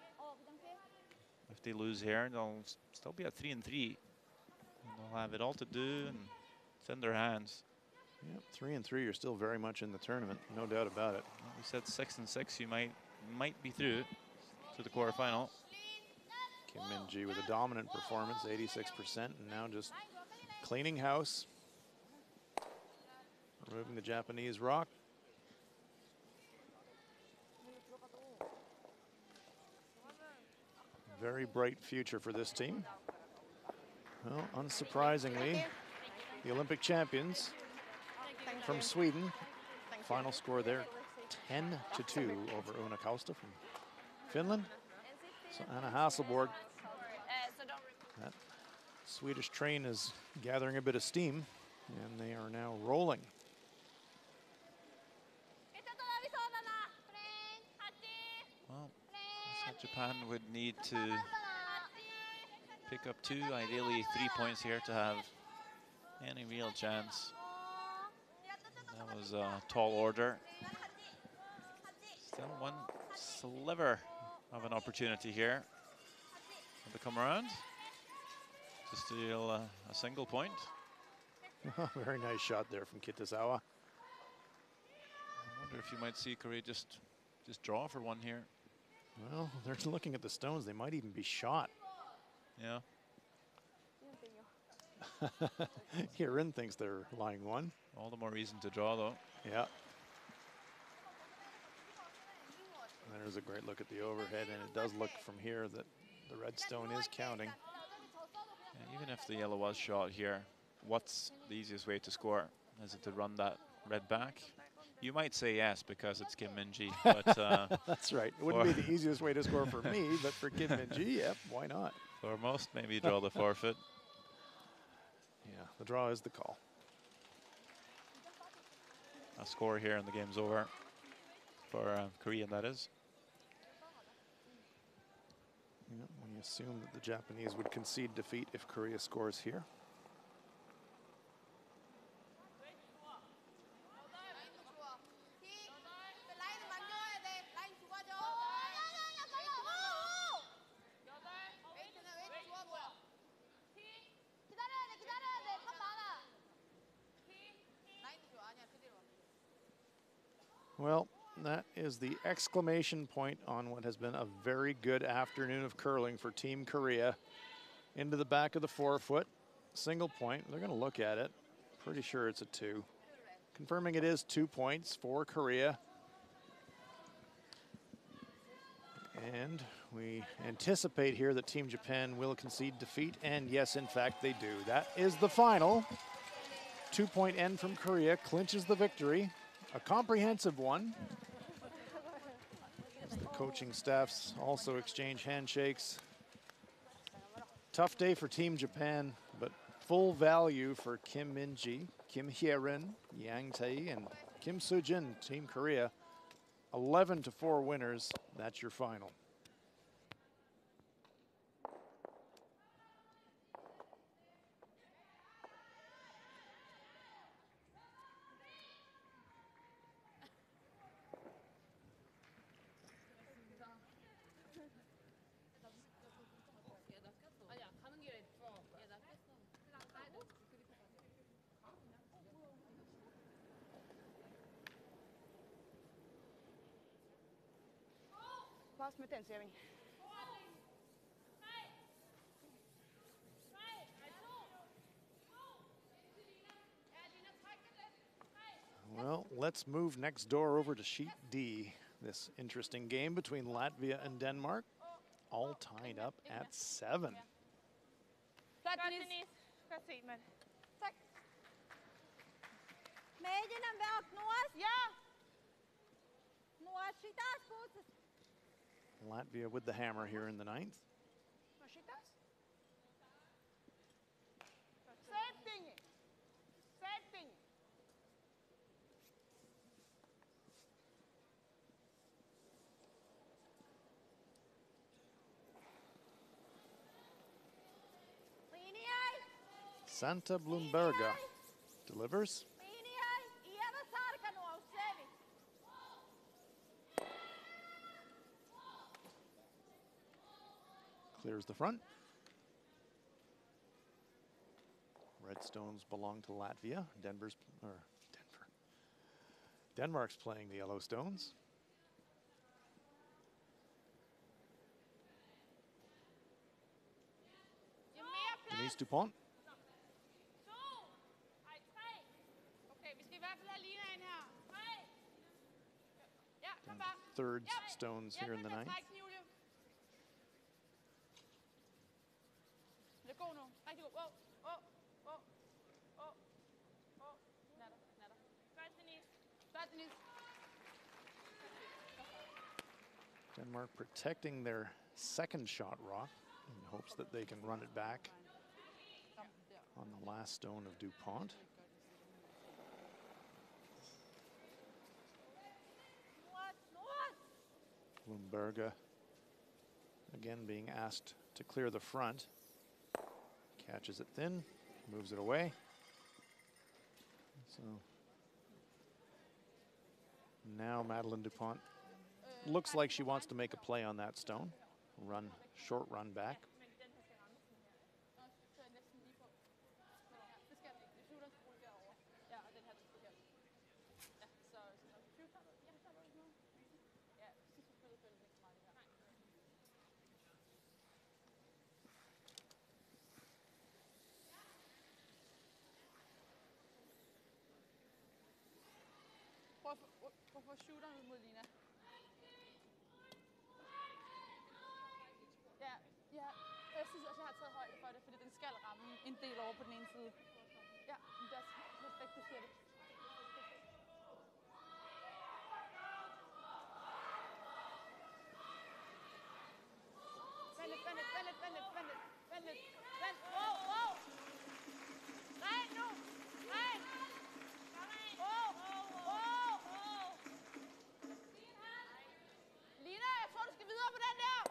Speaker 3: If they lose here, they'll still be at 3-3. And they'll have it all to do, and it's in their hands.
Speaker 1: Yeah, 3-3, you're still very much in the tournament, no doubt about it.
Speaker 3: Well, we said 6-6, you might be through to the quarterfinal.
Speaker 1: Kim Min-ji with a dominant performance, 86%, and now just cleaning house. Removing the Japanese rock. Very bright future for this team. Well, unsurprisingly, the Olympic champions from Sweden. Final score there, 10-2 over Una Kausta from Finland. So Anna Hasselborg, that Swedish train is gathering a bit of steam, and they are now rolling.
Speaker 3: Well, Japan would need to pick up 2, ideally 3 points here to have any real chance. That was a tall order. Still one sliver of an opportunity here to come around to steal a single point.
Speaker 1: Very nice shot there from Kitazawa.
Speaker 3: I wonder if you might see Korea just draw for one here.
Speaker 1: Well, they're looking at the stones. They might even be shot.
Speaker 3: Yeah.
Speaker 1: Hierin thinks they're lying one.
Speaker 3: All the more reason to draw, though.
Speaker 1: Yeah. There's a great look at the overhead, and it does look from here that the red stone is counting.
Speaker 3: Yeah, even if the yellow was shot here, what's the easiest way to score? Is it to run that red back? You might say yes because it's Kim Min-ji, but
Speaker 1: that's right. It wouldn't be the easiest way to score for me, but for Kim Min-ji, yep, why not?
Speaker 3: For most, maybe draw the forfeit.
Speaker 1: Yeah, the draw is the call.
Speaker 3: A score here and the game's over for Korea, that is.
Speaker 1: Yeah, we assume that the Japanese would concede defeat if Korea scores here. Well, that is the exclamation point on what has been a very good afternoon of curling for Team Korea. Into the back of the forefoot, single point. They're going to look at it. Pretty sure it's a 2. Confirming it is 2 points for Korea. And we anticipate here that Team Japan will concede defeat, and yes, in fact, they do. That is the final. 2-point end from Korea clinches the victory. A comprehensive one. As the coaching staffs also exchange handshakes. Tough day for Team Japan, but full value for Kim Min-ji, Kim Hye-rin, Yang Tae, and Kim Soo-jin, Team Korea. 11-4 winners. That's your final.
Speaker 5: Pass med den, Seving.
Speaker 1: Well, let's move next door over to Sheet D. This interesting game between Latvia and Denmark, all tied up at 7.
Speaker 5: Flat, Denise. Godt set, mand. Tak.
Speaker 4: Medien am Werk, Noah?
Speaker 5: Ja.
Speaker 4: Noah, she does good.
Speaker 1: Latvia with the hammer here in the 9th.
Speaker 5: Same thing. Same thing.
Speaker 1: Santa Blumberga delivers. Clears the front. Red stones belong to Latvia. Denmark's playing the yellow stones. Denise Dupont. Third stones here in the 9th. Denmark protecting their second shot rock in hopes that they can run it back on the last stone of DuPont. Bloomberga again being asked to clear the front. Catches it thin, moves it away. So now Madeline DuPont looks like she wants to make a play on that stone. Run, short run back.
Speaker 4: Prøv at få shooteren ud mod Lina. Ja, ja. Jeg synes også, jeg har taget højde for det, fordi den skal ramme en del over på den ene side. Ja, men det er perfekt, du siger det. Vent lidt, vent lidt, vent lidt, vent lidt, vent lidt, vent lidt, vent. Wow, wow! Ren nu! Ren! Wow, wow, wow! Lina, jeg tror, du skal videre på den der!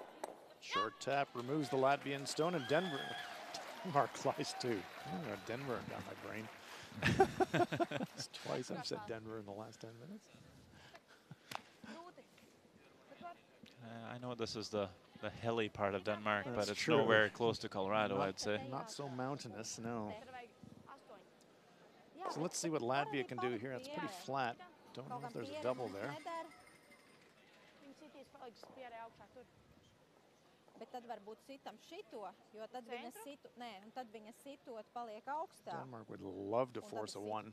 Speaker 1: Short tap removes the Latvian stone, and Denmark flies too. Oh, Denver got my brain. It's twice I've said Denver in the last 10 minutes.
Speaker 3: I know this is the hilly part of Denmark,
Speaker 1: That's
Speaker 3: but it's
Speaker 1: true.
Speaker 3: nowhere close to Colorado, I'd say.
Speaker 1: Not so mountainous, no. So let's see what Latvia can do here. It's pretty flat. Don't know if there's a double there.
Speaker 9: Bet tad varbūt sitam šito, jo tad viņa situ, nē, un tad viņa sitot paliek augstāk.
Speaker 1: Denmark would love to force a one.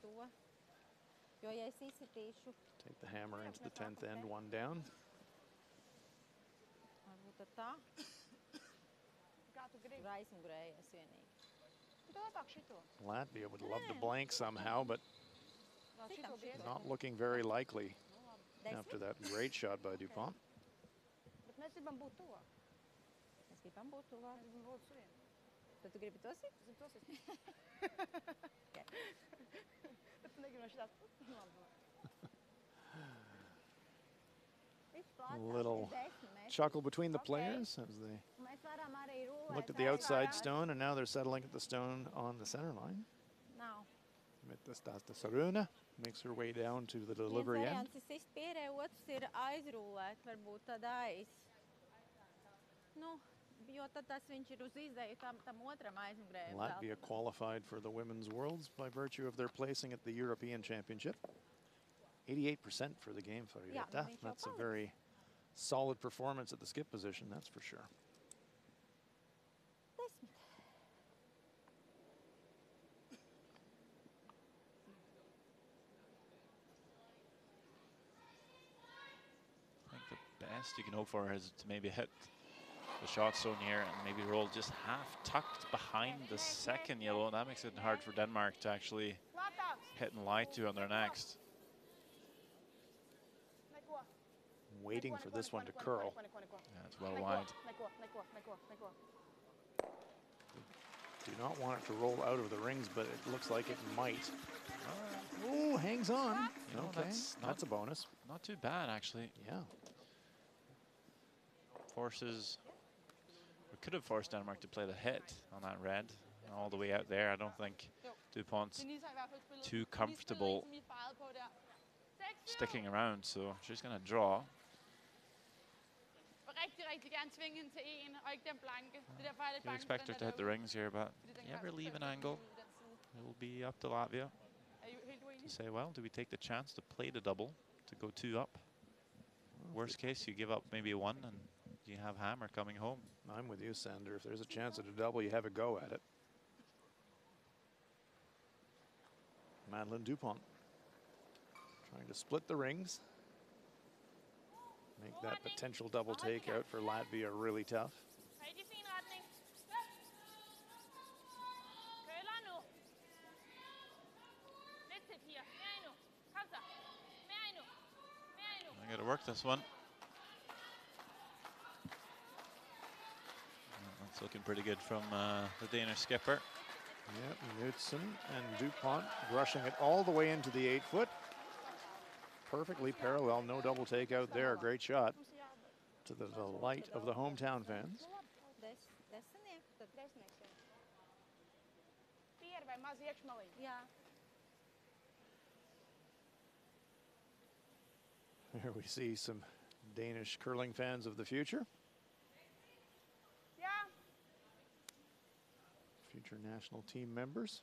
Speaker 9: Jo, ja es izsitīšu.
Speaker 1: Take the hammer into the 10th end, one down.
Speaker 9: Varbūt tad tā. Tur aizmugurējies vienīgi.
Speaker 1: Latvia would love to blank somehow, but not looking very likely after that great shot by DuPont.
Speaker 9: Bet mēs gribam būt tuvāk. Mēs gribam būt tuvāk. Mēs gribam būt šodien. Tad tu gribi to sit? Es gribu to sit. Bet tu negribi no šitās puses?
Speaker 1: A little chuckle between the players as they looked at the outside stone, and now they're settling at the stone on the center line.
Speaker 9: Nav.
Speaker 1: Saruna makes her way down to the delivery end.
Speaker 9: Viens variants pierē, otrs ir aizrūlēt, varbūt tad aiz. Nu, jo tad tas viņš ir uz izēju tam otram aizmugurējam.
Speaker 1: Latvia qualified for the Women's Worlds by virtue of their placing at the European Championship. 88% for the game for Irieta. That's a very solid performance at the skip position, that's for sure.
Speaker 3: I think the best you can hope for is to maybe hit the shot zone here and maybe roll just half tucked behind the second yellow. That makes it hard for Denmark to actually hit and lie to on their next.
Speaker 1: Waiting for this one to curl.
Speaker 3: Yeah, it's well wide.
Speaker 1: Do not want it to roll out of the rings, but it looks like it might. Oh, hangs on.
Speaker 3: No,
Speaker 1: okay, that's a bonus.
Speaker 3: Not too bad, actually.
Speaker 1: Yeah.
Speaker 3: Forces. We could have forced Denmark to play the hit on that red all the way out there. I don't think DuPont's too comfortable sticking around, so she's going to draw. You expect her to hit the rings here, but you ever leave an angle, it will be up to Latvia to say, well, do we take the chance to play the double, to go 2 up? Worst case, you give up maybe a 1 and you have hammer coming home.
Speaker 1: I'm with you, Sander. If there's a chance at a double, you have a go at it. Madeline DuPont trying to split the rings. Make that potential double takeout for Latvia really tough.
Speaker 3: work, this one. That's looking pretty good from the Danish skipper.
Speaker 1: Yep, Knudsen and DuPont brushing it all the way into the 8-foot. Perfectly parallel, no double takeout there. Great shot to the delight of the hometown fans. Here we see some Danish curling fans of the future. Future national team members.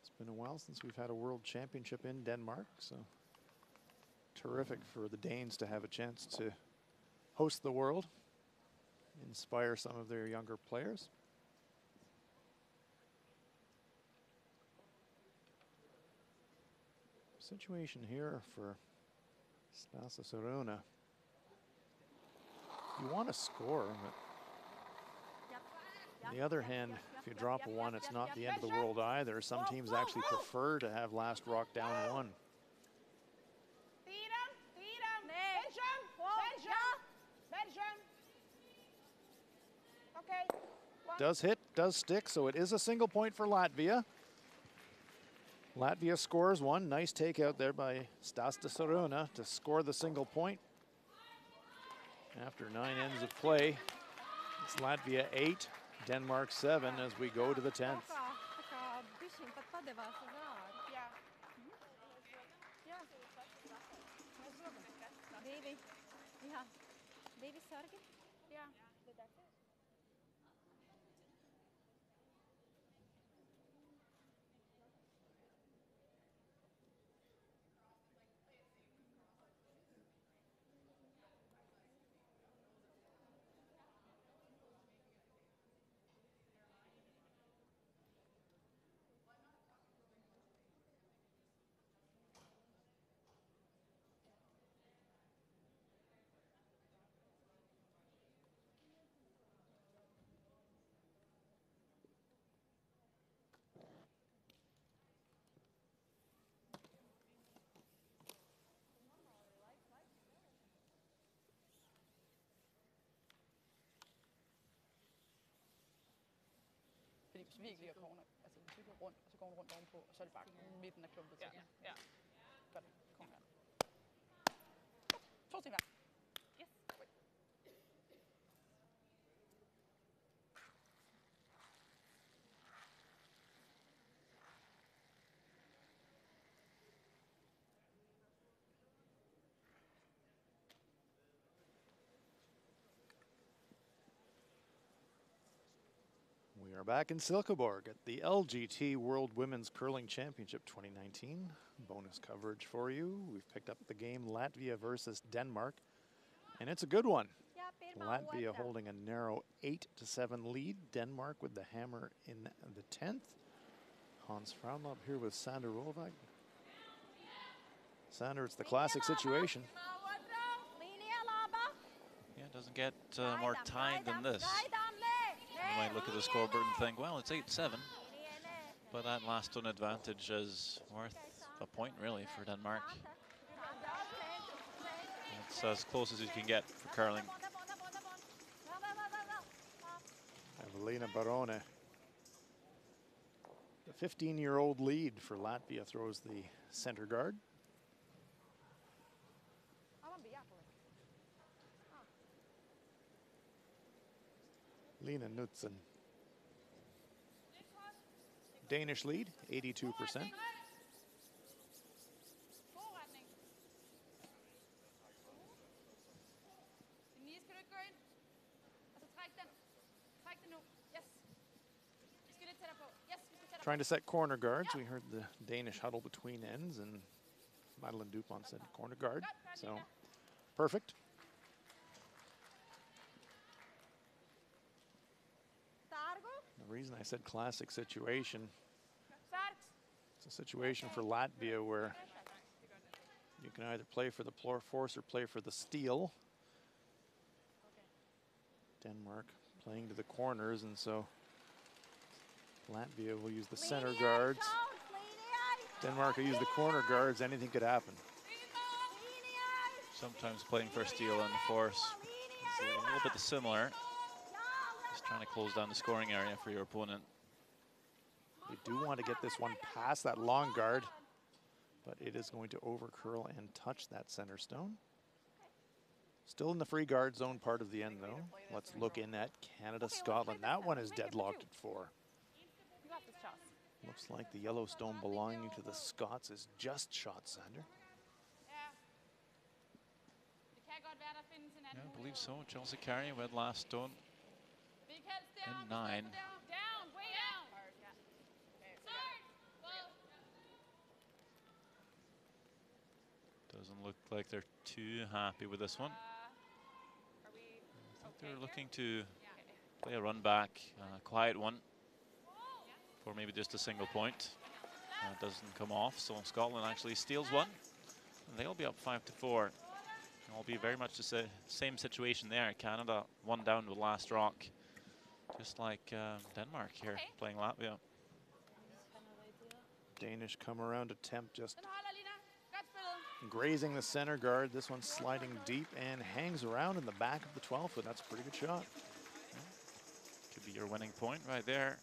Speaker 1: It's been a while since we've had a world championship in Denmark, so terrific for the Danes to have a chance to host the world, inspire some of their younger players. Situation here for Stasa Sorona. You want to score, but on the other hand, if you drop a 1, it's not the end of the world either. Some teams actually prefer to have last rock down 1. Does hit, does stick, so it is a single point for Latvia. Latvia scores 1. Nice takeout there by Stasa Sorona to score the single point. After 9 ends of play, it's Latvia 8, Denmark 7 as we go to the 10th.
Speaker 9: Hvis vi ikke ligger corner, altså hvis vi går rundt, og så går hun rundt ovenpå, og så er det bare midten af klumpet til. Ja. Godt. Kom her. 2 timer. Yes.
Speaker 1: We are back in Silkeborg at the LGT World Women's Curling Championship 2019. Bonus coverage for you. We've picked up the game Latvia versus Denmark, and it's a good one. Latvia holding a narrow 8-7 lead. Denmark with the hammer in the 10th. Hans Fraunlop here with Sander Rolvag. Sander, it's the classic situation.
Speaker 3: Yeah, it doesn't get more tied than this. You might look at the scoreboard and think, well, it's 8-7. But that last one advantage is worth a point, really, for Denmark. It's as close as you can get for curling.
Speaker 1: Evelina Barone. The 15-year-old lead for Latvia throws the center guard. Lena Knudsen. Danish lead, 82%. Trying to set corner guards. We heard the Danish huddle between ends, and Madeline Dupont said corner guard. So, perfect. The reason I said classic situation, it's a situation for Latvia where you can either play for the force or play for the steal. Denmark playing to the corners, and so Latvia will use the center guards Denmark will use the corner guards. Anything could happen.
Speaker 3: Sometimes playing for steal and force is a little bit similar. Just trying to close down the scoring area for your opponent.
Speaker 1: They do want to get this one past that long guard, but it is going to overcurl and touch that center stone. Still in the free guard zone part of the end, though. Let's look in at Canada, Scotland. That one is deadlocked at 4. Looks like the yellow stone belonging to the Scots is just shot, Sander.
Speaker 3: Yeah, I believe so. Chelsea Carey with last stone in 9. Doesn't look like they're too happy with this one. I think they're looking to play a run back, quiet one, for maybe just a single point. Doesn't come off, so Scotland actually steals one. And they'll be up 5-4. It'll be very much the same situation there. Canada one down with last rock, just like Denmark here playing Latvia.
Speaker 1: Danish come around, attempt just grazing the center guard. This one sliding deep and hangs around in the back of the 12 foot. That's a pretty good shot.
Speaker 3: Could be your winning point right there.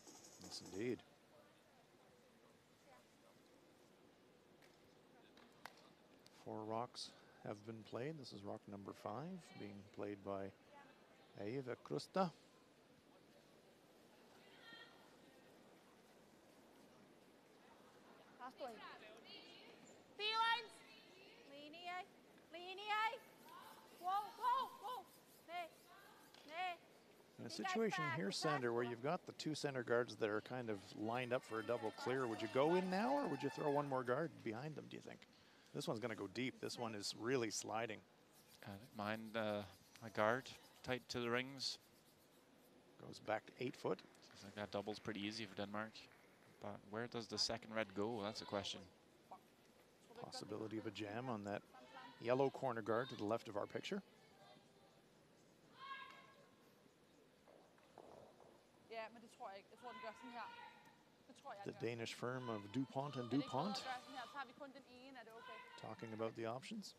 Speaker 1: Yes, indeed. Four rocks have been played. This is rock number 5, being played by Eva Krusta. In a situation here, Sander, where you've got the 2 center guards that are kind of lined up for a double clear, would you go in now, or would you throw one more guard behind them, do you think? This one's going to go deep. This one is really sliding.
Speaker 3: I don't mind a guard tight to the rings.
Speaker 1: Goes back to 8 foot.
Speaker 3: I think that double's pretty easy for Denmark. But where does the second red go? That's a question.
Speaker 1: Possibility of a jam on that yellow corner guard to the left of our picture. The Danish firm of DuPont and DuPont talking about the options.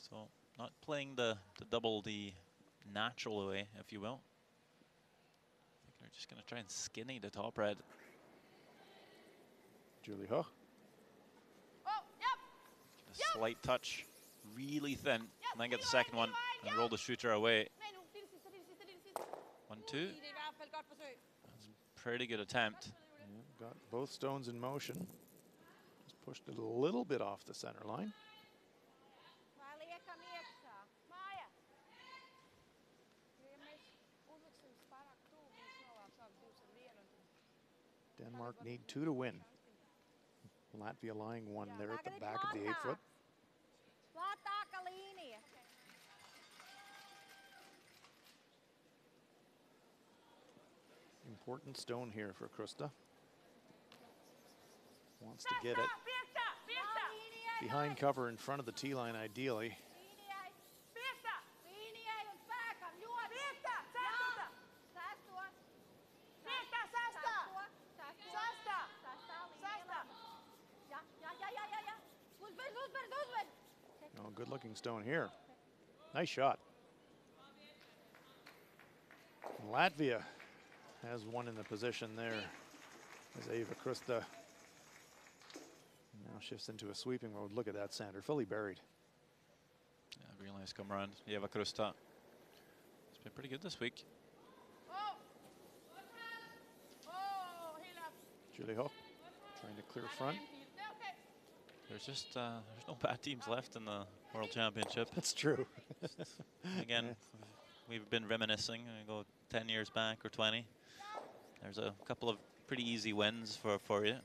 Speaker 3: So not playing the double the natural way, if you will. I think they're just going to try and skinny the top red.
Speaker 1: Julie Hoch.
Speaker 3: A slight touch, really thin, and then get the second one and roll the shooter away. 1-2. That's a pretty good attempt.
Speaker 1: Yeah, got both stones in motion. Just pushed it a little bit off the center line. Denmark need 2 to win. Latvia lying 1 there at the back of the 8 foot. Important stone here for Krusta. Wants to get it behind cover in front of the tee line ideally. Oh, good looking stone here. Nice shot. And Latvia has one in the position there as Eva Krusta now shifts into a sweeping mode. Look at that, Sander, fully buried.
Speaker 3: Yeah, real nice come around. Eva Krusta. It's been pretty good this week.
Speaker 1: Julie Hoch trying to clear front.
Speaker 3: There's just there's no bad teams left in the World Championship.
Speaker 1: That's true.
Speaker 3: Again,
Speaker 1: Yeah.
Speaker 3: We've been reminiscing. We go 10 years back or 20. There's a couple of pretty easy wins for you.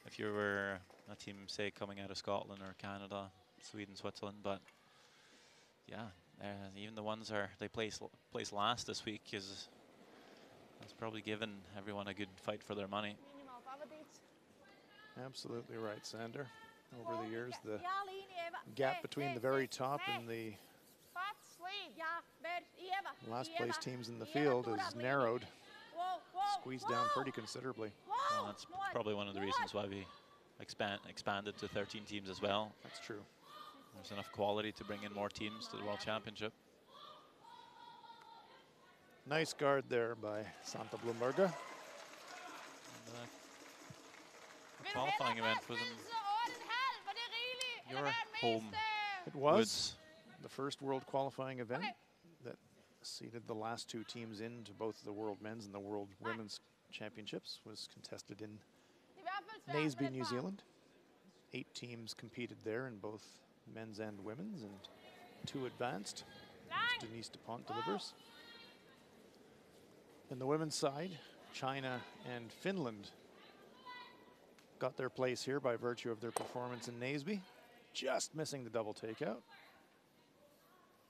Speaker 3: If you were a team, say, coming out of Scotland or Canada, Sweden, Switzerland. But yeah, even the ones they place last this week that's probably given everyone a good fight for their money.
Speaker 1: Absolutely right, Sander. Over the years, the gap between the very top and the last place teams in the field is narrowed, squeezed down pretty considerably.
Speaker 3: Well, that's probably one of the reasons why we expanded to 13 teams as well.
Speaker 1: That's true.
Speaker 3: There's enough quality to bring in more teams to the World Championship.
Speaker 1: Nice guard there by Santa Blumberger.
Speaker 3: The qualifying event was in your home.
Speaker 1: It was
Speaker 3: woods.
Speaker 1: the first world qualifying event that seeded the last two teams into both the World Men's and the World Women's Championships. Was contested in Naseby, New Zealand. 8 teams competed there in both men's and women's, and 2 advanced, as Denise DuPont delivers. In the women's side, China and Finland got their place here by virtue of their performance in Naseby, just missing the double takeout.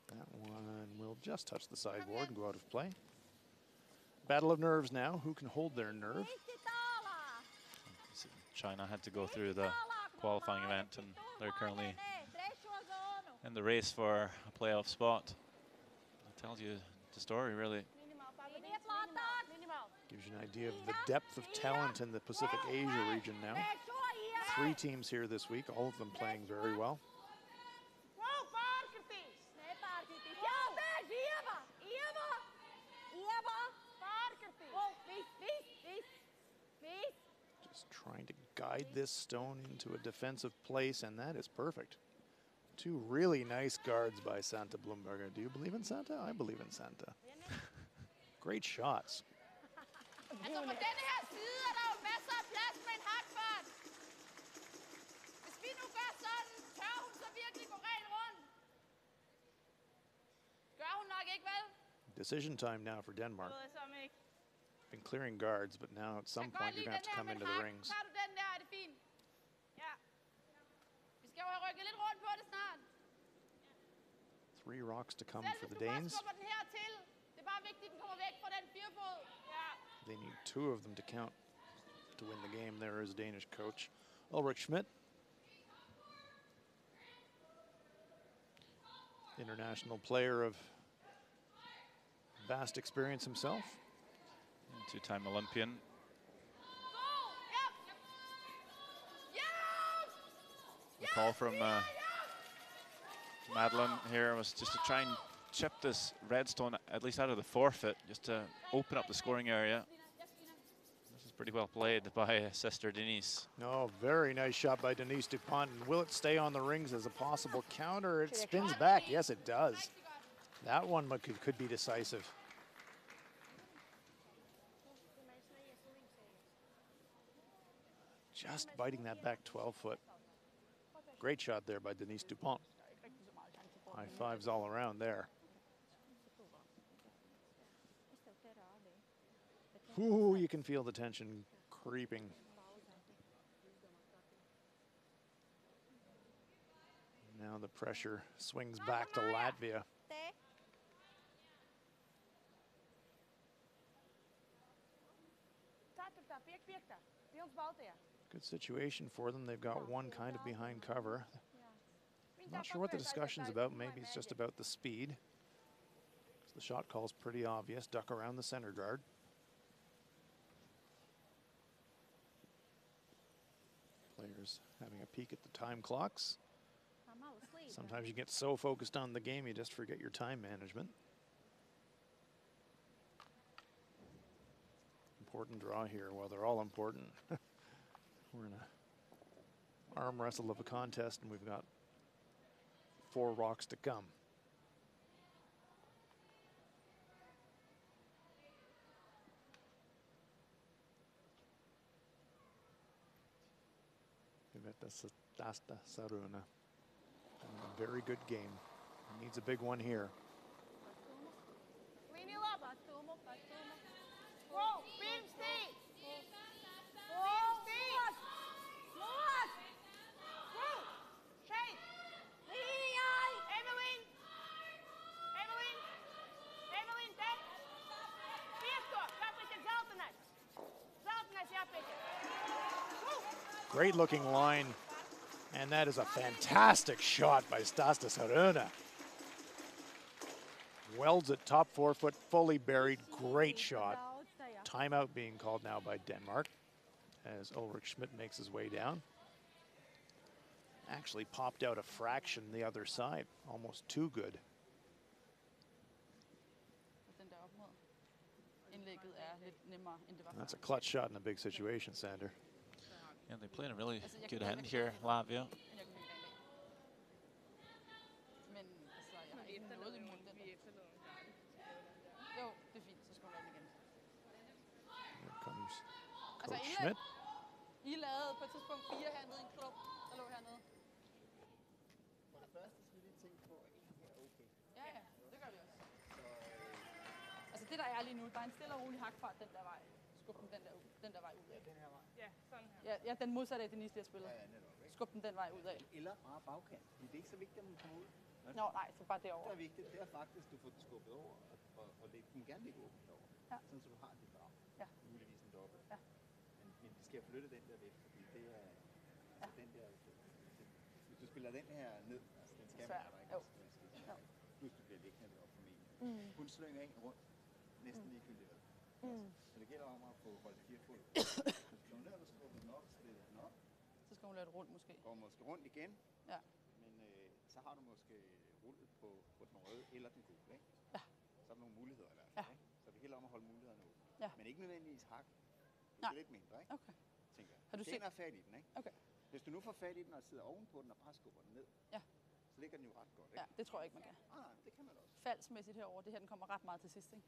Speaker 1: That one will just touch the sideboard and go out of play. Battle of nerves now. Who can hold their nerve?
Speaker 3: China had to go through the qualifying event, and they're currently in the race for a playoff spot. That tells you the story, really.
Speaker 1: Gives you an idea of the depth of talent in the Pacific Asia region now. 3 teams here this week, all of them playing very well. Just trying to guide this stone into a defensive place, and that is perfect. 2 really nice guards by Santa Blumberger. Do you believe in Santa? I believe in Santa. Great shots.
Speaker 5: Altså på denne her side er der jo masser af plads med en hakfart. Hvis vi nu gør sådan, tør hun så virkelig gå rent rundt? Gør hun nok ikke, vel?
Speaker 1: Decision time now for Denmark. Been clearing guards, but now at some point you're going to have to come into the rings.
Speaker 5: Tager du den der, er det fint? Ja. Vi skal jo have rykket lidt rundt på det snart.
Speaker 1: 3 rocks to come
Speaker 5: Selv
Speaker 1: for
Speaker 5: hvis
Speaker 1: the
Speaker 5: du bare
Speaker 1: Danes.
Speaker 5: skubber den her til. Det er bare vigtigt, at den kommer væk fra den firefod. Ja.
Speaker 1: They need 2 of them to count to win the game. There is Danish coach Ulrich Schmidt. International player of vast experience himself.
Speaker 3: 2-time Olympian. The call from Madeline here was just to try and chip this redstone at least out of the forfeit, just to open up the scoring area. This is pretty well played by sister Denise.
Speaker 1: No, very nice shot by Denise DuPont. And will it stay on the rings as a possible counter? It spins back. Yes, it does. That one could be decisive. Just biting that back 12-foot. Great shot there by Denise DuPont. High fives all around there. Ooh, you can feel the tension creeping. Now the pressure swings back to Latvia. Good situation for them. They've got one kind of behind cover. I'm not sure what the discussion's about. Maybe it's just about the speed. The shot call's pretty obvious. Duck around the center guard. Players having a peek at the time clocks. Sometimes you get so focused on the game, you just forget your time management. Important draw here. Well, they're all important. We're in a arm wrestle of a contest, and we've got 4 rocks to come. Dasta Saruna. A very good game. He needs a big one here. Great looking line. And that is a fantastic shot by Stasta Saruna. welds it top 4 foot, fully buried. Great shot. Timeout being called now by Denmark as Ulrich Schmidt makes his way down. Actually popped out a fraction the other side, almost too good. That's a clutch shot in a big situation, Sander.
Speaker 3: Yeah, they played a really good end here, Latvia.
Speaker 1: Here comes Coach Schmidt.
Speaker 4: I lavede på et tidspunkt 4 hernede i en klub, der lå hernede.
Speaker 2: For det første skal vi lige tænke på, at en her er okay.
Speaker 4: Ja, ja, det gør vi også. Altså det der er lige nu, der er en stille og rolig hakfart den der vej. Skub den der vej ud af.
Speaker 2: Den her vej.
Speaker 5: Ja, sådan her.
Speaker 4: Ja, den modsatte af Denise, der spiller.
Speaker 2: Ja, netop, ikke?
Speaker 4: Skub den vej ud af.
Speaker 2: Eller bare bagkant. Det er ikke så vigtigt, at man kommer ud.
Speaker 4: Nå, nej, så bare
Speaker 2: Det
Speaker 4: derovre.
Speaker 2: er vigtigt, det er faktisk, at du får den skubbet over, og det kunne gerne ligge åbent derovre.
Speaker 4: Ja.
Speaker 2: Sådan, så du har dit drag.
Speaker 4: Ja.
Speaker 2: Muligvis en dobbelt.
Speaker 4: Ja.
Speaker 2: Men vi skal flytte den der væk, fordi det er altså den der, hvis du spiller den her ned, altså den skal være der, ikke?
Speaker 4: Jo.
Speaker 2: Altså, plus du bliver liggende deroppe formentlig. Hun slynger en rundt, næsten ligegyldigt hvad. Så det gælder om at få holdt 4 fod. Hvis du kommer ned, og skubber den op, stiller den op.
Speaker 4: Så skal hun lade det rundt måske.
Speaker 2: Går måske rundt igen.
Speaker 4: Ja.
Speaker 2: Men så har du måske rullet på den røde eller den gule, ikke?
Speaker 4: Ja.
Speaker 2: Så er der nogle muligheder i hvert fald, ikke? Så det gælder om at holde mulighederne åbne.
Speaker 4: Ja.
Speaker 2: Men ikke nødvendigvis hak. Det
Speaker 4: Nej.
Speaker 2: er lidt mindre, ikke?
Speaker 4: Okay.
Speaker 2: Tænker jeg.
Speaker 4: Har du
Speaker 2: set? Har fat i den, ikke?
Speaker 4: Okay.
Speaker 2: Hvis du nu får fat i den og sidder ovenpå den og bare skubber den ned,
Speaker 4: Ja.
Speaker 2: så ligger den jo ret godt, ikke?
Speaker 4: Ja, det tror jeg ikke, man kan.
Speaker 2: Ah, det kan man også.
Speaker 4: Faldsmæssigt herover, det her den kommer ret meget til sidst, ikke?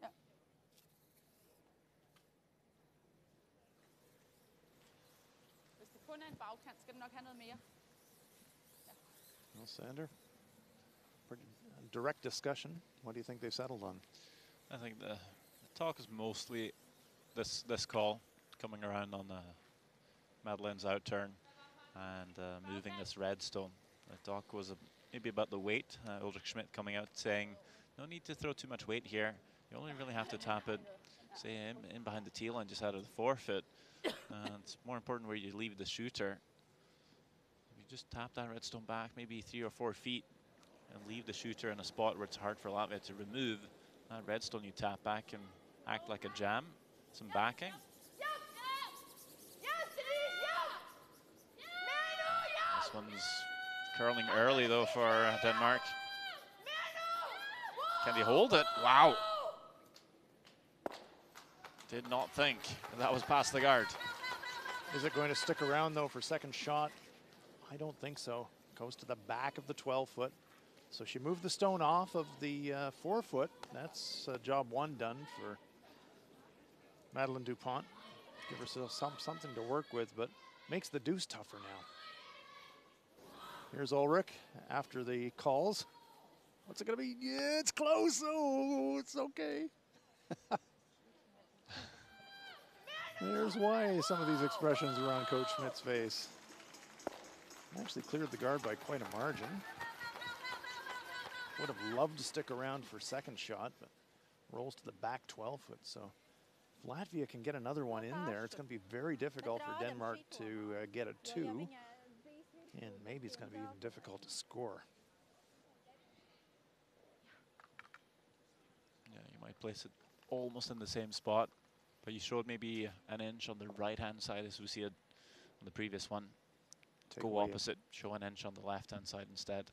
Speaker 4: Ja. Hvis det kun er en bagkant, skal den nok have noget mere.
Speaker 1: Well, Sander, pretty direct discussion. What do you think they've settled on?
Speaker 3: I think the talk is mostly this call coming around on Madeleine's out turn and moving this red stone. The talk was maybe about the weight. Ulrich Schmidt coming out saying, no need to throw too much weight here. You only really have to tap it, say, in behind the teal line, just out of the forefoot. It's more important where you leave the shooter. If you just tap that red stone back maybe 3 or 4 feet and leave the shooter in a spot where it's hard for Latvia to remove, that red stone you tap back and act like a jam, some backing. This one's curling early though for Denmark. Can they hold it? Wow. Did not think that was past the guard.
Speaker 1: Is it going to stick around though for second shot? I don't think so. Goes to the back of the 12 foot. So she moved the stone off of the 4 foot. That's job 1 done for Madeleine Dupont. Give herself something to work with, but makes the deuce tougher now. Here's Ulrich after the calls. What's it gonna be? Yeah, it's close. Oh, it's okay. There's why some of these expressions are on Coach Schmidt's face. Actually cleared the guard by quite a margin. Would have loved to stick around for second shot, but rolls to the back 12 foot. So if Latvia can get another one in there, it's going to be very difficult for Denmark to get a 2. And maybe it's going to be even difficult to score.
Speaker 3: Yeah, you might place it almost in the same spot, but you showed maybe an inch on the right-hand side as we see it on the previous one. Go opposite, show an inch on the left-hand side instead.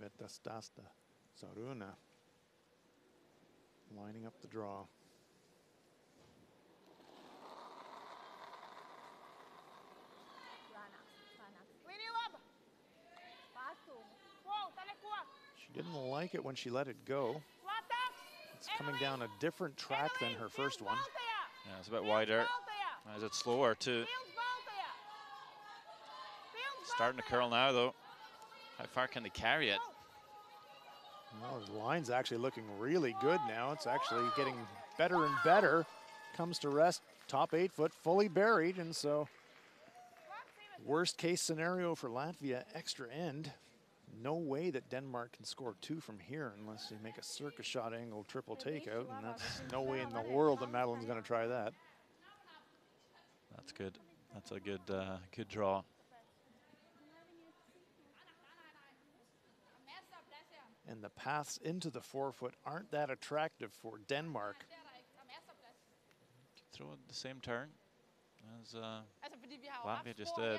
Speaker 1: Vetastasta Saruna lining up the draw. She didn't like it when she let it go. It's coming down a different track than her first one.
Speaker 3: Yeah, it's a bit wider. Is it slower too? Starting to curl now though. How far can they carry it?
Speaker 1: Well, the line's actually looking really good now. It's actually getting better and better. Comes to rest, top 8 foot, fully buried, and so worst case scenario for Latvia, extra end. No way that Denmark can score 2 from here unless they make a circus shot angle triple takeout, and that's no way in the world that Madeleine's going to try that.
Speaker 3: That's good. That's a good good draw.
Speaker 1: And the paths into the forefoot aren't that attractive for Denmark.
Speaker 3: Throw it the same turn as Latvia just did.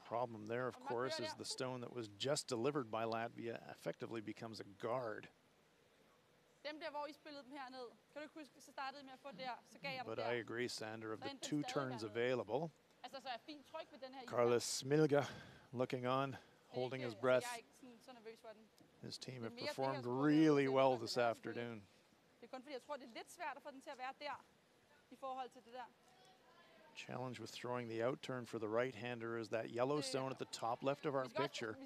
Speaker 1: Problem there, of course, is the stone that was just delivered by Latvia effectively becomes a guard. But I agree, Sander, of the 2 turns available, Carlos Smilga looking on, holding his breath. His team have performed really well this afternoon. Challenge with throwing the out turn for the right-hander is that yellow stone at the top left of our picture.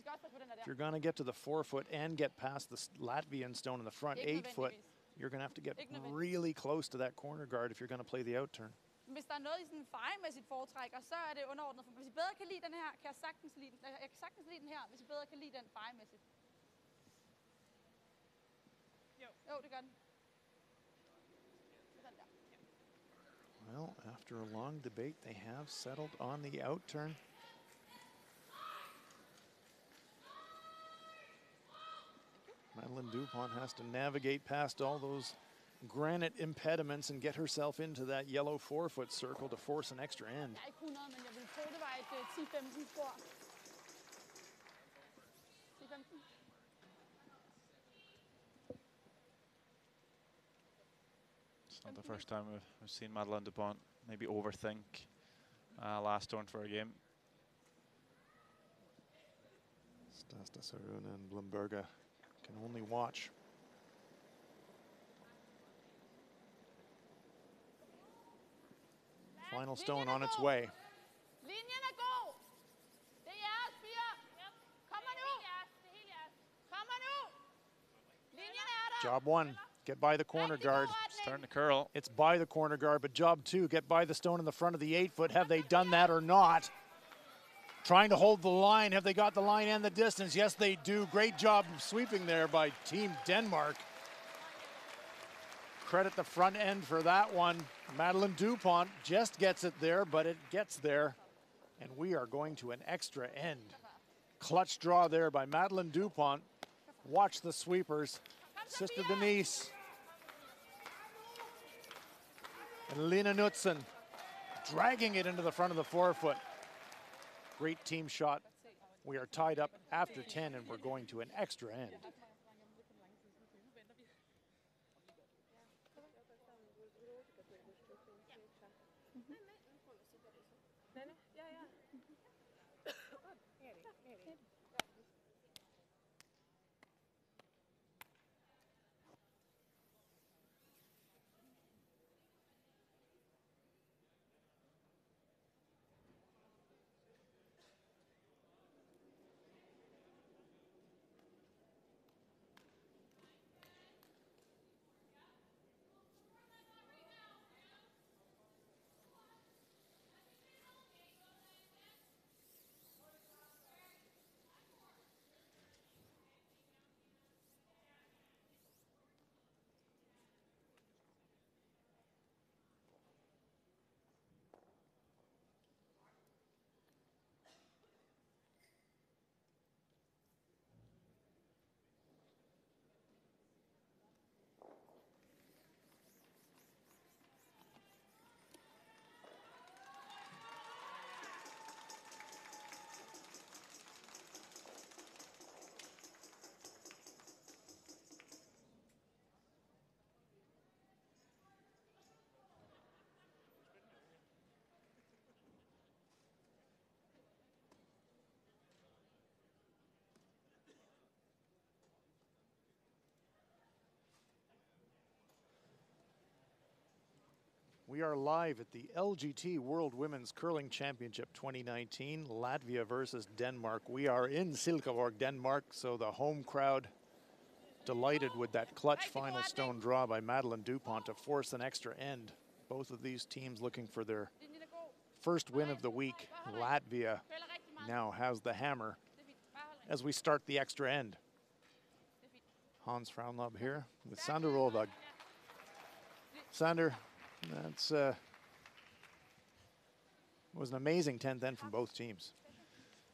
Speaker 1: If you're going to get to the forefoot and get past the Latvian stone in the front 8 foot, you're going to have to get really close to that corner guard if you're going to play the out turn.
Speaker 4: Hvis der er noget, I sådan fejemæssigt foretrækker, så er det underordnet. Hvis I bedre kan lide den her, kan jeg sagtens lide den. Jeg kan sagtens lide den her, hvis I bedre kan lide den fejemæssigt. Jo, det gør den.
Speaker 1: Well, after a long debate, they have settled on the out turn. Madeline Dupont has to navigate past all those granite impediments and get herself into that yellow forefoot circle to force an extra end.
Speaker 4: Jeg er ikke 100, men jeg vil tro, det var et 10-15 spor. 10-15.
Speaker 3: It's not the first time we've seen Madeline Dupont maybe overthink last turn for a game.
Speaker 1: Stasta Saruna and Blumberga can only watch. Final stone on its way.
Speaker 4: Linjen er god. Det er jeres 4. Kommer nu. Kommer nu. Linjen er der.
Speaker 1: Job 1, get by the corner guard.
Speaker 3: Starting to curl.
Speaker 1: It's by the corner guard, but job 2, get by the stone in the front of the 8 foot. Have they done that or not? Trying to hold the line. Have they got the line and the distance? Yes, they do. Great job sweeping there by Team Denmark. Credit the front end for that one. Madeline Dupont just gets it there, but it gets there. And we are going to an extra end. Clutch draw there by Madeline Dupont. Watch the sweepers. Sister Denise. And Lena Knudsen dragging it into the front of the forefoot. Great team shot. We are tied up after 10 and we're going to an extra end. We are live at the LGT World Women's Curling Championship 2019, Latvia versus Denmark. We are in Silkeborg, Denmark, so the home crowd delighted with that clutch final stone draw by Madeline Dupont to force an extra end. Both of these teams looking for their first win of the week. Latvia now has the hammer as we start the extra end. Hans Fraunlob here with Sander Rolvag. Sander, that's It was an amazing 10th end from both teams.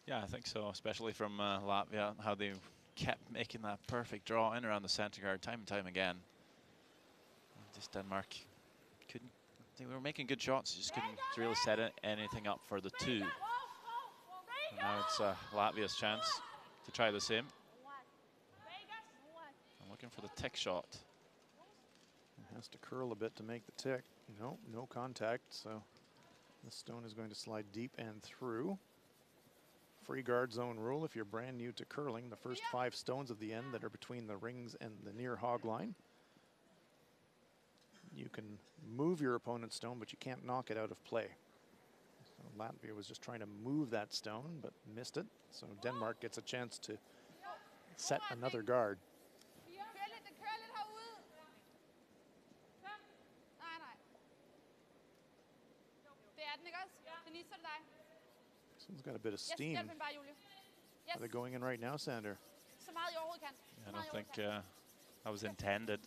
Speaker 3: Yeah, I think so, especially from Latvia, how they kept making that perfect draw in around the center guard time and time again. Just Denmark couldn't, they were making good shots, just couldn't really set anything up for the two. And now it's Latvia's chance to try the same. I'm looking for the tick shot.
Speaker 1: It has to curl a bit to make the tick. No, no contact, so the stone is going to slide deep and through. Free guard zone rule if you're brand new to curling. The first 5 stones of the end that are between the rings and the near hog line. You can move your opponent's stone, but you can't knock it out of play. So Latvia was just trying to move that stone, but missed it. So Denmark gets a chance to set another guard. This one's got a bit of steam. Are they going in right now, Sander?
Speaker 3: I don't think that was intended.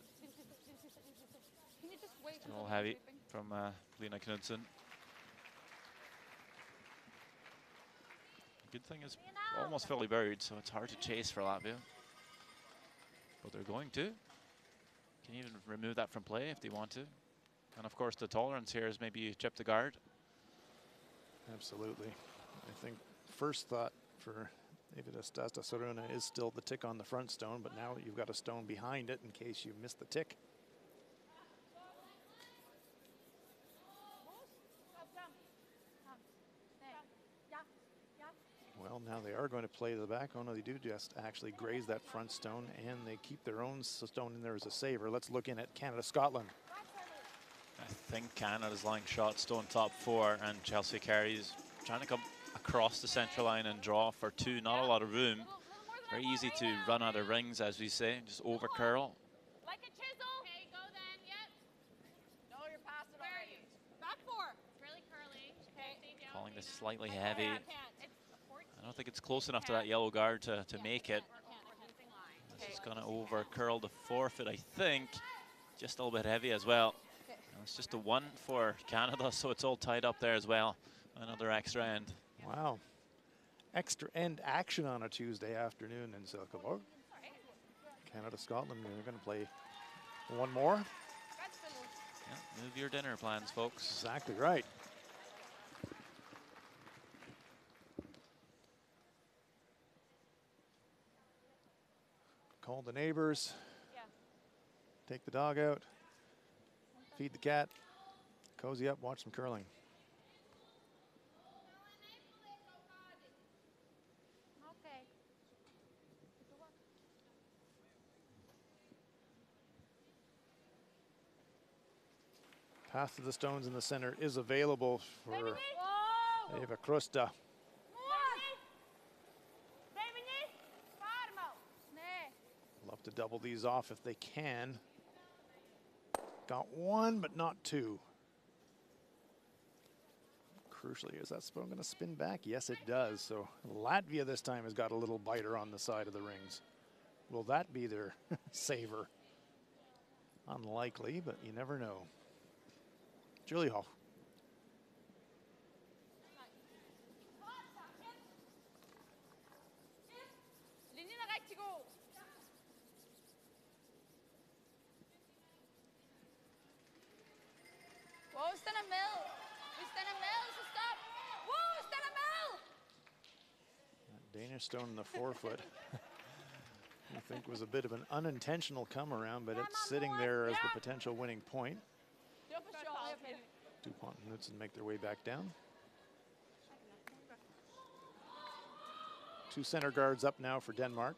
Speaker 3: Still heavy from Lena Knudsen. Good thing is almost fully buried, so it's hard to chase for Latvia. But they're going to. Can even remove that from play if they want to. And of course the tolerance here is maybe you chip the guard.
Speaker 1: Absolutely. I think first thought for Evita Soruna is still the tick on the front stone, but now you've got a stone behind it in case you miss the tick. Well, now they are going to play to the back. Oh no, they do just actually graze that front stone, and they keep their own stone in there as a saver. Let's look in at Canada-Scotland.
Speaker 3: I think Canada's line shot stone top 4, and Chelsea Carey's trying to come across the central line and draw for 2. Not a lot of room. Very easy to run out of rings, as we say, just over curl.
Speaker 5: Like a chisel. Okay, go then. Yep. No, you're past it already. Back 4. It's really curly. Okay.
Speaker 3: Calling this slightly heavy. I don't think it's close enough to that yellow guard to make it. This is going to over curl the forfeit, I think. Just a little bit heavy as well. It's just a 1 for Canada, so it's all tied up there as well. Another extra end.
Speaker 1: Wow. Extra end action on a Tuesday afternoon in Silkeborg. Canada-Scotland, they're going to play one more.
Speaker 3: Yeah, move your dinner plans, folks.
Speaker 1: Exactly right. Call the neighbors. Take the dog out. Feed the cat. Cozy up, watch some curling. Path to the stones in the center is available for Eva Krusta. Love to double these off if they can. Got 1, but not 2. Crucially, is that stone going to spin back? Yes, it does. So Latvia this time has got a little biter on the side of the rings. Will that be their saver? Unlikely, but you never know. Julie Hoff. Danish stone in the forefoot. I think was a bit of an unintentional come around, but it's sitting there as the potential winning point. DuPont and Knudsen make their way back down. 2 center guards up now for Denmark.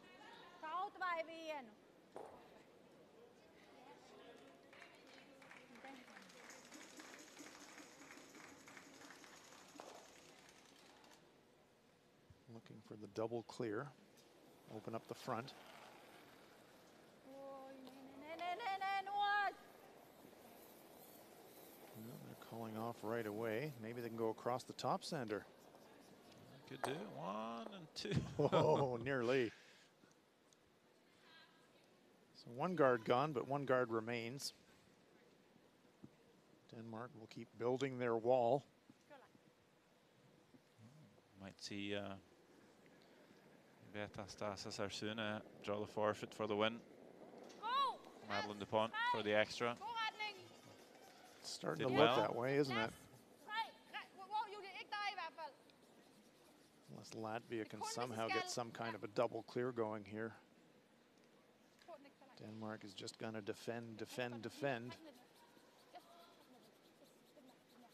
Speaker 1: Looking for the double clear. Open up the front. Well, they're calling off right away. Maybe they can go across the top, Sander.
Speaker 3: Could do 1 and 2.
Speaker 1: Oh, nearly. So 1 guard gone, but 1 guard remains. Denmark will keep building their wall.
Speaker 3: Might see Beta Stasas Arsuna draw the forfeit for the win. Madeline DuPont for the extra.
Speaker 1: It's starting
Speaker 3: Did
Speaker 1: to
Speaker 3: well.
Speaker 1: look that way, isn't it? Unless Latvia can somehow get some kind of a double clear going here. Denmark is just going to defend, defend, defend.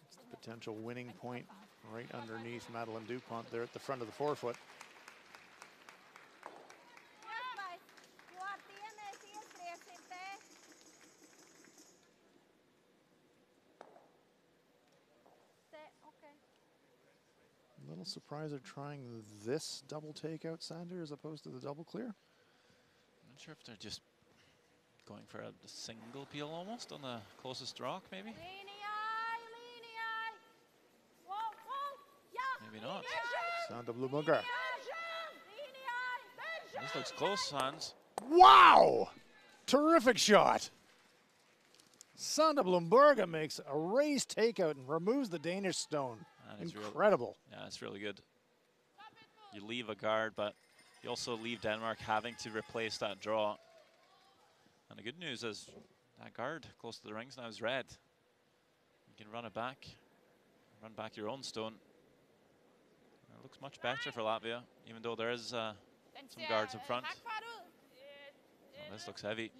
Speaker 1: It's the potential winning point right underneath Madeline DuPont there at the front of the forefoot. A little surprised they're trying this double takeout, Sander, as opposed to the double clear.
Speaker 3: I'm not sure if they're just going for a single peel almost on the closest rock, maybe. Maybe not.
Speaker 1: Sander Blumberger.
Speaker 3: This looks close, Hans.
Speaker 1: Wow! Terrific shot. Sander Blumberger makes a raised takeout and removes the Danish stone. Incredible.
Speaker 3: Yeah, that's really good. You leave a guard, but you also leave Denmark having to replace that draw. And the good news is that guard close to the rings now is red. You can run it back, run back your own stone. It looks much better for Latvia, even though there is some guards up front. Oh, this looks heavy.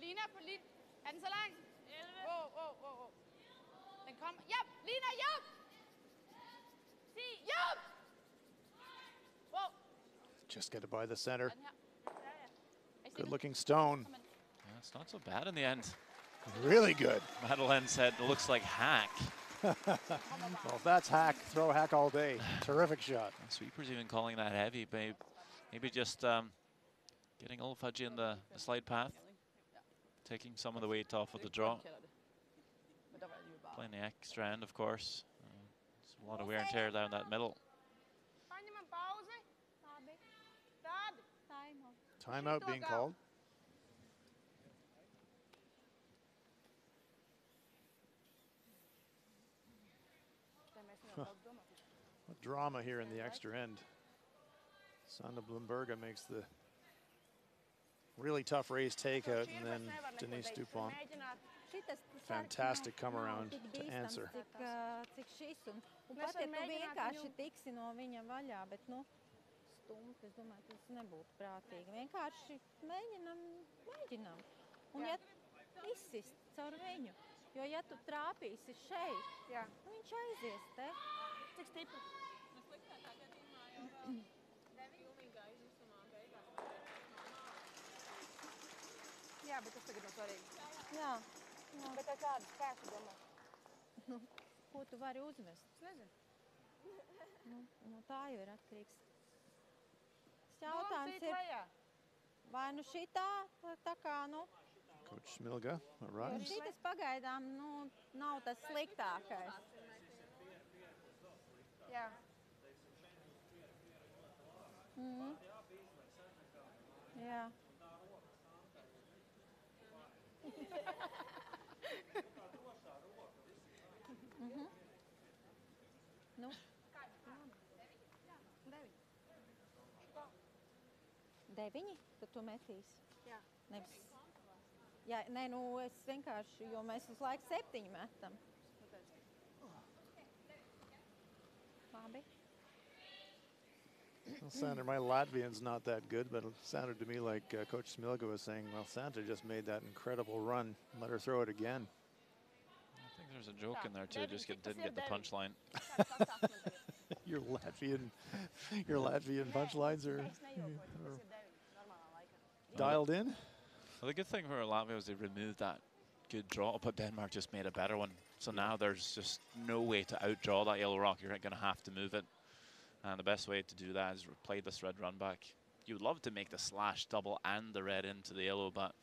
Speaker 1: Just get it by the center. Good looking stone.
Speaker 3: Yeah, it's not so bad in the end.
Speaker 1: Really good.
Speaker 3: Madeleine said it looks like hack.
Speaker 1: Well, if that's hack, throw hack all day. Terrific shot.
Speaker 3: Sweeper's even calling that heavy, babe. Maybe just getting a little fudgy in the slide path. Taking some of the weight off of the draw. Playing the extra end, of course. It's a lot of wear and tear down that middle.
Speaker 1: Timeout being called. What drama here in the extra end. Sander Blumberger makes the really tough raise takeout, and then Denise DuPont. Fantastic come around to answer.
Speaker 9: Es domāju, tas nebūtu prātīgi. Vienkārši mēģinam. Un ja izsist caur viņu, jo ja tu trāpīsi šeit, viņš aizies te. Cik stipri? Jā, bet tas tagad nav svarīgi. Jā. Bet ar kādu spēku domā? Ko tu vari uzmest? Es nezinu. No tā jau ir atkarīgs. Jautājums ir, vai nu šitā, tā kā,
Speaker 1: Coach Smilga, all right.
Speaker 9: Šitas pagaidām, nav tas sliktākais. Jā. Jā. Deviņi, tad tu metīsi? Jā. Nevis. Jā, nē, es vienkārši, jo mēs uz laiku 7 metam. Labi.
Speaker 1: Well, Sander, my Latvian's not that good, but it sounded to me like Coach Smilga was saying, well, Sander just made that incredible run. Let her throw it again.
Speaker 3: I think there's a joke in there too, just didn't get the punchline.
Speaker 1: Your Latvian punchlines are dialed in.
Speaker 3: Well, the good thing for Latvia was they removed that good draw, but Denmark just made a better one. So now there's just no way to outdraw that yellow rock. You're going to have to move it. And the best way to do that is play this red run back. You would love to make the slash double and the red into the yellow, but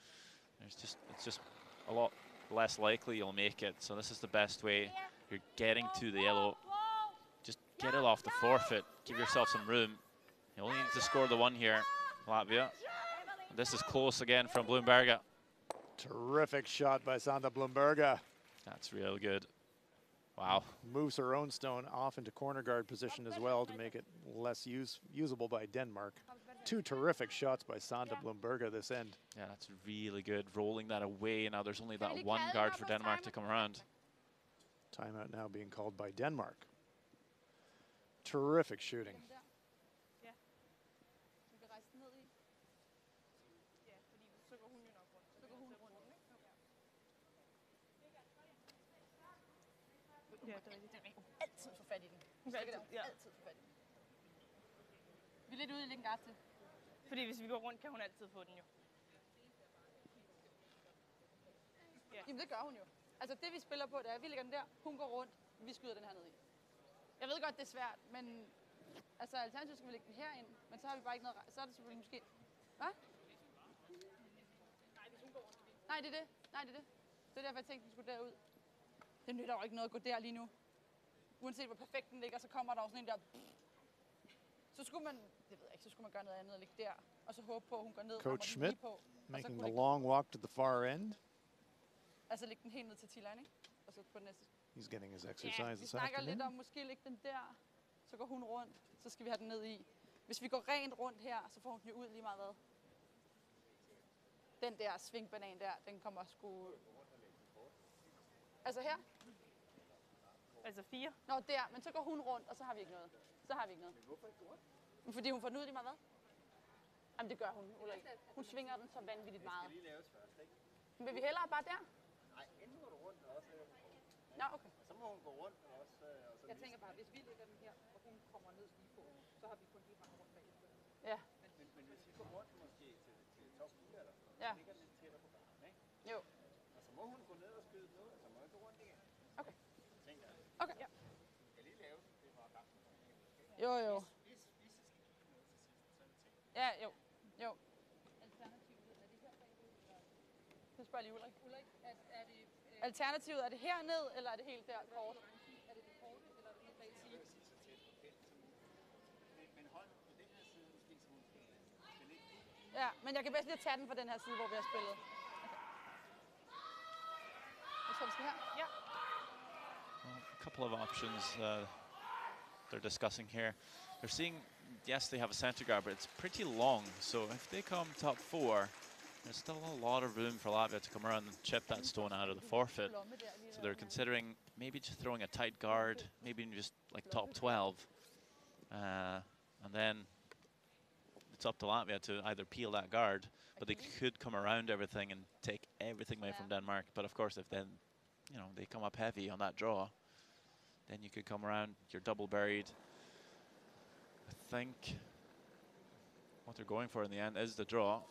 Speaker 3: it's just a lot less likely you'll make it. So this is the best way. You're getting to the yellow. Just get it off the forfeit. Give yourself some room. You only need to score the one here, Latvia. And this is close again from Blumberger.
Speaker 1: Terrific shot by Sander Blumberger.
Speaker 3: That's real good. Wow.
Speaker 1: Moves her own stone off into corner guard position as well to make it less usable by Denmark. Two terrific shots by Sanda Blumberga this end.
Speaker 3: Yeah, that's really good. Rolling that away. Now there's only that one guard for Denmark to come around.
Speaker 1: Timeout now being called by Denmark. Terrific shooting.
Speaker 4: Altid få fat i den. Altid få fat i den. Vi er lidt ude i lægge guard til.
Speaker 5: Fordi hvis vi går rundt, kan hun altid få den jo.
Speaker 4: Ja. Jamen det gør hun jo. Altså det vi spiller på, det er, at vi lægger den der, hun går rundt, vi skyder den her ned i. Jeg ved godt, det er svært, men altså alternativt skal vi lægge den herind, men så har vi bare ikke noget, så er det selvfølgelig måske... Hvad?
Speaker 5: Nej, hvis hun går rundt.
Speaker 4: Nej, det er det. Nej, det er det. Det er derfor, jeg tænkte, den skulle derud. Det nytter jo ikke noget at gå der lige nu. Uanset hvor perfekt den ligger, så kommer der jo sådan en der... Så skulle man, det ved jeg ikke, så skulle man gøre noget andet og ligge der, og så håbe på, at hun går ned.
Speaker 1: Coach Schmidt
Speaker 4: på,
Speaker 1: making the long walk to the far end.
Speaker 4: Altså lægge den helt ned til T-line, ikke? Og så på den næste.
Speaker 1: He's getting his exercise
Speaker 4: Ja, vi
Speaker 1: this
Speaker 4: snakker
Speaker 1: afternoon.
Speaker 4: lidt om måske lægge den der, så går hun rundt, så skal vi have den ned i. Hvis vi går rent rundt her, så får hun den jo ud lige meget hvad. Den der svingbanan der, den kommer sgu... Altså her?
Speaker 5: Altså 4?
Speaker 4: Nå, der, men så går hun rundt, og så har vi ikke noget. Så har vi ikke noget. Men fordi hun får den ud lige meget hvad? Jamen det gør hun, Ulrik. Hun svinger den så vanvittigt meget. Men vil vi hellere bare der?
Speaker 2: Nej, enten går du rundt og også...
Speaker 4: Nå, okay.
Speaker 2: Så må hun gå rundt og også...
Speaker 10: Jeg tænker bare, hvis vi lægger den her, og hun kommer ned lige på, så har vi kun lige mange rundt bagefter.
Speaker 4: Ja.
Speaker 2: Men hvis vi går rundt måske til top 4 eller sådan noget,
Speaker 4: ja.
Speaker 2: så ligger den lidt tættere på banen, ikke?
Speaker 4: Jo.
Speaker 2: Og så må hun gå ned og skyde ned, og så må hun gå rundt igen.
Speaker 4: Okay.
Speaker 2: Tænker jeg.
Speaker 4: Okay. Ja.
Speaker 2: Du kan lige lave den, det er bare gang.
Speaker 4: Jo, jo.
Speaker 2: Hvis det skal ned til sidst, så er det tænkt.
Speaker 4: Ja, jo. Jo.
Speaker 10: Alternativet, er det her bagved?
Speaker 4: Det spørger lige Ulrik.
Speaker 10: Ulrik, er det...
Speaker 4: Alternativet, er det herned, eller er det helt der kort?
Speaker 10: Er det det korte, eller er det helt bag siden?
Speaker 2: Men hold på den her side, måske så hun skal ligge.
Speaker 4: Ja, men jeg kan bedst lige tage den fra den her side, hvor vi har spillet. Okay. Jeg tror, vi skal her.
Speaker 5: Ja.
Speaker 3: Well, a couple of options they're discussing here. They're seeing, yes, they have a center guard, but it's pretty long. So if they come top 4, there's still a lot of room for Latvia to come around and chip that stone out of the forfeit. So they're considering maybe just throwing a tight guard, maybe just like top 12. And then it's up to Latvia to either peel that guard, but they could come around everything and take everything away from Denmark. But of course, if then, you know, they come up heavy on that draw, then you could come around, you're double buried. I think what they're going for in the end is the draw.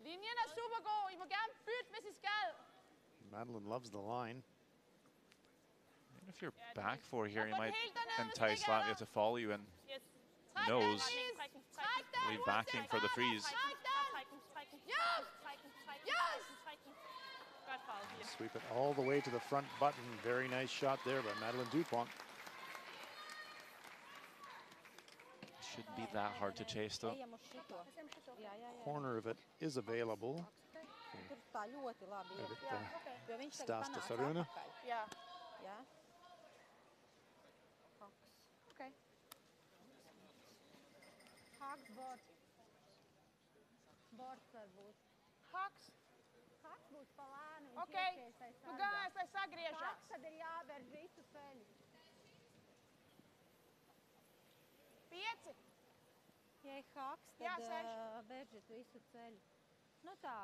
Speaker 4: Linjen er super god. I må gerne bytte, hvis I skal.
Speaker 1: Madeline loves the line.
Speaker 3: Even if you're back 4 here, you might entice Latvia to follow you and knows leave backing for the freeze.
Speaker 1: Sweep it all the way to the front button. Very nice shot there by Madeline Dupont.
Speaker 3: Shouldn't be that hard to chase though.
Speaker 1: Corner of it is available. Stasta Saruna.
Speaker 4: Ja. Ja. Okay.
Speaker 9: Hawks bot. Bot varbūt.
Speaker 4: Hawks.
Speaker 9: Hawks būs pa lēnu.
Speaker 4: Ok. Nu gājas, lai sagriežās.
Speaker 9: Hawks tad ir jāberž visu ceļu.
Speaker 4: 5.
Speaker 9: Ja ir Hawks, tad beržat visu ceļu. Nu tā,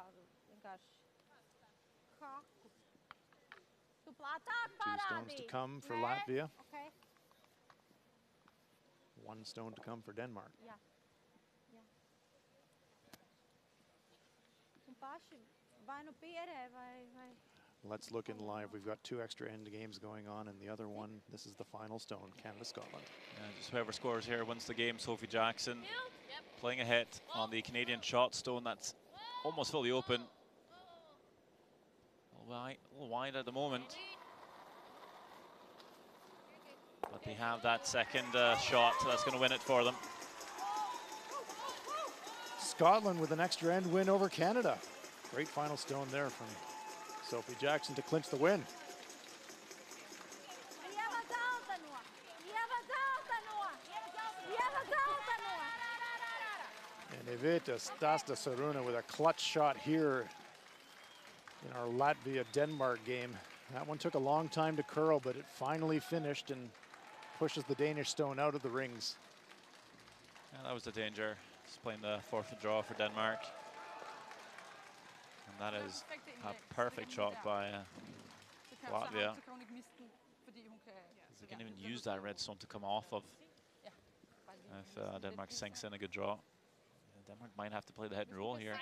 Speaker 9: vienkārši. Hawks. Tu platāk
Speaker 1: 2 stones to come for Latvia.
Speaker 9: Okay.
Speaker 1: 1 stone to come for Denmark.
Speaker 9: Jā. Jā. Un paši vai nu pierē, vai...
Speaker 1: Let's look in live. We've got 2 extra end games going on, and the other one, this is the final stone, Canada-Scotland.
Speaker 3: Just whoever scores here wins the game. Sophie Jackson playing a hit on the Canadian shot stone. That's almost fully open. A little wide at the moment. But they have that second shot, so that's going to win it for them.
Speaker 1: Scotland with an extra end win over Canada. Great final stone there from Sophie Jackson to clinch the win. And Evita Stasta Saruna with a clutch shot here in our Latvia-Denmark game. That one took a long time to curl, but it finally finished and pushes the Danish stone out of the rings.
Speaker 3: Yeah, that was the danger. Just playing the forfeit draw for Denmark. And that is a perfect shot by Latvia. They can even use that red stone to come off of if Denmark sinks in a good draw. Denmark might have to play the head and roll here.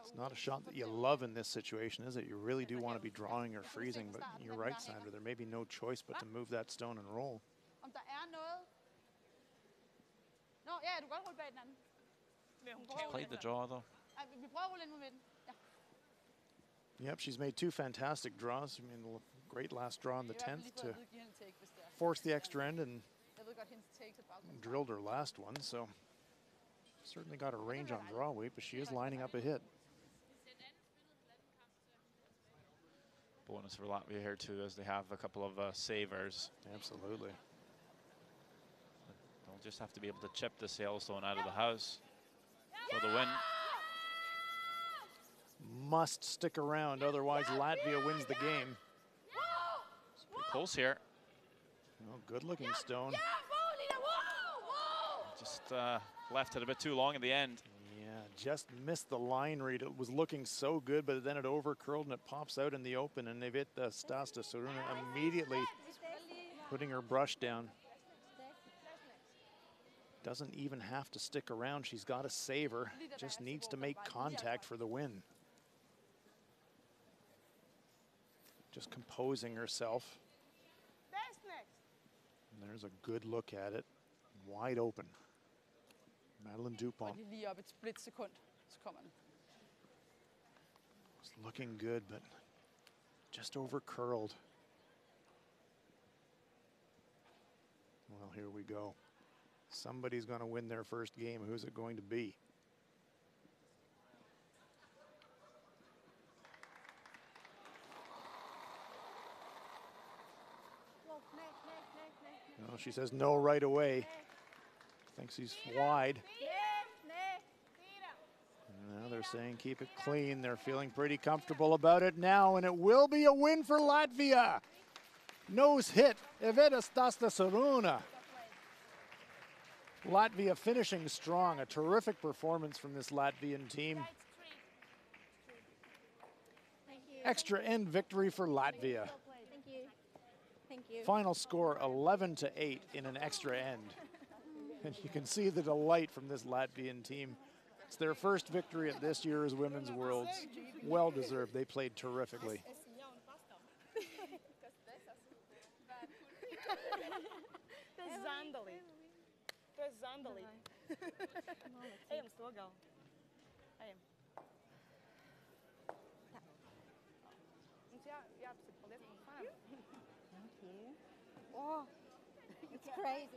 Speaker 1: It's not a shot that you love in this situation, is it? You really do want to be drawing or freezing, but you're right, Sandra. There may be no choice but to move that stone and roll.
Speaker 3: Played the draw, though.
Speaker 1: Yep, she's made two fantastic draws. I mean, great last draw on the 10th to force the extra end and drilled her last one, so certainly got a range on draw weight, but she is lining up a hit.
Speaker 3: Bonus for Latvia here too, as they have a couple of savers.
Speaker 1: Absolutely.
Speaker 3: They'll just have to be able to chip the sailstone out of the house for the win.
Speaker 1: Must stick around, otherwise Latvia wins the game.
Speaker 3: Pretty close here.
Speaker 1: Oh, good looking stone.
Speaker 3: Just left it a bit too long in the end.
Speaker 1: Yeah, just missed the line read. It was looking so good, but then it over curled and it pops out in the open, and Evita Stasta Saruna immediately putting her brush down. Doesn't even have to stick around. She's got a saver. Just needs to make contact for the win. Just composing herself. And there's a good look at it. Wide open. Madeline Dupont. It's looking good, but just over curled. Well, here we go. Somebody's going to win their first game. Who's it going to be? Well, she says no right away. Thinks he's wide. Now they're saying keep it clean. They're feeling pretty comfortable about it now, and it will be a win for Latvia. Nose hit, Evita Stasta Saruna. Latvia finishing strong. A terrific performance from this Latvian team. Extra end victory for Latvia.
Speaker 9: Thank you. Thank you.
Speaker 1: Final score 11-8 in an extra end. And you can see the delight from this Latvian team. It's their first victory at this year's Women's Worlds. Well deserved. They played terrifically.
Speaker 9: Thank you. Oh, it's crazy.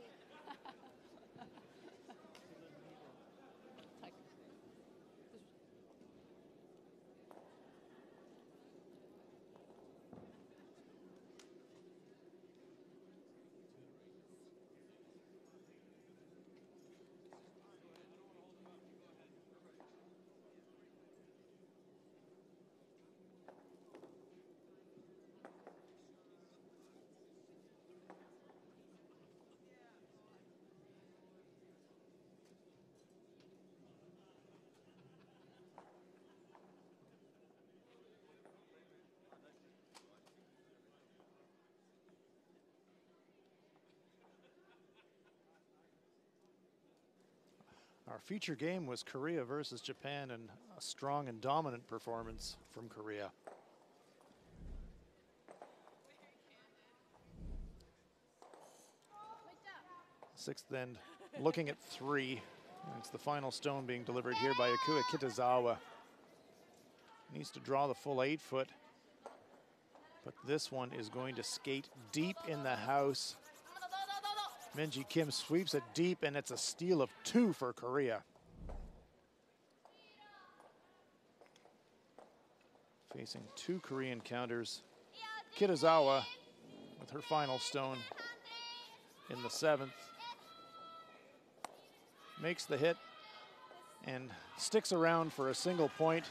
Speaker 1: Our feature game was Korea versus Japan, and a strong and dominant performance from Korea. Sixth end, looking at 3. It's the final stone being delivered here by Akua Kitazawa. Needs to draw the full 8-foot, but this one is going to skate deep in the house. Minji Kim sweeps it deep, and it's a steal of 2 for Korea. facing two Korean counters. Kitazawa with her final stone in the 7th. Makes the hit and sticks around for a single point.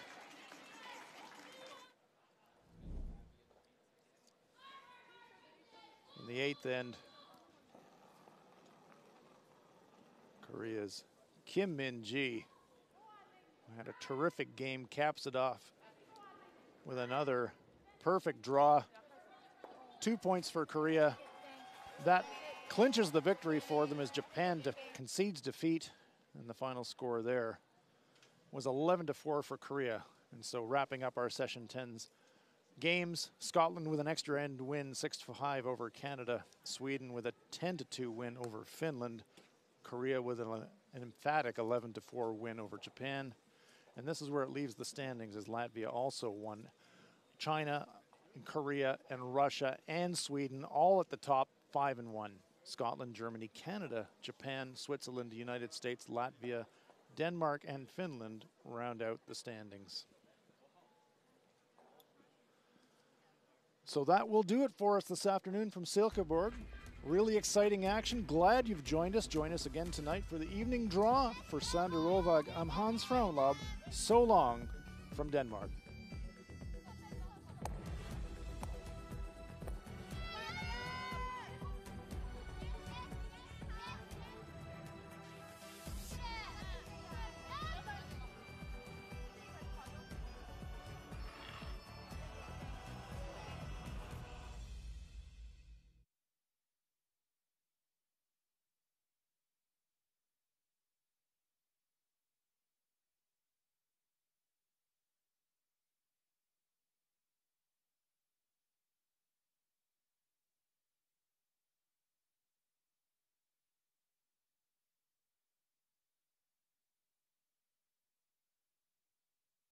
Speaker 1: In the 8th end, Korea's Kim Min-ji had a terrific game, caps it off with another perfect draw. 2 points for Korea. That clinches the victory for them as Japan concedes defeat, and the final score there was 11-4 for Korea. And so wrapping up our session 10's games, Scotland with an extra end win, 6-5 over Canada. Sweden with a 10-2 win over Finland. Korea with an emphatic 11-4 win over Japan. And this is where it leaves the standings, as Latvia also won. China, Korea, and Russia, and Sweden all at the top, 5-1. Scotland, Germany, Canada, Japan, Switzerland, the United States, Latvia, Denmark, and Finland round out the standings. So that will do it for us this afternoon from Silkeborg. Really exciting action. Glad you've joined us. Join us again tonight for the evening draw. For Sander Rovag, I'm Hans Frauenlob. So long from Denmark.